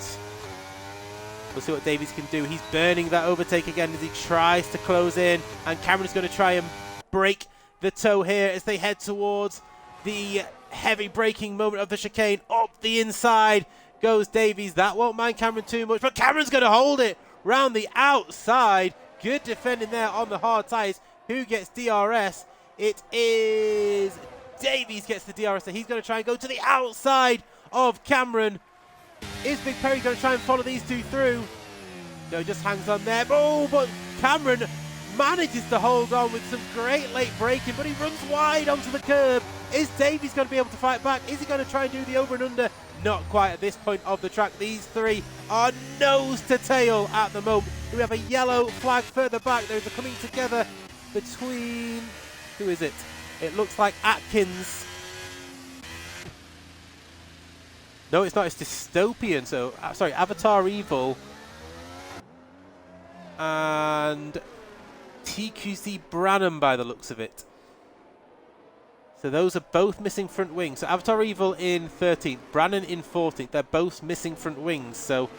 We'll see what Davies can do. He's burning that overtake again as he tries to close in. And Cameron's going to try and break the toe here as they head towards the heavy braking moment of the chicane. Up the inside goes Davies. That won't mind Cameron too much, but Cameron's going to hold it round the outside. Good defending there on the hard tyres. Who gets DRS? It is Davies gets the DRS. So he's going to try and go to the outside of Cameron. Is Big Perry going to try and follow these two through? No, just hangs on there. Oh, but Cameron manages to hold on with some great late braking, but he runs wide onto the curb. Is Davies going to be able to fight back? Is he going to try and do the over and under? Not quite at this point of the track. These three are nose to tail at the moment. We have a yellow flag further back. There's a coming together between... Who is it? It looks like Atkins. No, it's not. It's Dystopian. So, sorry, Avatar Evil and TQC Branham by the looks of it. So those are both missing front wings. So Avatar Evil in 13th, Brannon in 14th. They're both missing front wings. So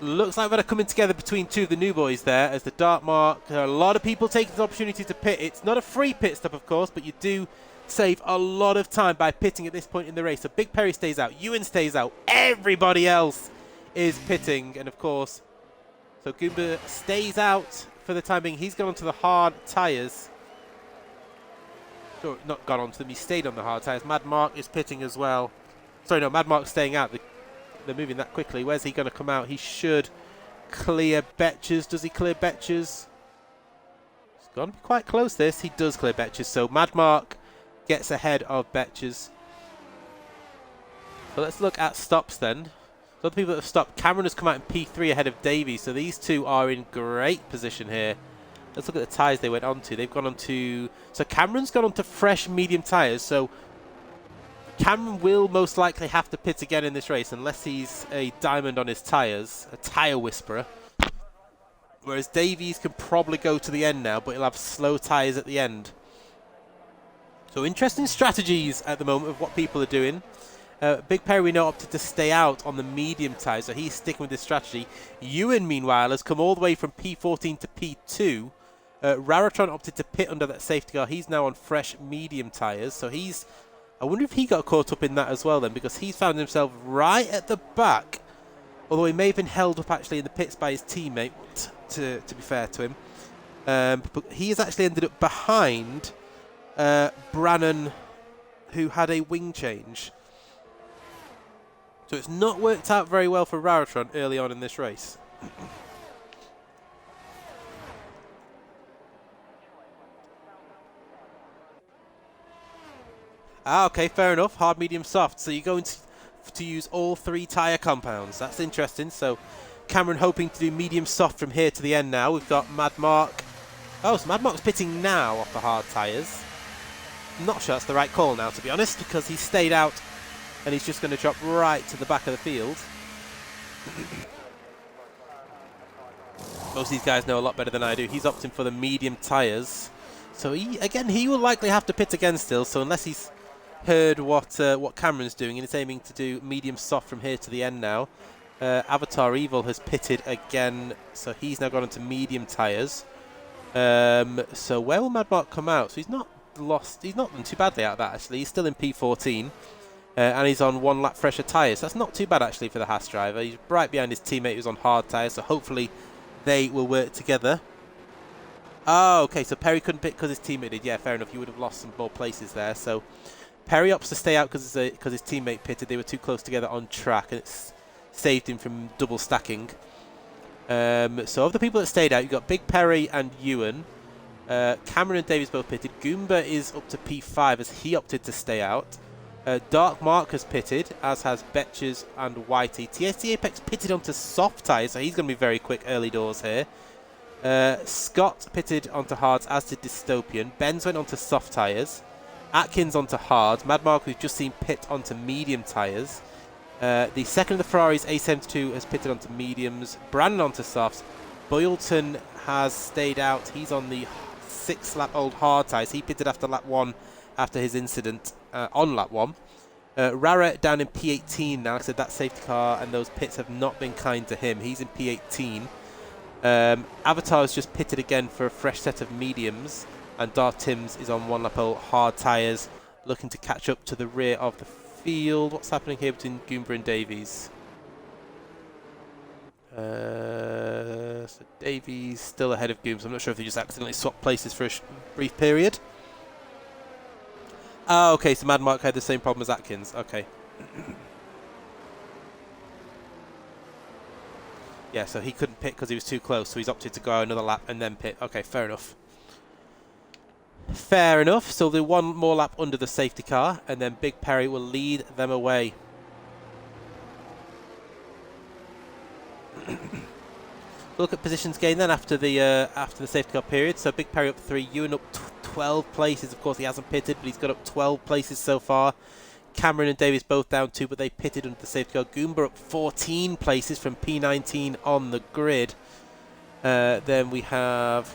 looks like they're coming together between two of the new boys there as the Dark Mark. There are a lot of people taking this opportunity to pit. It's not a free pit stop, of course, but you do save a lot of time by pitting at this point in the race. So Big Perry stays out, Ewan stays out, everybody else is pitting, and of course, so Goomba stays out for the time being. He's gone onto the hard tyres. Or not gone onto them, he stayed on the hard tyres. Mad Mark is pitting as well. Sorry, no, Mad Mark's staying out. They're moving that quickly. Where's he going to come out? He should clear Betches. Does he clear Betches? It's going to be quite close, this. He does clear Betches. So Mad Mark gets ahead of Betches. So let's look at stops then. So the people that have stopped, Cameron has come out in P3 ahead of Davies. So these two are in great position here. Let's look at the tyres they went onto. They've gone onto... So Cameron's gone onto fresh medium tyres. So Cameron will most likely have to pit again in this race unless he's a diamond on his tyres. A tyre whisperer. Whereas Davies can probably go to the end now, but he'll have slow tyres at the end. So interesting strategies at the moment of what people are doing. Big Perry, we know, opted to stay out on the medium tyres, so he's sticking with this strategy. Ewan, meanwhile, has come all the way from P14 to P2. Raratron opted to pit under that safety car. He's now on fresh medium tyres, so he's... I wonder if he got caught up in that as well then, because he's found himself right at the back. Although he may have been held up actually in the pits by his teammate, to be fair to him. But he has actually ended up behind Brannon, who had a wing change. So it's not worked out very well for Raratron early on in this race. Okay, fair enough. Hard, medium, soft. So you're going to use all three tyre compounds. That's interesting. So Cameron hoping to do medium, soft from here to the end now. We've got Mad Mark. Oh, so Mad Mark's pitting now off the hard tyres. I'm not sure that's the right call now, to be honest, because he stayed out and he's just going to drop right to the back of the field. Most of these guys know a lot better than I do. He's opting for the medium tyres. So he will likely have to pit again still. So unless he's heard what Cameron's doing and is aiming to do medium soft from here to the end now. Avatar Evil has pitted again. So he's now gone into medium tyres. So where will Mad Mark come out? So he's not lost. He's not done too badly out of that actually. He's still in P14. And he's on 1 lap fresher tyres. That's not too bad actually for the Haas driver. He's right behind his teammate who's on hard tyres, so hopefully they will work together. Oh, okay, so Perry couldn't pit because his teammate did. Yeah, fair enough. You would have lost some more places there. So Perry opts to stay out because his teammate pitted. They were too close together on track, and it's saved him from double stacking. So of the people that stayed out, you've got Big Perry and Ewan. Cameron and Davies both pitted. Goomba is up to P5 as he opted to stay out. Dark Mark has pitted, as has Betches and Whitey. TSD Apex pitted onto soft tyres, so he's going to be very quick early doors here. Scott pitted onto hards, as did Dystopian. Benz went onto soft tyres. Atkins onto hards. Mad Mark, we've just seen pit onto medium tyres. The second of the Ferraris, A72, has pitted onto mediums. Brandon onto softs. Boylton has stayed out. He's on the 6-lap-old hard tyres. He pitted after lap 1 after his incident on lap 1. Rara down in P18 now. Like I said, that safety car and those pits have not been kind to him. He's in P18. Avatar has just pitted again for a fresh set of mediums. And Darth Timms is on 1-lap-old hard tyres, looking to catch up to the rear of the field. What's happening here between Goomba and Davies? So Davies still ahead of Gooms. I'm not sure if they just accidentally swapped places for a brief period. Oh, okay, so Mad Mark had the same problem as Atkins. Okay. Yeah, so he couldn't pit because he was too close, so he's opted to go another lap and then pit. Okay, fair enough. Fair enough. So they'll do one more lap under the safety car, and then Big Perry will lead them away. Look at positions gained then after the safety car period. So Big Perry up 3, Ewan up 12 places. Of course, he hasn't pitted, but he's got up 12 places so far. Cameron and Davies both down 2, but they pitted under the safety car. Goomba up 14 places from P19 on the grid. Then we have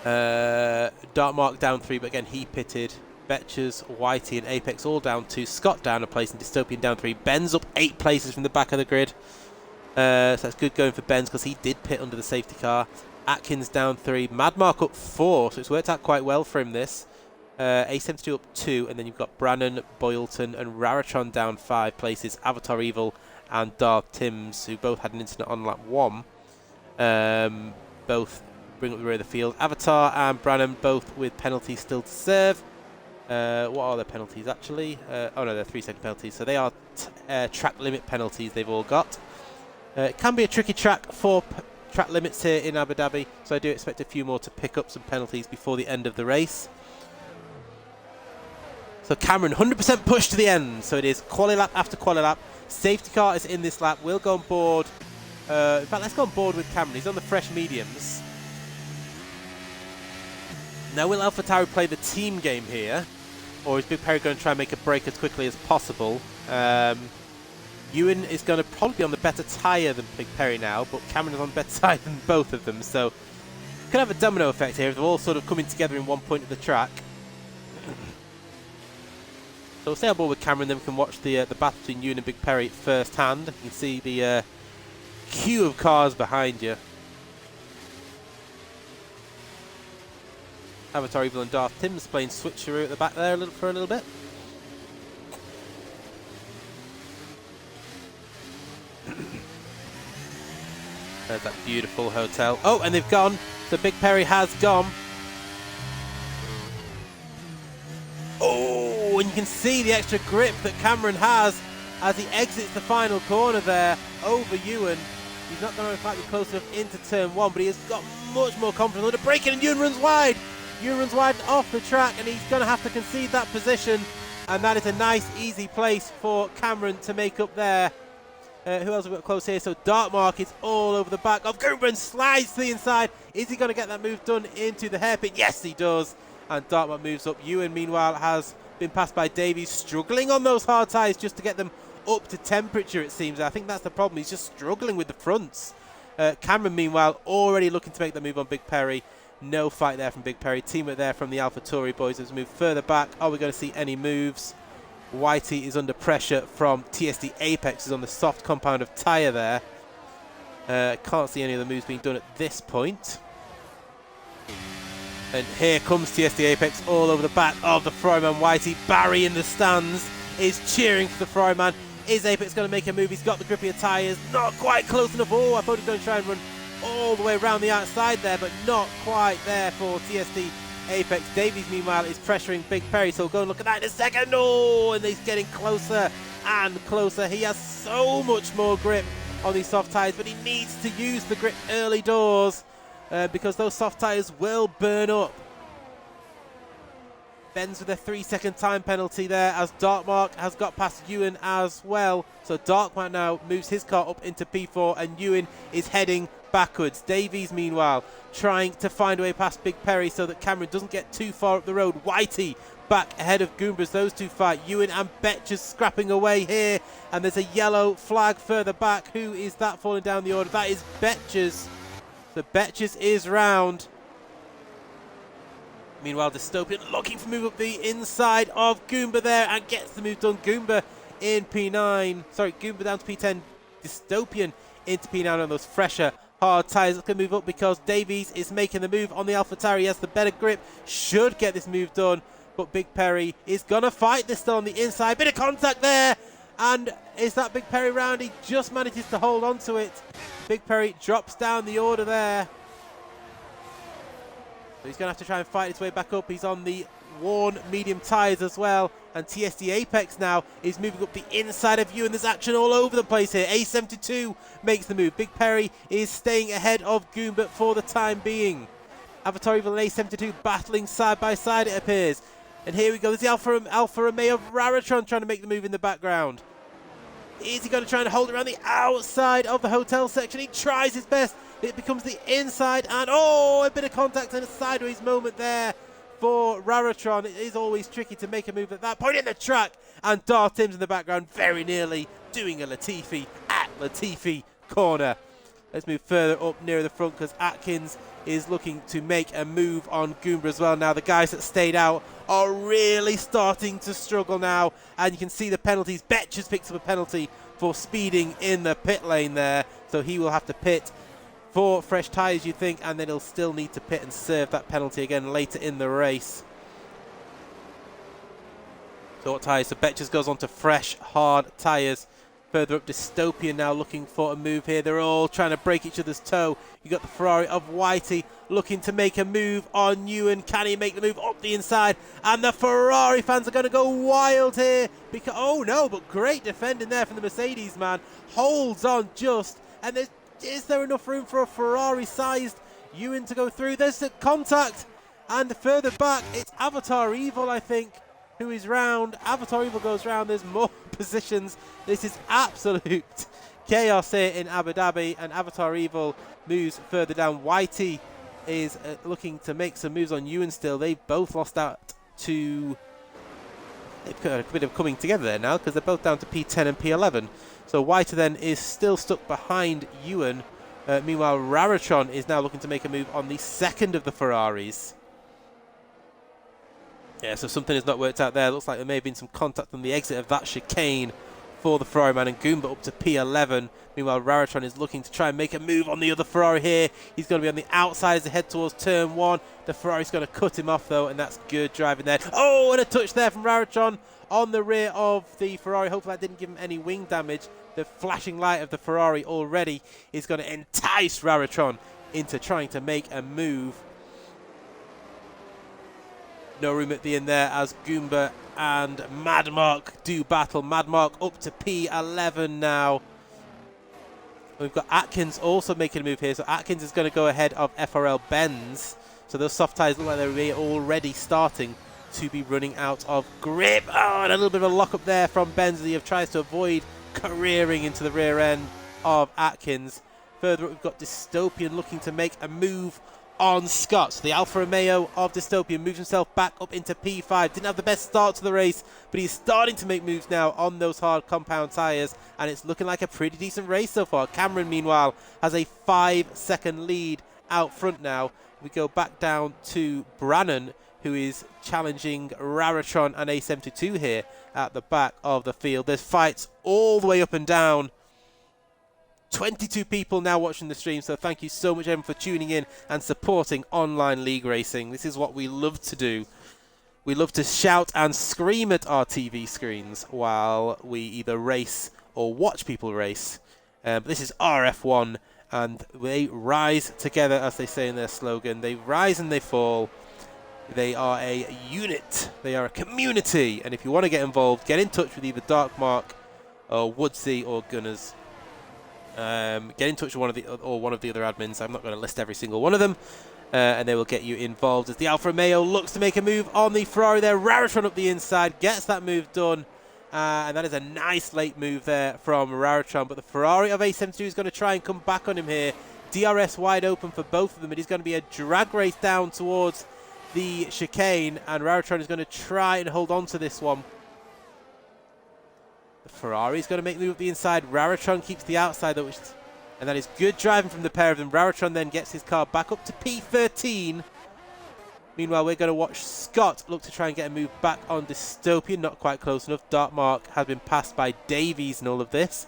Dark Mark down 3, but again he pitted. Betches, Whitey and Apex all down 2. Scott down a place and Dystopian down 3. Ben's up 8 places from the back of the grid. So that's good going for Benz because he did pit under the safety car. Atkins down 3. Mad Mark up 4, so it's worked out quite well for him this. A72 up 2, and then you've got Brannon, Boylton and Raratron down 5 places. Avatar Evil and Darth Timms, who both had an incident on lap 1. Both bring up the rear of the field. Avatar and Brannon both with penalties still to serve. What are their penalties actually? Oh no, they're 3-second penalties. So they are track limit penalties they've all got. It can be a tricky track for track limits here in Abu Dhabi, so I do expect a few more to pick up some penalties before the end of the race. So Cameron, 100% push to the end. So it is quali lap after quali lap. Safety car is in this lap. We'll go on board. In fact, let's go on board with Cameron. He's on the fresh mediums. Now, will AlphaTauri play the team game here? Or is Big Perry going to try and make a break as quickly as possible? Ewan is going to probably be on the better tyre than Big Perry now, but Cameron is on the better tyre than both of them. So, could have a domino effect here if they're all sort of coming together in one point of the track. So we'll stay on board with Cameron, then we can watch the battle between Ewan and Big Perry firsthand. You can see the queue of cars behind you. Avatar Evil and Darth Timms playing switcheroo at the back there for a little bit. There's that beautiful hotel. Oh, and they've gone. So Big Perry has gone. Oh, and you can see the extra grip that Cameron has as he exits the final corner there over Ewan. He's not going to quite be close enough into turn 1, but he has got much more confidence under braking, and Ewan runs wide. Ewan runs wide and off the track, and he's going to have to concede that position, and that is a nice, easy place for Cameron to make up there. Who else have we got close here? So Dark Mark is all over the back of Goomba and slides to the inside. Is he going to get that move done into the hairpin? Yes, he does. And Dark Mark moves up. Ewan, meanwhile, has been passed by Davies, struggling on those hard tyres just to get them up to temperature, it seems. I think that's the problem. He's just struggling with the fronts. Cameron, meanwhile, already looking to make the move on Big Perry. No fight there from Big Perry. Teamwork there from the AlphaTauri boys as we move further back. Are we going to see any moves? Whitey is under pressure from TSD Apex, is on the soft compound of tyre there. Can't see any of the moves being done at this point. And here comes TSD Apex all over the back of the Fryman Whitey. Barry in the stands is cheering for the Fryman. Is Apex going to make a move? He's got the grippier tyres. Not quite close enough. Oh, I thought he was going to try and run all the way around the outside there, but not quite there for TSD Apex. Davies, meanwhile, is pressuring Big Perry, so we'll go and look at that in a second. Oh, and he's getting closer and closer. He has so much more grip on these soft tyres, but he needs to use the grip early doors because those soft tyres will burn up. Benz with a 3-second time penalty there, as Darkmark has got past Ewan as well. So Darkmark now moves his car up into P4 and Ewan is heading backwards. Davies, meanwhile, trying to find a way past Big Perry so that Cameron doesn't get too far up the road. Whitey back ahead of Goomba as those two fight. Ewan and Betches scrapping away here, and there's a yellow flag further back. Who is that falling down the order? That is Betches. So Betches is round. Meanwhile, Dystopian looking for move up the inside of Goomba there and gets the move done. Goomba in P9. Sorry, Goomba down to P10. Dystopian into P9 on those fresher hard tyres. Let's go move up because Davies is making the move on the AlphaTauri. He has the better grip. Should get this move done. But Big Perry is going to fight this still on the inside. Bit of contact there. And is that Big Perry round? He just manages to hold on to it. Big Perry drops down the order there. So he's going to have to try and fight his way back up. He's on the worn medium tyres as well. And TSD Apex now is moving up the inside of you. And there's action all over the place here. A72 makes the move. Big Perry is staying ahead of Goomba for the time being. AlphaTauri and A72 battling side by side, it appears. And here we go. There's the Alfa Romeo of Raratron trying to make the move in the background. Is he going to try and hold it around the outside of the hotel section? He tries his best. It becomes the inside, and oh, a bit of contact and a sideways moment there for Raratron. It is always tricky to make a move at that point in the track, and Dar Tim's in the background very nearly doing a Latifi at Latifi corner. Let's move further up near the front because Atkins is looking to make a move on Goomba as well. Now the guys that stayed out are really starting to struggle now, and you can see the penalties. Betches picks up a penalty for speeding in the pit lane there, so he will have to pit for fresh tyres, you think, and then he'll still need to pit and serve that penalty again later in the race. So what tyres? So Betches goes on to fresh, hard tyres. Further up, Dystopian now looking for a move here. They're all trying to break each other's toe. You got the Ferrari of Whitey looking to make a move on Ewan. Can he make the move up the inside? And the Ferrari fans are going to go wild here. Because, oh no, but great defending there from the Mercedes man. Holds on just, and is there enough room for a Ferrari-sized Ewan to go through? There's the contact, and further back, it's Avatar Evil, I think, who is round. Avatar Evil goes round. There's more positions. This is absolute chaos here in Abu Dhabi, and Avatar Evil moves further down. Whitey is looking to make some moves on Ewan still. They've both lost out to... They've got a bit of coming together there now because they're both down to P10 and P11. So Whitey then is still stuck behind Ewan. Meanwhile, Raratron is now looking to make a move on the second of the Ferraris. Yeah, so something has not worked out there. Looks like there may have been some contact on the exit of that chicane for the Ferrari man, and Goomba up to P11. Meanwhile, Raratron is looking to try and make a move on the other Ferrari here. He's going to be on the outside as they head towards turn one. The Ferrari's going to cut him off, though, and that's good driving there. Oh, and a touch there from Raratron on the rear of the Ferrari. Hopefully that didn't give him any wing damage. The flashing light of the Ferrari already is going to entice Raratron into trying to make a move. No room at the end there as Goomba and Madmark do battle. Madmark up to P11 now. We've got Atkins also making a move here. So Atkins is going to go ahead of FRL Benz. So those soft tyres look like they're already starting to be running out of grip. Oh, and a little bit of a lock up there from Benz as he tries to avoid careering into the rear end of Atkins. Further up, we've got Dystopian looking to make a move on Scott. So the Alfa Romeo of Dystopian moves himself back up into P5. Didn't have the best start to the race, but he's starting to make moves now on those hard compound tyres, and it's looking like a pretty decent race so far. Cameron, meanwhile, has a 5-second lead out front now. We go back down to Brannan, who is challenging Raratron and A72 here at the back of the field. There's fights all the way up and down. 22 people now watching the stream, so thank you so much everyone for tuning in and supporting online league racing. This is what we love to do. We love to shout and scream at our TV screens while we either race or watch people race. But this is RRF1, and they rise together, as they say in their slogan. They rise and they fall. They are a unit. They are a community. And if you want to get involved, get in touch with either Darkmark or Woodsy or Gunners. Get in touch with one of the other admins. I'm not going to list every single one of them. and they will get you involved as the Alfa Romeo looks to make a move on the Ferrari there. Raritron up the inside, gets that move done, and that is a nice late move there from Raritron, but the Ferrari of A72 is going to try and come back on him here. DRS wide open for both of them. It is going to be a drag race down towards the chicane, and Raritron is going to try and hold on to this one. The Ferrari is going to make the move up the inside. Raritron keeps the outside though, and that is good driving from the pair of them. Raritron then gets his car back up to P13. Meanwhile, we're going to watch Scott look to try and get a move back on Dystopian. Not quite close enough. Dartmark has been passed by Davies in all of this.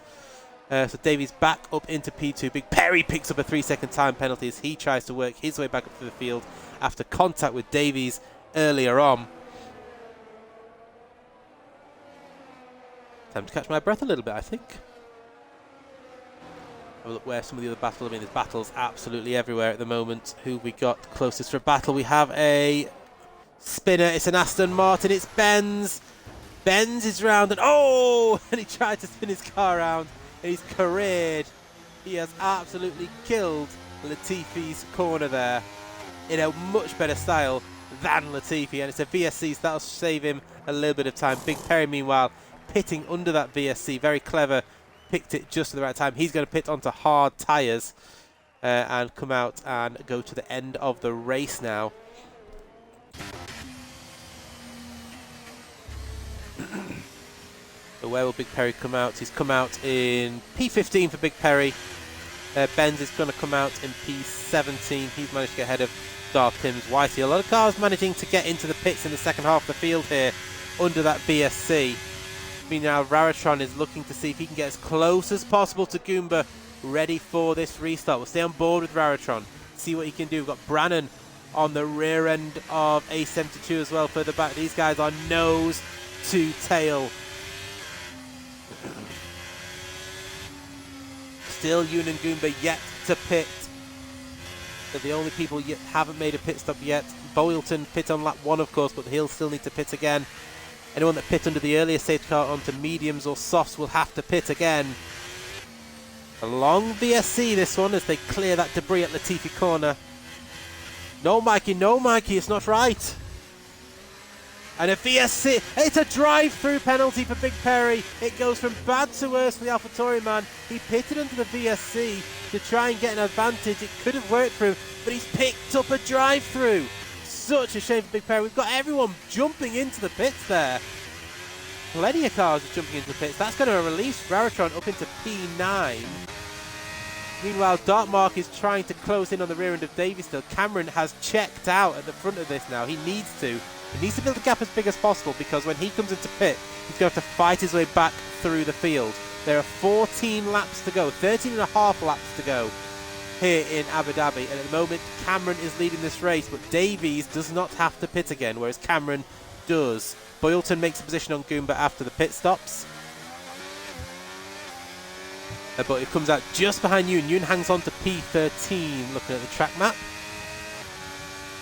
So Davies back up into P2. Big Perry picks up a 3-second time penalty as he tries to work his way back up to the field after contact with Davies earlier on. Time to catch my breath a little bit, I think. Have a look where some of the other battles. I mean, there's battles absolutely everywhere at the moment. Who we got closest for a battle? We have a spinner. It's an Aston Martin. It's Benz. Benz is round, and oh! And he tried to spin his car around, and he's careered. He has absolutely killed Latifi's corner there in a much better style than Latifi, and it's a VSC, so that'll save him a little bit of time. Big Perry, meanwhile, pitting under that VSC. Very clever. Picked it just at the right time. He's going to pit onto hard tyres and come out and go to the end of the race now. So where will Big Perry come out? He's come out in P15 for Big Perry. Benz is going to come out in P17. He's managed to get ahead of Darth Tim's Whitey. A lot of cars managing to get into the pits in the second half of the field here under that VSC. Meanwhile, Raritron is looking to see if he can get as close as possible to Goomba, ready for this restart. We'll stay on board with Raritron, see what he can do. We've got Brannan on the rear end of A72 as well, further back. These guys are nose to tail. Still Yoon and Goomba yet to pit. They're the only people yet haven't made a pit stop yet. Boylton pit on lap 1, of course, but he'll still need to pit again. Anyone that pit under the earlier safety car onto mediums or softs will have to pit again. A long VSC this one as they clear that debris at Latifi corner. No Mikey, it's not right. And a VSC, it's a drive-through penalty for Big Perry. It goes from bad to worse for the AlphaTauri man. He pitted under the VSC to try and get an advantage. It could have worked for him, but he's picked up a drive-through. Such a shame for Big Perry. We've got everyone jumping into the pits there. Plenty of cars are jumping into the pits. That's going to release Raritron up into P9. Meanwhile, Dartmark is trying to close in on the rear end of Davies still. Cameron has checked out at the front of this now. He needs to. He needs to build the gap as big as possible, because when he comes into pit, he's going to have to fight his way back through the field. There are 14 laps to go, 13 and a half laps to go here in Abu Dhabi, and at the moment Cameron is leading this race, but Davies does not have to pit again, whereas Cameron does. Boylton makes a position on Goomba after the pit stops, but it comes out just behind Yoon. Yoon hangs on to P13 looking at the track map,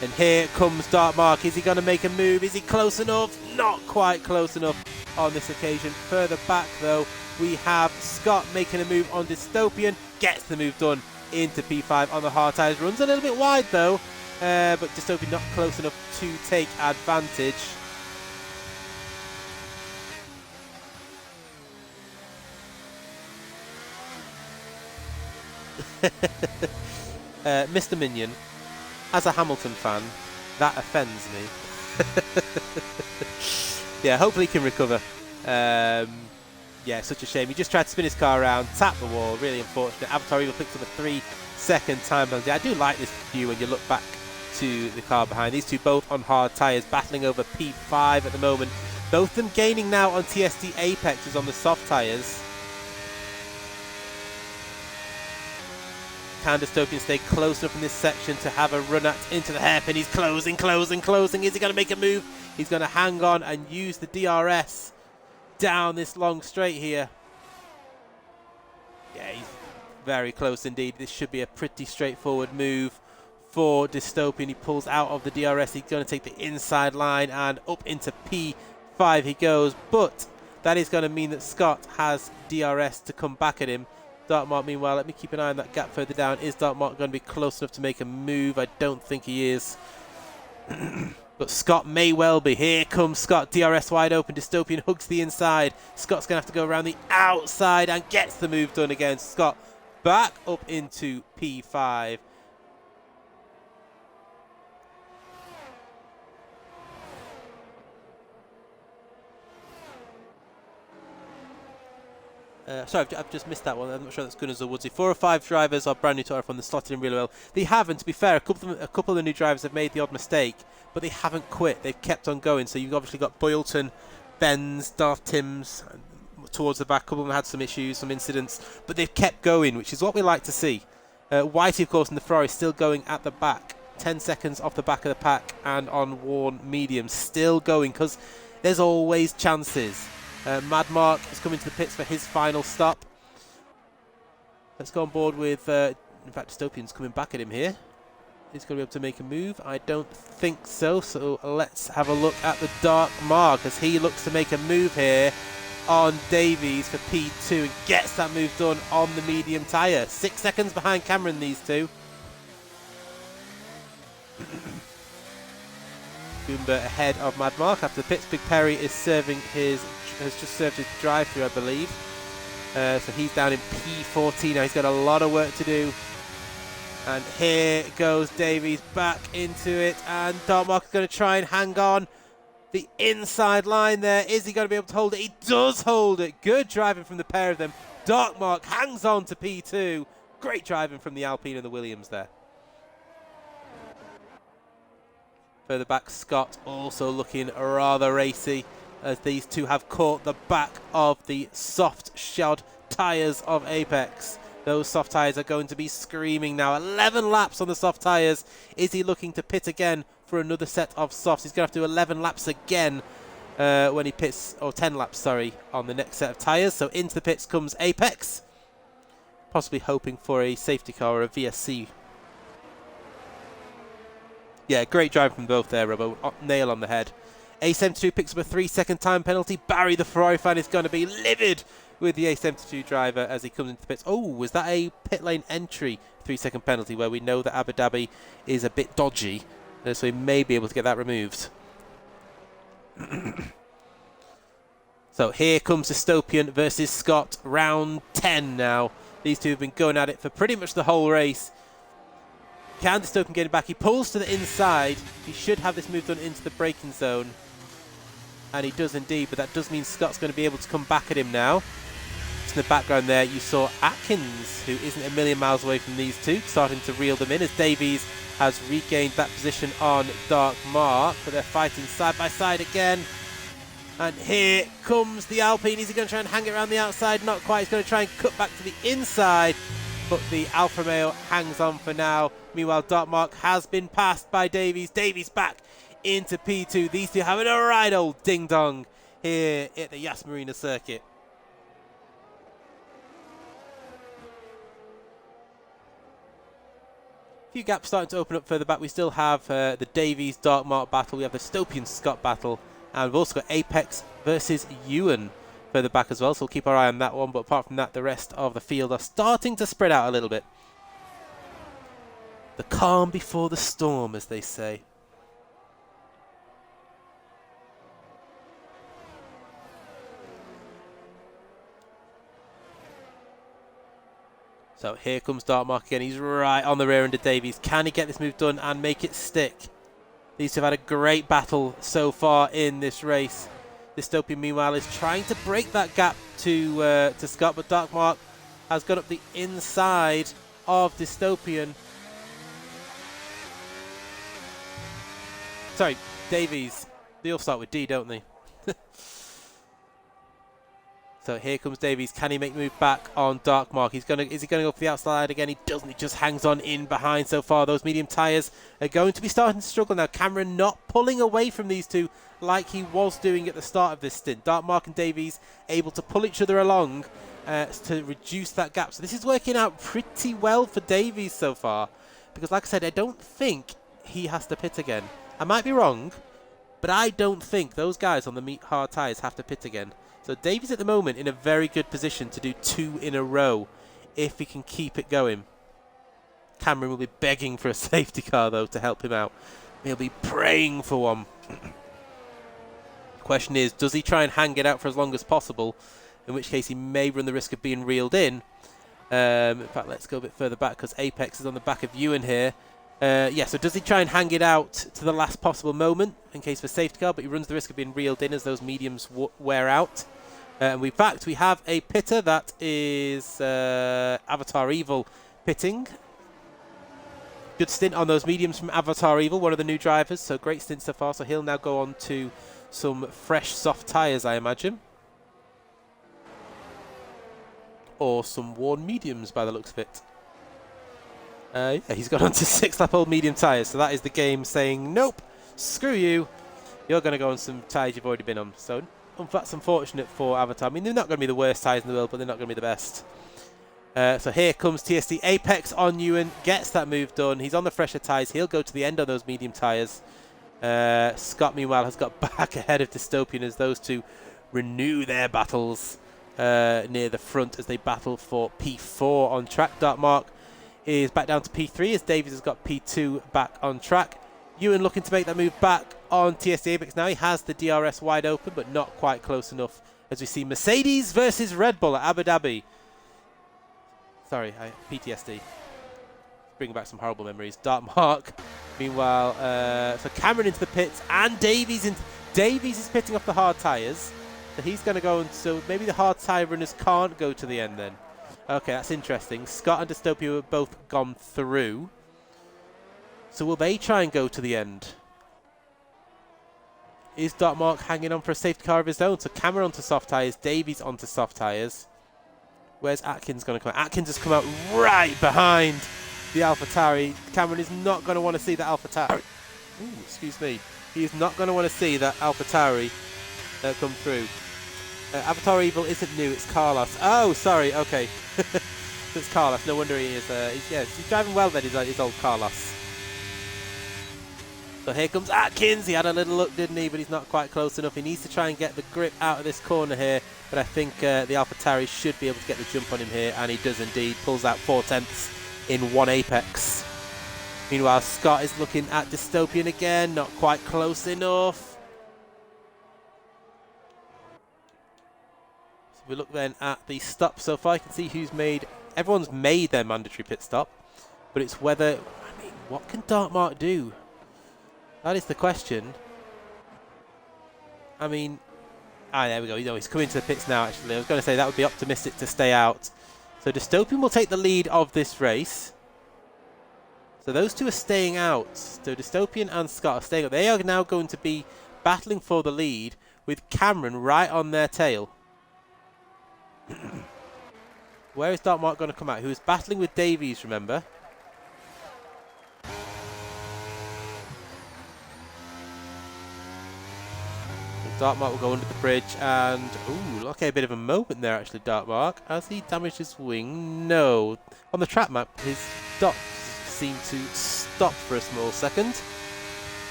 and here comes Dartmark. Is he going to make a move? Is he close enough? Not quite close enough on this occasion. Further back though, we have Scott making a move on Dystopian, gets the move done into P5 on the hard tyres. Runs a little bit wide though, but Dystopian not close enough to take advantage. Mr. Minion, as a Hamilton fan, that offends me. Yeah, hopefully he can recover. Yeah, such a shame. He just tried to spin his car around, tap the wall. Really unfortunate. Avatar Eagle picks up a 3-second time penalty. I do like this view when you look back to the car behind. These two both on hard tyres, battling over P5 at the moment. Both of them gaining now on TSD Apex, who's on the soft tyres. Can Dystopian stay close enough in this section to have a run at into the hairpin? He's closing. Is he going to make a move? He's going to hang on and use the DRS down this long straight here. Yeah, he's very close indeed. This should be a pretty straightforward move for Dystopian. He pulls out of the DRS. He's going to take the inside line and up into P5 he goes. But that is going to mean that Scott has DRS to come back at him. Dartmark, meanwhile, let me keep an eye on that gap further down. Is Dartmark going to be close enough to make a move? I don't think he is. But Scott may well be. Here comes Scott. DRS wide open. Dystopian hugs the inside. Scott's going to have to go around the outside and gets the move done again. Scott back up into P5. Sorry, I've just missed that one. I'm not sure that's Gunners or Woodsy. 4 or 5 drivers are brand new to RRF1. They're slotted in really well. They haven't, to be fair, a couple of the new drivers have made the odd mistake, but they haven't quit. They've kept on going. So you've obviously got Boylton, Benz, Darth Timms towards the back. A couple of them had some issues, some incidents, but they've kept going, which is what we like to see. Whitey, of course, in the Ferrari, still going at the back. 10 seconds off the back of the pack and on worn medium. Still going because there's always chances. Mad Mark is coming to the pits for his final stop. Let's go on board with, in fact, Dystopian's coming back at him here. He's going to be able to make a move. I don't think so. So let's have a look at the Dark Mark as he looks to make a move here on Davies for P2 and gets that move done on the medium tyre. 6 seconds behind Cameron, these two. Goomba ahead of Mad Mark after the pits. Big Perry is has just served his drive-through, I believe. So he's down in P14 now. He's got a lot of work to do. And here goes Davies back into it. And Dartmark is going to try and hang on the inside line there. Is he going to be able to hold it? He does hold it. Good driving from the pair of them. Dartmark hangs on to P2. Great driving from the Alpine and the Williams there. Further back, Scott also looking rather racy as these two have caught the back of the soft shod tyres of Apex. Those soft tyres are going to be screaming now. 11 laps on the soft tyres. Is he looking to pit again for another set of softs? He's going to have to do 11 laps again when he pits, or 10 laps, sorry, on the next set of tyres. So into the pits comes Apex, possibly hoping for a safety car or a VSC. Yeah, great drive from both there, Robbo. Nail on the head. A72 picks up a 3-second time penalty. Barry, the Ferrari fan, is going to be livid with the A72 driver as he comes into the pits. Oh, was that a pit lane entry 3-second penalty where we know that Abu Dhabi is a bit dodgy, so he may be able to get that removed. So here comes Dystopian versus Scott. Round 10 now. These two have been going at it for pretty much the whole race. Can Dystopian get it back? He pulls to the inside. He should have this move done into the braking zone. And he does indeed, but that does mean Scott's going to be able to come back at him now. In the background there, you saw Atkins, who isn't a million miles away from these two, starting to reel them in as Davies has regained that position on Dark Mark. But they're fighting side by side again. And here comes the Alpine. Is he going to try and hang it around the outside? Not quite. He's going to try and cut back to the inside. But the Alfa Romeo hangs on for now. Meanwhile, Dartmark has been passed by Davies. Davies back into P2. These two having a right old ding-dong here at the Yas Marina circuit. A few gaps starting to open up further back. We still have the Davies-Dartmark battle. We have the Dystopian-Scott battle. And we've also got Apex versus Ewan further back as well, so we'll keep our eye on that one. But apart from that, the rest of the field are starting to spread out a little bit. The calm before the storm, as they say. So here comes Dartmark again. He's right on the rear end of Davies. Can he get this move done and make it stick? These two have had a great battle so far in this race. Dystopian, meanwhile, is trying to break that gap to Scott, but Dartmark has got up the inside of Dystopian. Sorry, Davies. They all start with D, don't they? So here comes Davies. Can he make the move back on Dartmark? Is he going to go for the outside again? He doesn't. He just hangs on in behind so far. Those medium tyres are going to be starting to struggle now. Cameron not pulling away from these two like he was doing at the start of this stint. Dartmark and Davies able to pull each other along to reduce that gap. So this is working out pretty well for Davies so far. Because like I said, I don't think he has to pit again. I might be wrong, but I don't think those guys on the hard tyres have to pit again. So Davies at the moment in a very good position to do 2 in a row if he can keep it going. Cameron will be begging for a safety car, though, to help him out. He'll be praying for one. Question is, does he try and hang it out for as long as possible? In which case, he may run the risk of being reeled in. In fact, let's go a bit further back because Apex is on the back of Ewan here. Yeah, so does he try and hang it out to the last possible moment in case of a safety car, but he runs the risk of being reeled in as those mediums wear out. And in fact, we have a pitter that is Avatar Evil pitting. Good stint on those mediums from Avatar Evil, one of the new drivers, so great stint so far. So he'll now go on to some fresh soft tyres, I imagine. Or some worn mediums by the looks of it. Yeah, he's got onto 6-lap-old medium tyres, so that is the game saying, nope, screw you, you're going to go on some tyres you've already been on. So that's unfortunate for Avatar. I mean, they're not going to be the worst tyres in the world, but they're not going to be the best. So here comes TSD. Apex on Ewan, gets that move done. He's on the fresher tyres. He'll go to the end on those medium tyres. Scott, meanwhile, has got back ahead of Dystopian as those two renew their battles near the front as they battle for P4 on track. Dark Mark is back down to P3 as Davies has got P2 back on track. Ewan looking to make that move back on TSD Apex now. He has the DRS wide open, but not quite close enough as we see Mercedes versus Red Bull at Abu Dhabi. Sorry, PTSD. Bringing back some horrible memories. Dark Mark, meanwhile, so Cameron into the pits and Davies is pitting off the hard tyres. So he's going to go, and so maybe the hard tyre runners can't go to the end then. Okay, that's interesting. Scott and Dystopia have both gone through. So will they try and go to the end? Is Dark Mark hanging on for a safety car of his own? So Cameron onto soft tyres, Davies onto soft tyres. Where's Atkins going to come out? Atkins has come out right behind the AlphaTauri. Cameron is not going to want to see that AlphaTauri. Ooh, excuse me. He is not going to want to see that AlphaTauri come through. Avatar Evil isn't new, it's Carlos. Oh, sorry, okay. It's Carlos, no wonder he is. He's driving well then, his old Carlos. So here comes Atkins. He had a little look, didn't he? But he's not quite close enough. He needs to try and get the grip out of this corner here. But I think the AlphaTauri should be able to get the jump on him here. And he does indeed. Pulls out 4/10 in one apex. Meanwhile, Scott is looking at Dystopian again. Not quite close enough. So we look then at the stop so far. You can see who's made... Everyone's made their mandatory pit stop. But it's whether... I mean, what can Dark Mark do? That is the question. I mean, there we go. You know, he's coming to the pits now, actually. I was going to say that would be optimistic to stay out. So Dystopian will take the lead of this race. So those two are staying out. So Dystopian and Scott are staying out. They are now going to be battling for the lead with Cameron right on their tail. Where is Dark Mark going to come out? Who is battling with Davies, remember? Dark Mark will go under the bridge and... Ooh, okay, a bit of a moment there, actually, Dark Mark. Has he damaged his wing? No. On the track map, his dots seem to stop for a small second.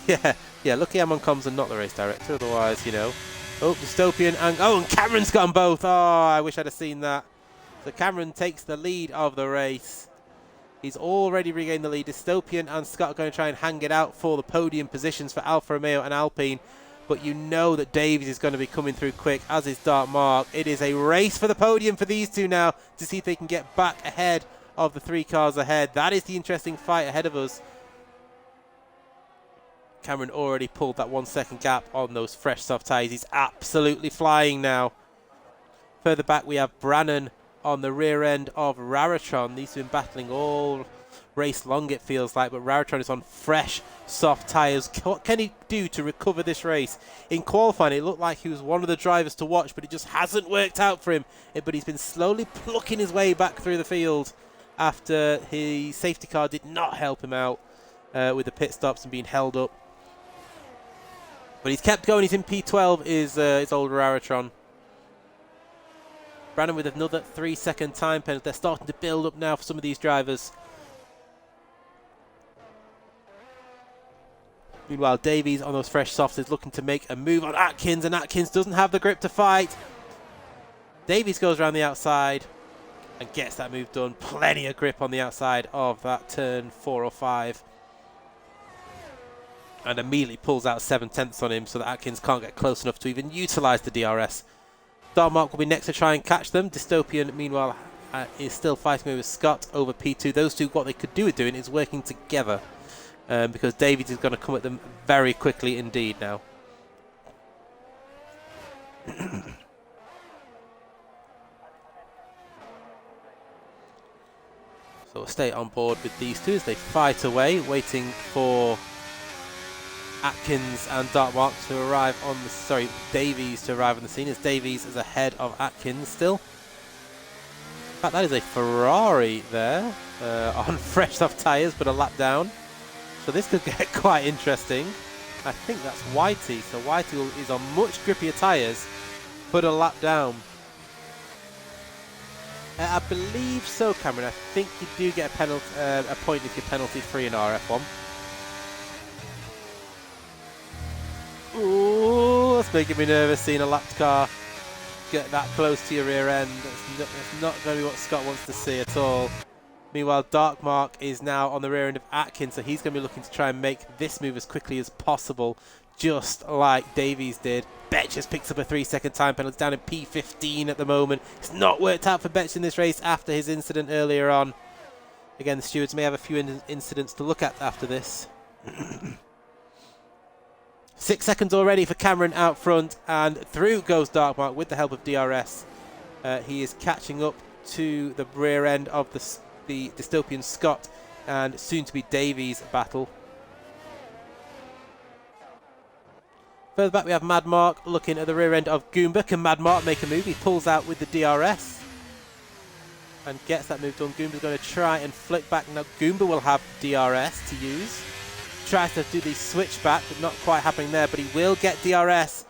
Yeah, lucky I'm on comms and not the race director, otherwise, you know. Oh, Dystopian and... Oh, and Cameron's got them both! Oh, I wish I'd have seen that. So Cameron takes the lead of the race. He's already regained the lead. Dystopian and Scott are going to try and hang it out for the podium positions for Alfa Romeo and Alpine. But you know that Davies is going to be coming through quick, as is Dark Mark. It is a race for the podium for these two now to see if they can get back ahead of the 3 cars ahead. That is the interesting fight ahead of us. Cameron already pulled that 1 second gap on those fresh soft tyres. He's absolutely flying now. Further back we have Brannan on the rear end of Raritron. These have been battling all race long, it feels like, but Raritron is on fresh, soft tyres. What can he do to recover this race? In qualifying, it looked like he was one of the drivers to watch, but it just hasn't worked out for him. But he's been slowly plucking his way back through the field after his safety car did not help him out with the pit stops and being held up. But he's kept going. He's in P12, is old Raritron. Brannan with another 3 second time penalty. They're starting to build up now for some of these drivers. Meanwhile, Davies on those fresh softs is looking to make a move on Atkins, and Atkins doesn't have the grip to fight. Davies goes around the outside and gets that move done. Plenty of grip on the outside of that turn 4 or 5. And immediately pulls out 7/10 on him so that Atkins can't get close enough to even utilise the DRS. Dartmark will be next to try and catch them. Dystopian, meanwhile, is still fighting with Scott over P2. Those two, what they could do with doing is working together. Because Davies is going to come at them very quickly indeed now. So we'll stay on board with these two as they fight away, waiting for Atkins and Dartmark to arrive on the... Sorry, Davies to arrive on the scene, as Davies is ahead of Atkins still. In fact, that is a Ferrari there, on fresh soft tyres, but a lap down. So this could get quite interesting. I think that's Whitey, so Whitey is on much grippier tyres, but a lap down. I believe so, Cameron. I think you do get a penalty, a point if you're penalty free in RF1. Ooh, that's making me nervous seeing a lapped car get that close to your rear end. That's not going to be what Scott wants to see at all. Meanwhile, Dartmark is now on the rear end of Atkins, so he's going to be looking to try and make this move as quickly as possible, just like Davies did. Betch has picked up a 3-second time penalty, down in P15 at the moment. It's not worked out for Betch in this race after his incident earlier on. Again, the stewards may have a few incidents to look at after this. 6 seconds already for Cameron out front, and through goes Dartmark with the help of DRS. He is catching up to the rear end of the Dystopian Scott and soon to be Davies battle. Further back we have Mad Mark looking at the rear end of Goomba. Can Mad Mark make a move? He pulls out with the DRS and gets that move done. Goomba's going to try and flick back. Now Goomba will have DRS to use. Tries to do the switchback, but not quite happening there, but he will get DRS.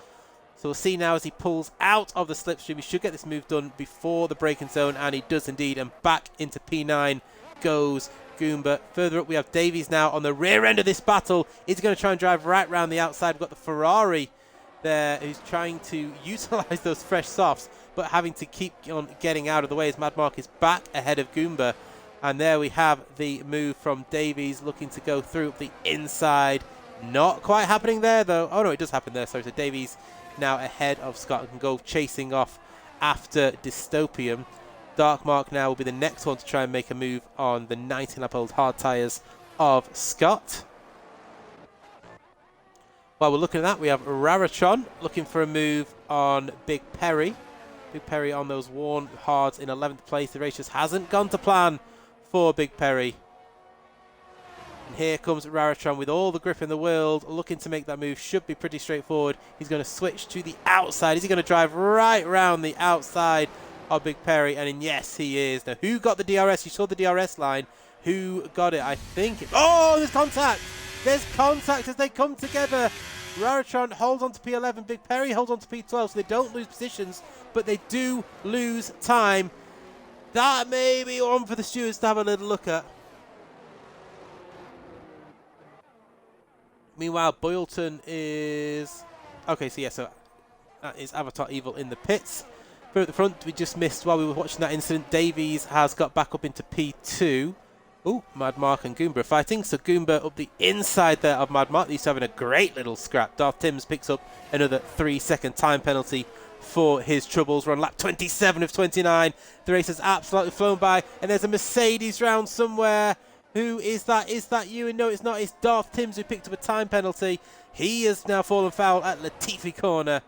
So we'll see now as he pulls out of the slipstream. He should get this move done before the braking zone, and he does indeed. And back into P9 goes Goomba. Further up we have Davies now on the rear end of this battle. He's going to try and drive right round the outside. We've got the Ferrari there who's trying to utilise those fresh softs, but having to keep on getting out of the way as Mad Mark is back ahead of Goomba. And there we have the move from Davies looking to go through the inside. Not quite happening there though. Oh no, it does happen there. Sorry, so Davies now ahead of Scott and can go chasing off after Dystopian. Dartmark now will be the next one to try and make a move on the 19-lap-old hard tyres of Scott. While we're looking at that, we have Raratron looking for a move on Big Perry. Big Perry on those worn hards in 11th place. The race just hasn't gone to plan for Big Perry. And here comes Raratron with all the grip in the world, looking to make that move. Should be pretty straightforward. He's going to switch to the outside. Is he going to drive right round the outside of Big Perry? And yes, he is. Now, who got the DRS? You saw the DRS line. Who got it? I think oh, there's contact. There's contact as they come together. Raratron holds on to P11. Big Perry holds on to P12, so they don't lose positions, but they do lose time. That may be one for the stewards to have a little look at. Meanwhile, Boylton is... Okay, so yeah, so that is Avatar Evil in the pits. But at the front, we just missed while we were watching that incident. Davies has got back up into P2. Oh, Mad Mark and Goomba are fighting. So Goomba up the inside there of Mad Mark. He's having a great little scrap. Darth Timms picks up another 3-second time penalty for his troubles. We're on lap 27 of 29. The race has absolutely flown by. And there's a Mercedes round somewhere. Who is that? Is that you? And no, it's not. It's Darth Timms who picked up a time penalty. He has now fallen foul at Latifi corner.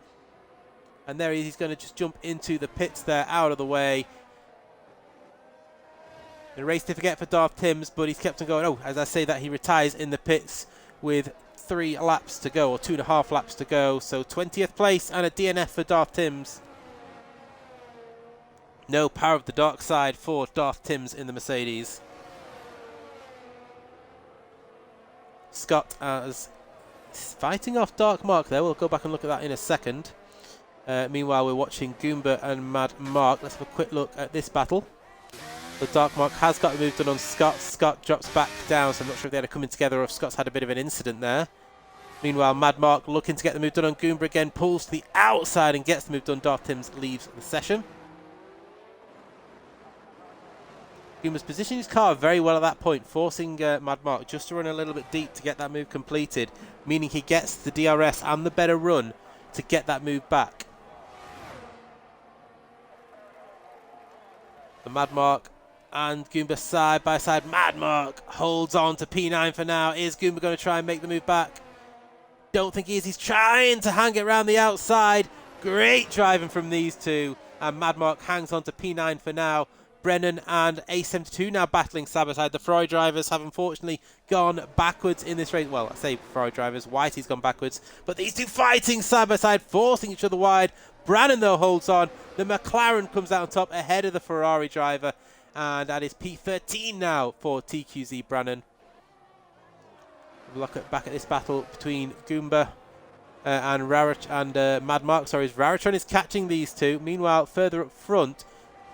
And there he is. He's going to just jump into the pits there, out of the way. The race difficult for Darth Timms, but he's kept on going. Oh, as I say that, he retires in the pits with 3 laps to go, or 2.5 laps to go. So 20th place and a DNF for Darth Timms. No power of the dark side for Darth Timms in the Mercedes. Scott is fighting off Dark Mark there. We'll go back and look at that in a second. Meanwhile, we're watching Goomba and Mad Mark. Let's have a quick look at this battle. The Dark Mark has got the move done on Scott. Scott drops back down, so I'm not sure if they had a coming together or if Scott's had a bit of an incident there. Meanwhile, Mad Mark looking to get the move done on Goomba again, pulls to the outside and gets the move done. Darth Timms leaves the session. Goomba's positioning his car very well at that point, forcing Mad Mark just to run a little bit deep to get that move completed, meaning he gets the DRS and the better run to get that move back. The Mad Mark and Goomba side by side. Mad Mark holds on to P9 for now. Is Goomba going to try and make the move back? Don't think he is. He's trying to hang it around the outside. Great driving from these two. And Mad Mark hangs on to P9 for now. Brennan and A72 now battling side by side. The Ferrari drivers have unfortunately gone backwards in this race. Well, I say Ferrari drivers. Whitey's gone backwards. But these two fighting side by side, forcing each other wide. Brannan, though, holds on. The McLaren comes out on top ahead of the Ferrari driver. And that is P13 now for TQZ Brannan. Look back at this battle between Goomba and Mad Mark. Sorry, Raritron is catching these two. Meanwhile, further up front,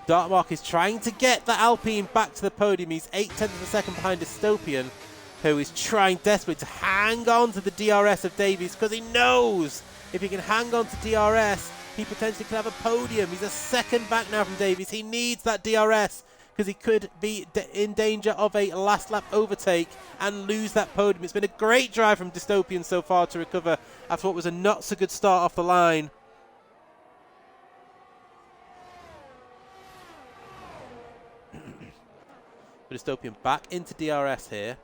Dark Mark is trying to get the Alpine back to the podium. He's 0.8 of a second behind Dystopian, who is trying desperately to hang on to the DRS of Davies, because he knows if he can hang on to DRS, he potentially could have a podium. He's a second back now from Davies. He needs that DRS because he could be in danger of a last lap overtake and lose that podium. It's been a great drive from Dystopian so far to recover after what was a not so good start off the line. Dystopian back into DRS here.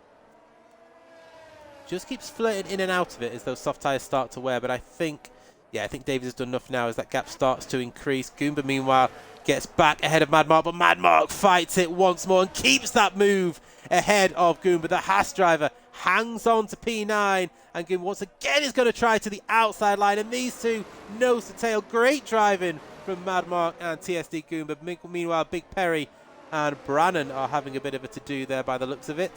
Just keeps flirting in and out of it as those soft tyres start to wear, but I think Davies has done enough now as that gap starts to increase. Goomba, meanwhile, gets back ahead of Mad Mark, but Mad Mark fights it once more and keeps that move ahead of Goomba. The Haas driver hangs on to P9, and Goomba once again is going to try to the outside line, and these two nose to tail. Great driving from Mad Mark and TSD Goomba. Meanwhile, Big Perry and Brannan are having a bit of a to-do there by the looks of it.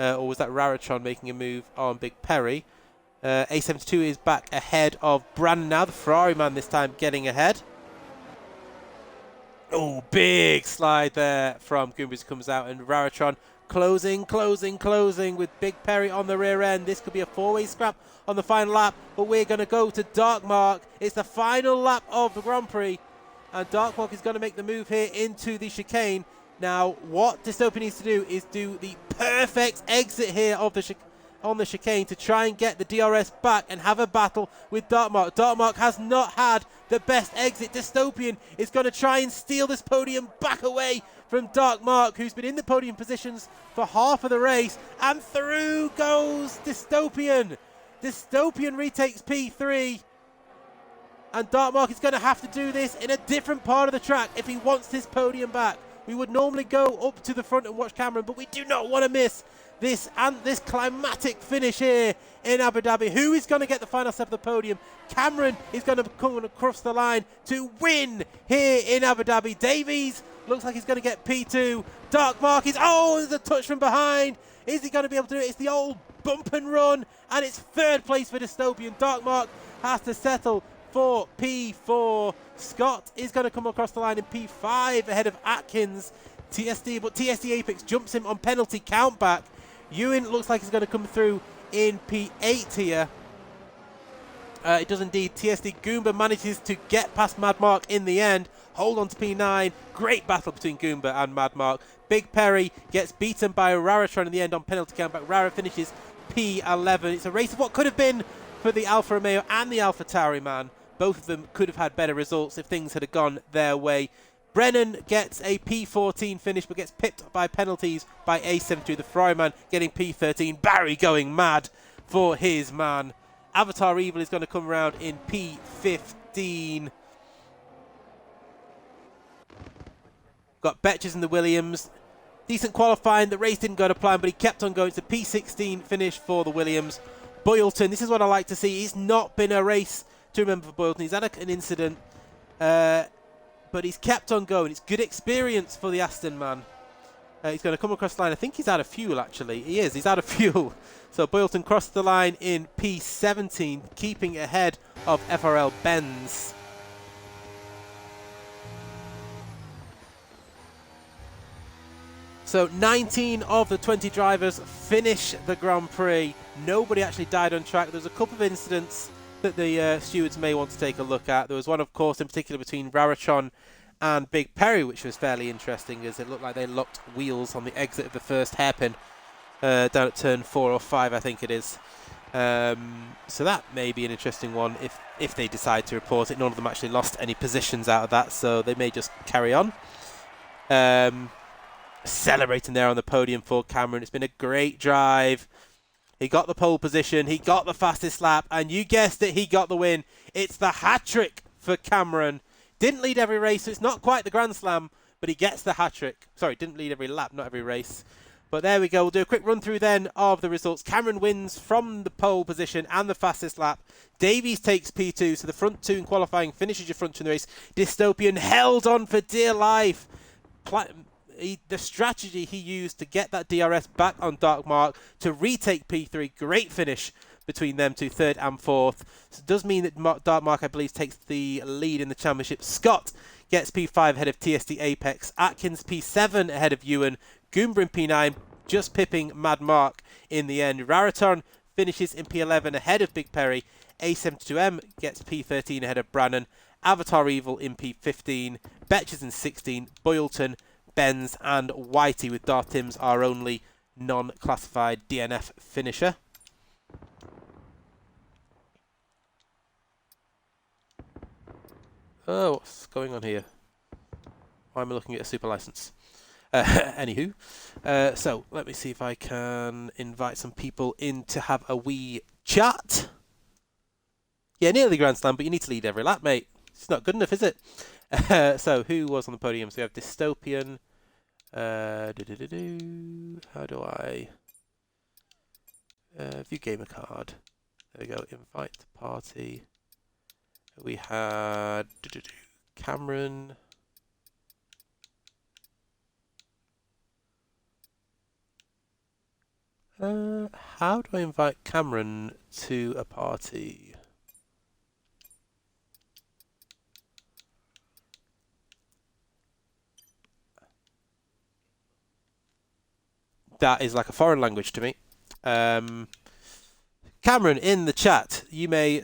Or was that Raritron making a move on Big Perry? A72 is back ahead of Brannan now. The Ferrari man this time getting ahead. Oh, big slide there from Goombas comes out, and Raritron closing with Big Perry on the rear end. This could be a four-way scrap on the final lap, but we're going to go to Dark Mark. It's the final lap of the Grand Prix, and Dark Mark is going to make the move here into the chicane. Now, what Dystopia needs to do is do the perfect exit here of the on the chicane to try and get the DRS back and have a battle with Dark Mark. Dark Mark has not had the best exit. Dystopian is going to try and steal this podium back away from Dark Mark, who's been in the podium positions for half of the race, and through goes Dystopian. Dystopian retakes P3, and Dark Mark is going to have to do this in a different part of the track if he wants this podium back. We would normally go up to the front and watch Cameron, but we do not want to miss this climatic finish here in Abu Dhabi. Who is going to get the final step of the podium? Cameron is going to come across the line to win here in Abu Dhabi. Davies looks like he's going to get P2. Dark Mark is, there's a touch from behind. Is he going to be able to do it? It's the old bump and run, and it's third place for Dystopian. Dark Mark has to settle for P4. Scott is going to come across the line in P5 ahead of Atkins. But TSD Apex jumps him on penalty countback. Ewan looks like he's going to come through in P8 here. It does indeed. TSD Goomba manages to get past Mad Mark in the end. Hold on to P9. Great battle between Goomba and Mad Mark. Big Perry gets beaten by Raritron in the end on penalty countback. Rara finishes P11. It's a race of what could have been for the Alfa Romeo and the Alfa Tauri man. Both of them could have had better results if things had gone their way. Brennan gets a P14 finish, but gets pipped by penalties by A72. The Ferrari man getting P13. Barry going mad for his man. Avatar Evil is going to come around in P15. Got Betches in the Williams. Decent qualifying. The race didn't go to plan, but he kept on going. It's a P16 finish for the Williams. Boylton, this is what I like to see. He's not been a race to remember for Boylton. He's had an incident, but he's kept on going. It's good experience for the Aston man. He's going to come across the line. I think he's out of fuel, actually. He is. He's out of fuel. So Boylton crossed the line in P17, keeping ahead of FRL Benz. So 19 of the 20 drivers finish the Grand Prix. Nobody actually died on track. There's a couple of incidents that the stewards may want to take a look at. There was one, of course, in particular between Raritron and Big Perry, which was fairly interesting as it looked like they locked wheels on the exit of the first hairpin down at turn 4 or 5, I think it is. So that may be an interesting one if they decide to report it. None of them actually lost any positions out of that, so they may just carry on. Celebrating there on the podium for Cameron. It's been a great drive. He got the pole position, he got the fastest lap, and you guessed it, he got the win. It's the hat-trick for Cameron. Didn't lead every race, so it's not quite the Grand Slam, but he gets the hat-trick. Sorry, didn't lead every lap, not every race. But there we go. We'll do a quick run through then of the results. Cameron wins from the pole position and the fastest lap. Davies takes P2, so the front two in qualifying finishes your front two in the race. Dystopian held on for dear life. The strategy he used to get that DRS back on Dark Mark to retake P3, great finish between them two, third and fourth. So it does mean that Dark Mark, I believe, takes the lead in the championship. Scott gets P5 ahead of TSD Apex. Atkins P7 ahead of Ewan. Goomba in P9, just pipping Mad Mark in the end. Rariton finishes in P11 ahead of Big Perry. A72M gets P13 ahead of Brannan. Avatar Evil in P15. Betches in 16. Boylton, Benz and Whitey, with Darth Timms our only non-classified DNF finisher. Oh, what's going on here? Why am I looking at a super license? Anywho, so let me see if I can invite some people in to have a wee chat. Yeah, nearly Grand Slam, but you need to lead every lap, mate. It's not good enough, is it? So who was on the podium? So we have Dystopian. How do I view gamer card? There we go. Invite to party. We had Cameron. How do I invite Cameron to a party? That is like a foreign language to me. Cameron, in the chat, you may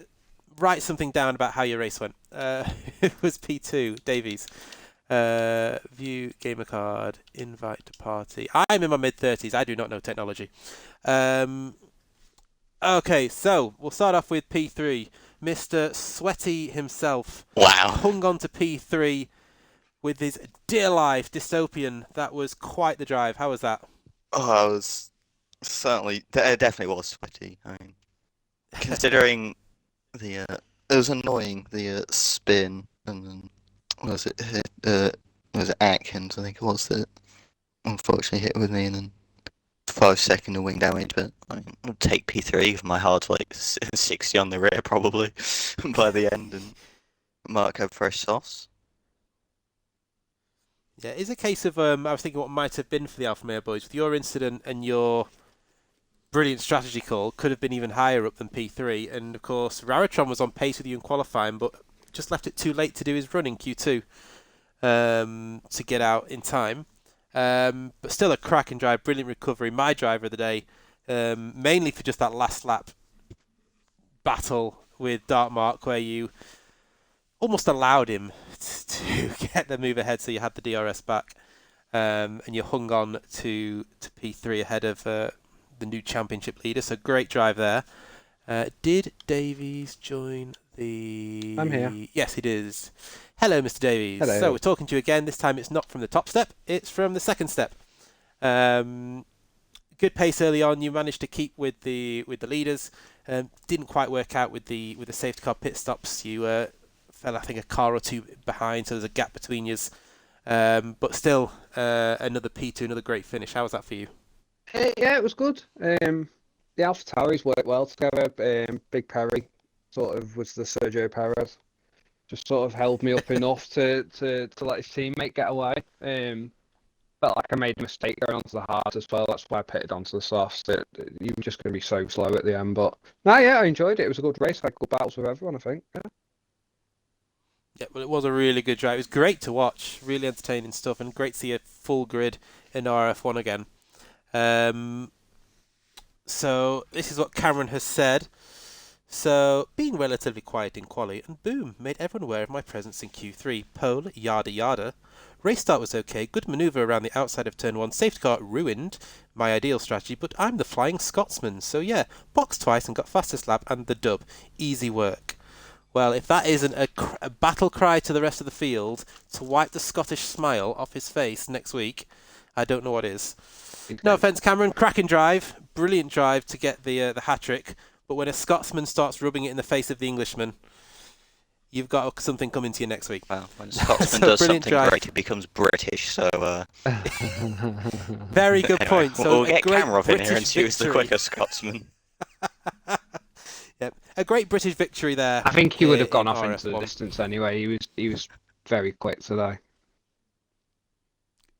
write something down about how your race went. It was P2, Davies. View gamer card, invite to party. I'm in my mid-30s. I do not know technology. Okay, so we'll start off with P3. Mr. Sweaty himself. Wow. Hung on to P3 with his dear life, Dystopian. That was quite the drive. How was that? Oh, I was certainly, it definitely was sweaty. I mean, considering it was annoying, the spin, and then, was it Atkins, I think it was, that unfortunately hit with me, and then 5 second of wing damage, but I mean, I'd take P3 with my hard like 60 on the rear probably by the end, and Mark had fresh sauce. Yeah, it's a case of I was thinking what might have been for the Alfa Romeo boys with your incident and your brilliant strategy call could have been even higher up than P3, and of course Raritron was on pace with you in qualifying, but just left it too late to do his run in Q2 to get out in time. But still a cracking drive, brilliant recovery. My driver of the day, mainly for just that last lap battle with Dark Mark, where you almost allowed him to get the move ahead, so you had the DRS back, and you hung on to P3 ahead of the new championship leader. So great drive there. Did Davies join the... I'm here. Yes, he does. Hello, Mr. Davies. Hello. So we're talking to you again. This time it's not from the top step, it's from the second step. Good pace early on. You managed to keep with the leaders. Didn't quite work out with the safety car pit stops. You fell, I think, a car or two behind, so there's a gap between you. But still, another P2, another great finish. How was that for you? Yeah, it was good. The Alpha Tauris worked well together. Big Perry sort of was the Sergio Perez. Just sort of held me up enough to let his teammate get away. Felt like I made a mistake going onto the hard as well. That's why I pitted onto the softs. You were just going to be so slow at the end. But no, yeah, I enjoyed it. It was a good race. I had good battles with everyone, I think. Yeah. Yeah, well, it was a really good drive. It was great to watch, really entertaining stuff, and great to see a full grid in RRF1 again. So this is what Cameron has said. So, being relatively quiet in quali, and boom, made everyone aware of my presence in Q3. Pole, yada yada. Race start was okay, good manoeuvre around the outside of turn 1. Safety car ruined my ideal strategy, but I'm the Flying Scotsman. So yeah, boxed twice and got fastest lap and the dub. Easy work. Well, if that isn't a battle cry to the rest of the field to wipe the Scottish smile off his face next week, I don't know what is. No offence, Cameron. Cracking drive. Brilliant drive to get the hat-trick. But when a Scotsman starts rubbing it in the face of the Englishman, you've got something coming to you next week. Well, when a Scotsman So does brilliant something drive. great, it becomes British. So Very good anyway, point. So we'll a get great camera up in here and British see who's the victory. quicker Scotsman. Yep. A great British victory there. I think he would have gone in off into the RRF1. distance anyway. He was very quick today.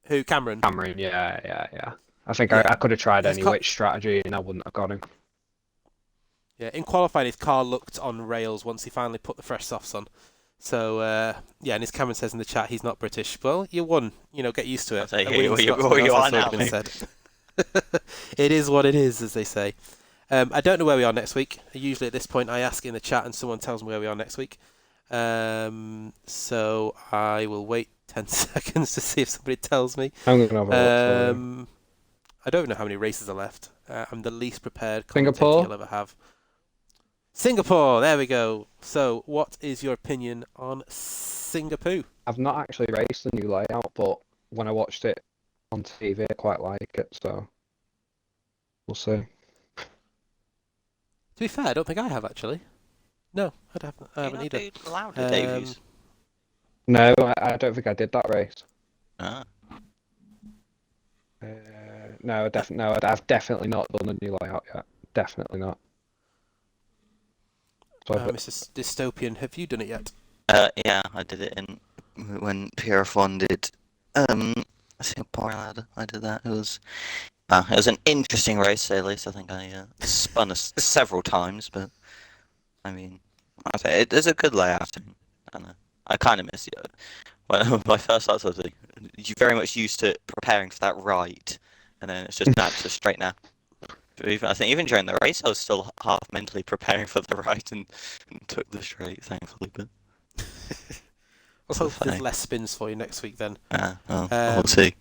Who, Cameron? Cameron, yeah. I think Yeah. I could have tried His any car- which strategy and I wouldn't have got him. Yeah, in qualifying, his car looked on rails once he finally put the fresh softs on. So, yeah, and as Cameron says in the chat, he's not British. Well, you won. Get used to it. I'll say, A winning you Scotsman, are as has now, already been mate. said. It is what it is, as they say. I don't know where we are next week. Usually at this point, I ask in the chat and someone tells me where we are next week. So I will wait 10 seconds to see if somebody tells me. I'm going to have a look. For you. I don't know how many races are left. I'm the least prepared Singapore? commentator you'll ever have. Singapore, there we go. So, what is your opinion on Singapore? I've not actually raced the new layout, but when I watched it on TV, I quite like it, so we'll see. To be fair, I don't think I have actually. No, I haven't either. Allowed to Davies. No, I don't think I did that race. Ah. No, I've definitely not done a new layout yet. Definitely not. So Mr. Dystopian, have you done it yet? Yeah, I did it when RRF1 did Singapore ladder. I did that. It was an interesting race, at least. I think I spun several times, but I mean, I say it is a good layout. I kind of miss it. When my first start was you very much used to preparing for that right, and then it's just straight now. I think even during the race, I was still half mentally preparing for the right and took the straight, thankfully. But Let's hope there's less spins for you next week then. we'll see.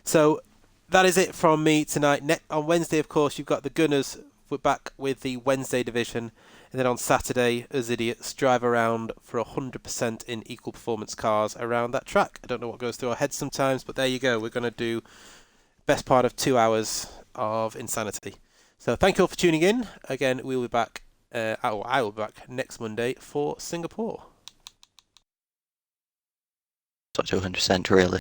So that is it from me tonight. On Wednesday, of course, you've got the Gunners. We're back with the Wednesday division. And then on Saturday, us idiots drive around for 100% in equal performance cars around that track. I don't know what goes through our heads sometimes, but there you go. We're going to do best part of 2 hours of insanity. So thank you all for tuning in. Again, we'll be back. I will be back next Monday for Singapore. Such 100%, really.